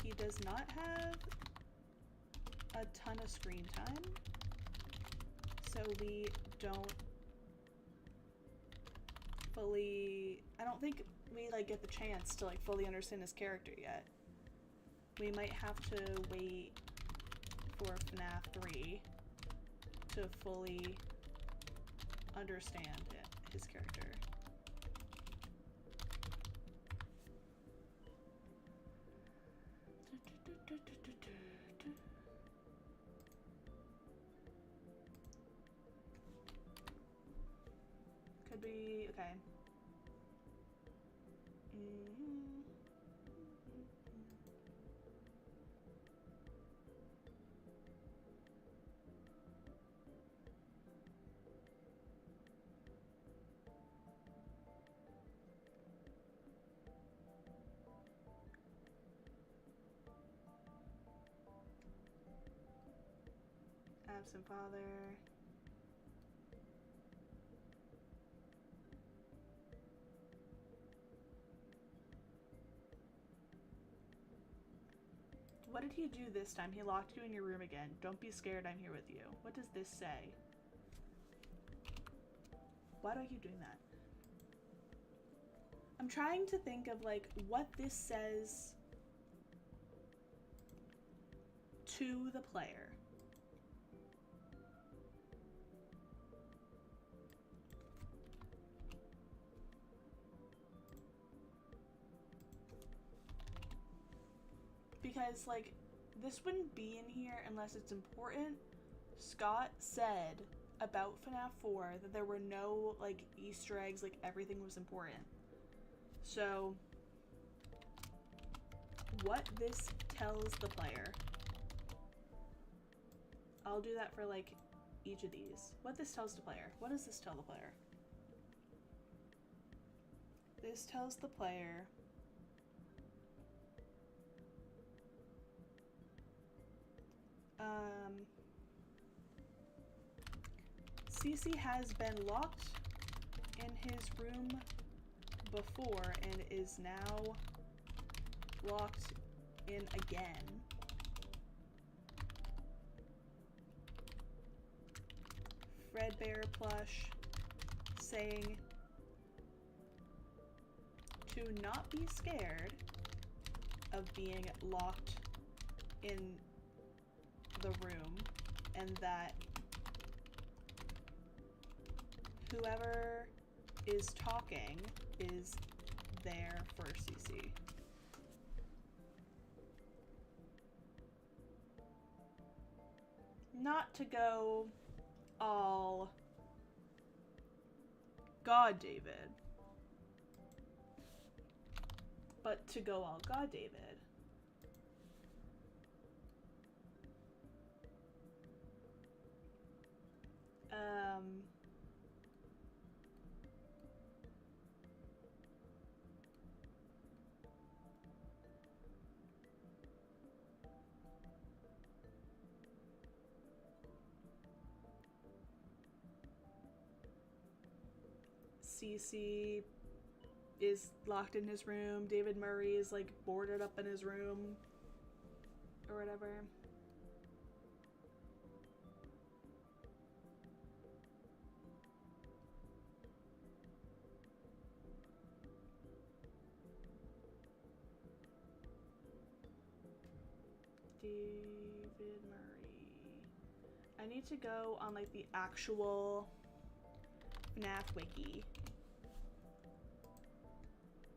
he does not have a ton of screen time, so we don't fully, I don't think we like get the chance to like fully understand his character yet. We might have to wait for FNAF 3 to fully understand his character. Could be, okay. Absent father. What did he do this time? He locked you in your room again. Don't be scared, I'm here with you. What does this say? Why do I keep doing that? I'm trying to think of like what this says to the player. Because, like, this wouldn't be in here unless it's important. Scott said about FNAF 4 that there were no, like, Easter eggs, like, everything was important. So, what this tells the player. I'll do that for, like, each of these. What this tells the player. What does this tell the player? This tells the player Cece has been locked in his room before and is now locked in again. Fredbear plush saying to not be scared of being locked in the room, and that whoever is talking is there for Cece. Not to go all God David, but to go all God David. Um, Cece is locked in his room. David Murray is like boarded up in his room or whatever. David Murray. I need to go on like the actual FNAF wiki.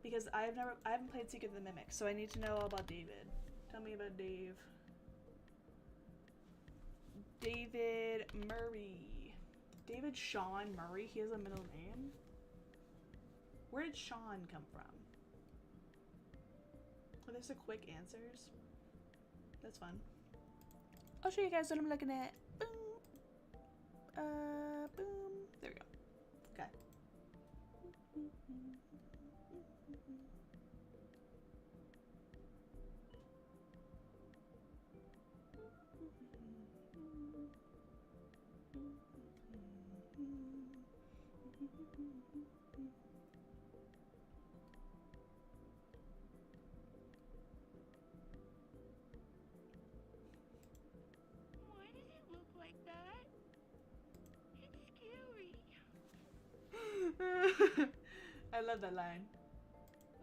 Because I haven't played Secret of the Mimic, so I need to know all about David. Tell me about Dave. David Murray. David Sean Murray, he has a middle name? Where did Sean come from? Are there some quick answers? That's fun. I'll show you guys what I'm looking at. Boom. Boom. There we go. Okay. Why does it look like that? It's scary. I love that line.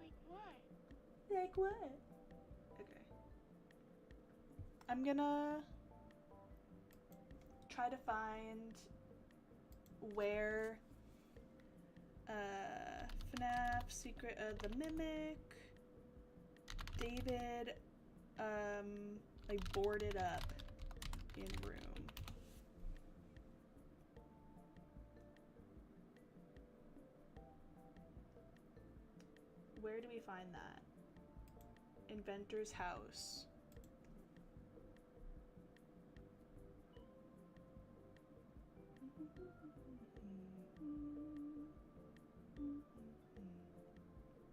Like what? Like what? Okay. I'm gonna try to find where FNAF Secret of the Mimic David like boarded up in room. Where do we find that? Inventor's house.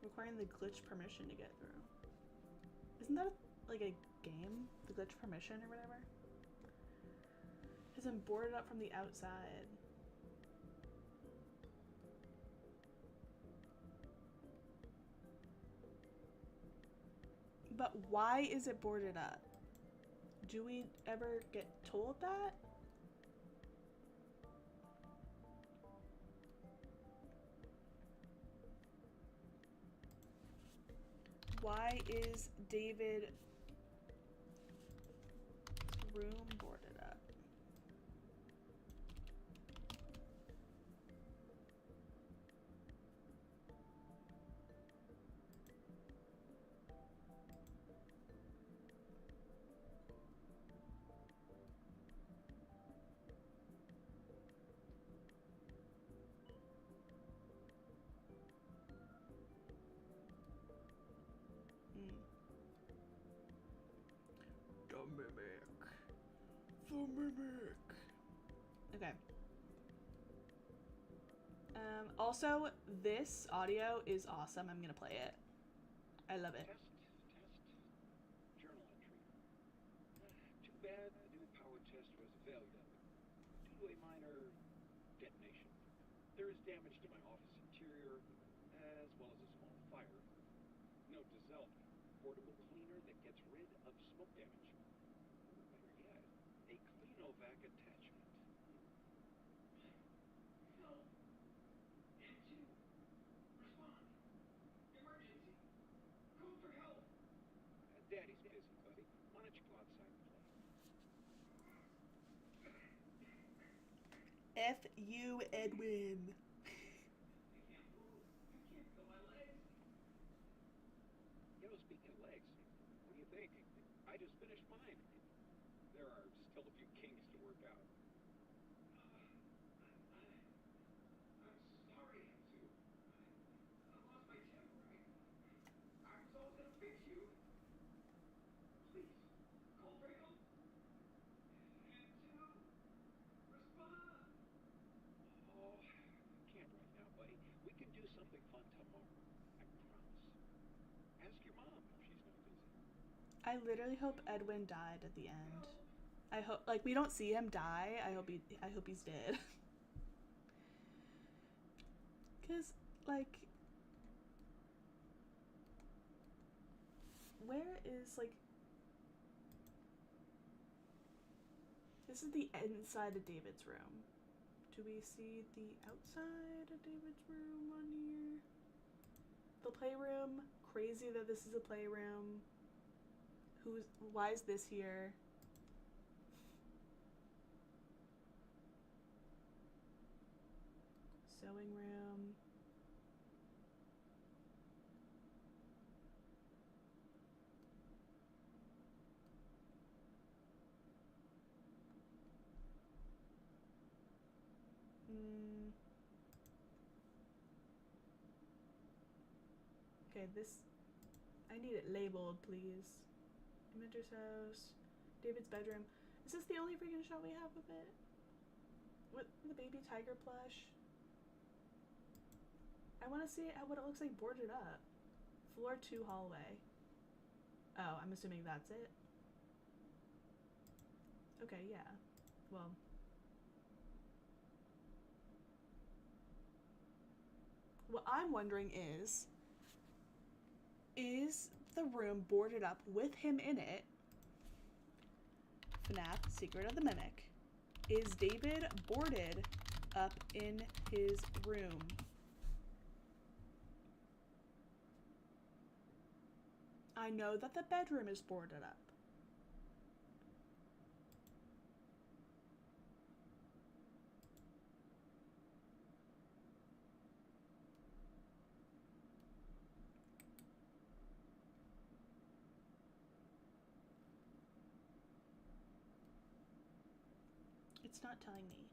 Requiring the glitch permission to get through. Isn't that like a game? The glitch permission or whatever? Has been boarded up from the outside. But why is it boarded up? Do we ever get told that? Why is David room boarded up? The Mimic. The Mimic. Okay. Also, this audio is awesome. I'm gonna play it. I love it. Test. Journal entry. Too bad the new power test was a failure. Due to a minor detonation. There is damage to my office interior, as well as a small fire. Note to self, portable cleaner that gets rid of smoke damage. Better yet, a Cleanovac attachment. Help! N2. Respond. Emergency. Call for help. Daddy's busy, buddy. Why don't you go outside and play? F you, Edwin. I can't move. I can't feel my legs. You know, speaking of legs, what do you think? I just finished mine. There are still a few kinks to work out. I'm sorry, N2. I lost my temper. I was always gonna fix you. Please, call for help. N2, respond. Ask your mom if she's not busy. I literally hope Edwin died at the end. I hope, like, we don't see him die. I hope he's dead. Cause, like, where is, like, this is the inside of David's room. Do we see the outside of David's room on here? The playroom. Crazy that this is a playroom. Why is this here? Sewing room. Okay, this, I need it labeled, please. Inventor's house, David's bedroom. Is this the only freaking shot we have of it? With the baby tiger plush? I want to see what it looks like boarded up. Floor 2 hallway. Oh, I'm assuming that's it. Okay, yeah. Well. What I'm wondering is the room boarded up with him in it? FNAF Secret of the Mimic. Is David boarded up in his room? I know that the bedroom is boarded up. It's not telling me.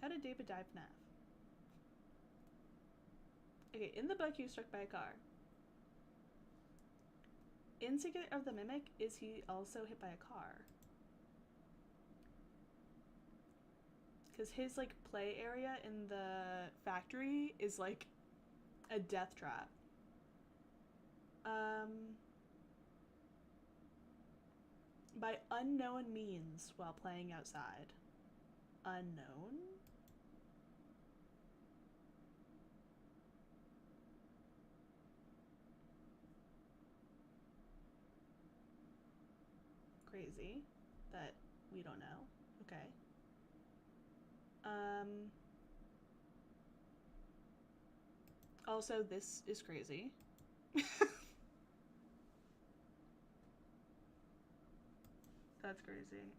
How did David die FNAF? Okay, in the book he was struck by a car. In Secret of the Mimic, is he also hit by a car? Because his, like, play area in the factory is, like, a death trap. By unknown means while playing outside. Unknown? Crazy that we don't know. Okay. Also, this is crazy. That's crazy.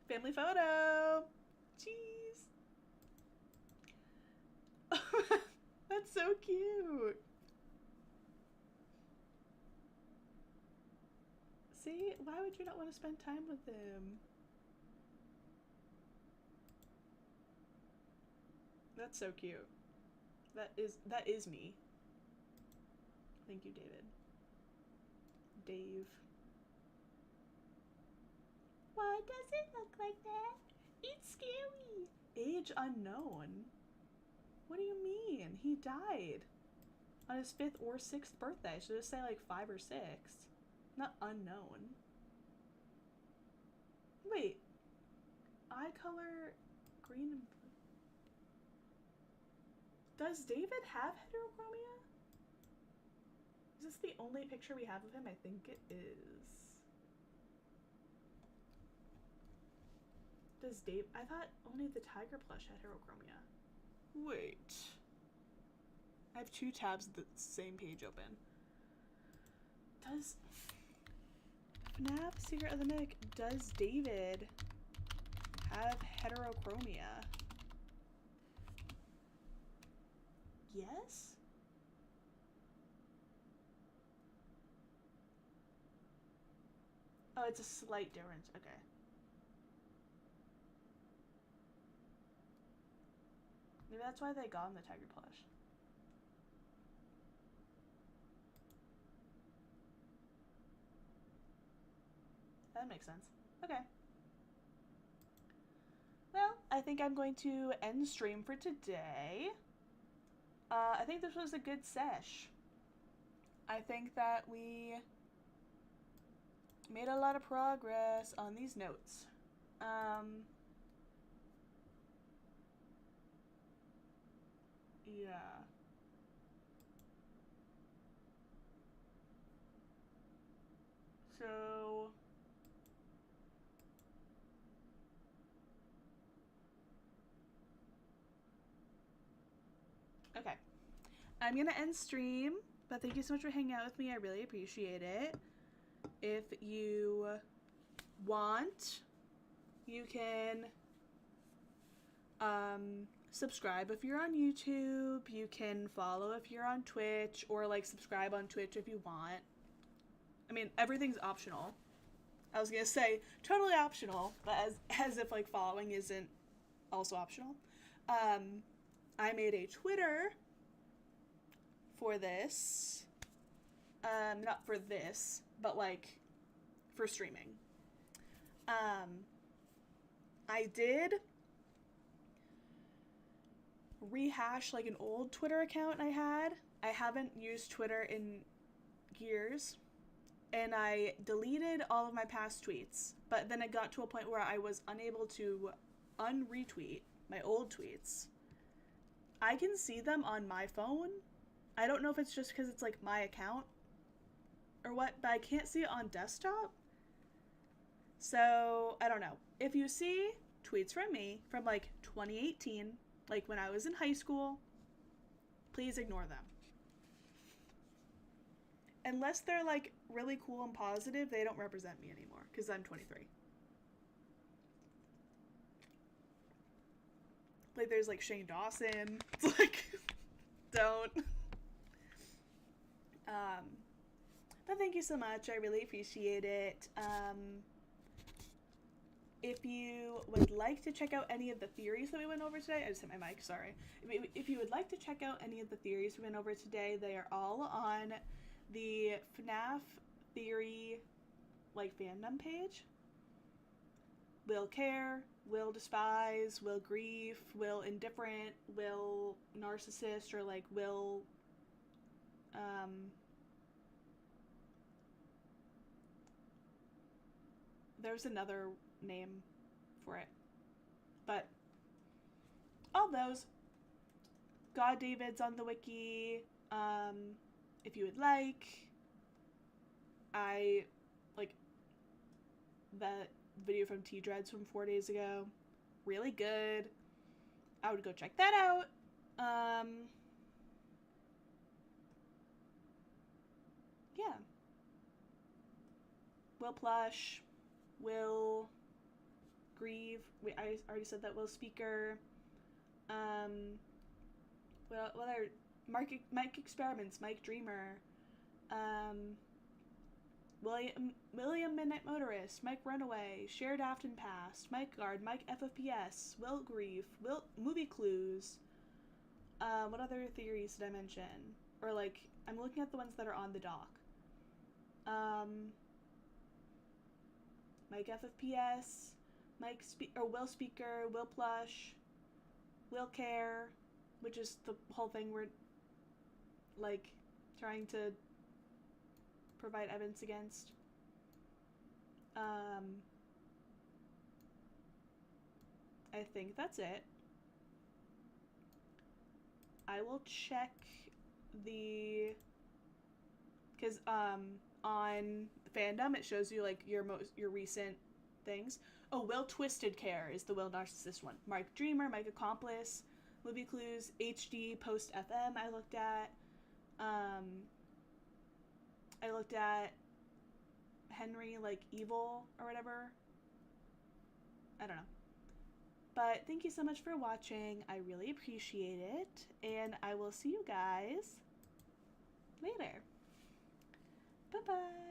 Family photo! Jeez! That's so cute! See? Why would you not want to spend time with him? That's so cute. That is me. Thank you, David. Dave. Why does it look like that? It's scary. Age unknown. What do you mean? He died on his 5th or 6th birthday. Should it say like 5 or 6? Not unknown. Wait. Eye color green and blue. Does David have heterochromia? Is this the only picture we have of him? I think it is. Does Dave? I thought only the tiger plush had heterochromia. Wait. I have 2 tabs of the same page open. Does FNAF Secret of the Mimic, does David have heterochromia? Yes? Oh, it's a slight difference. Okay. Maybe that's why they got him the tiger plush. That makes sense. Okay. Well, I think I'm going to end stream for today. I think this was a good sesh. I think that we made a lot of progress on these notes. Yeah. So okay. I'm gonna end stream, but thank you so much for hanging out with me. I really appreciate it. If you want, you can subscribe if you're on YouTube. You can follow if you're on Twitch, or like subscribe on Twitch if you want. I mean, everything's optional. I was gonna say totally optional, but as if like following isn't also optional. I made a Twitter for this. Not for this, but like for streaming. I did rehash like an old Twitter account I had. I haven't used Twitter in years, and I deleted all of my past tweets, but then it got to a point where I was unable to unretweet my old tweets. I can see them on my phone. I don't know if it's just because it's like my account or what, but I can't see it on desktop. So I don't know. If you see tweets from me from like 2018, like when I was in high school, please ignore them. Unless they're like really cool and positive, they don't represent me anymore because I'm 23. Like there's like Shane Dawson. It's like, don't. But thank you so much. I really appreciate it. If you would like to check out any of the theories that we went over today, I just hit my mic, sorry. If you would like to check out any of the theories we went over today, they are all on the FNAF theory like fandom page. WillCare, Will Despise, Will Grief, Will Indifferent, Will Narcissist, or like Will there's another name for it. But all those. God David's on the wiki. If you would like. I like that video from T-Dreads from 4 days ago. Really good. I would go check that out. Yeah. Will Plush. Will Grieve. Wait, I already said that. Will Speaker. What are Mike Experiments, Mike Dreamer, William Midnight Motorist, Mike Runaway, Shared Afton Past, Mike Guard, Mike FFPS, Will Grief, Will Movie Clues. What other theories did I mention? Or like, I'm looking at the ones that are on the doc. Mike FFPS, Will Speaker, Will Plush, WillCare, which is the whole thing we're like trying to provide evidence against. I think that's it. I will check because on fandom it shows you like your recent things. Oh, WillTwistedCare is the Will Narcissist one. Mike Dreamer, Mike Accomplice, Movie Clues, HD, Post FM I looked at. I looked at Henry like Evil or whatever. I don't know. But thank you so much for watching. I really appreciate it. And I will see you guys later. Bye-bye.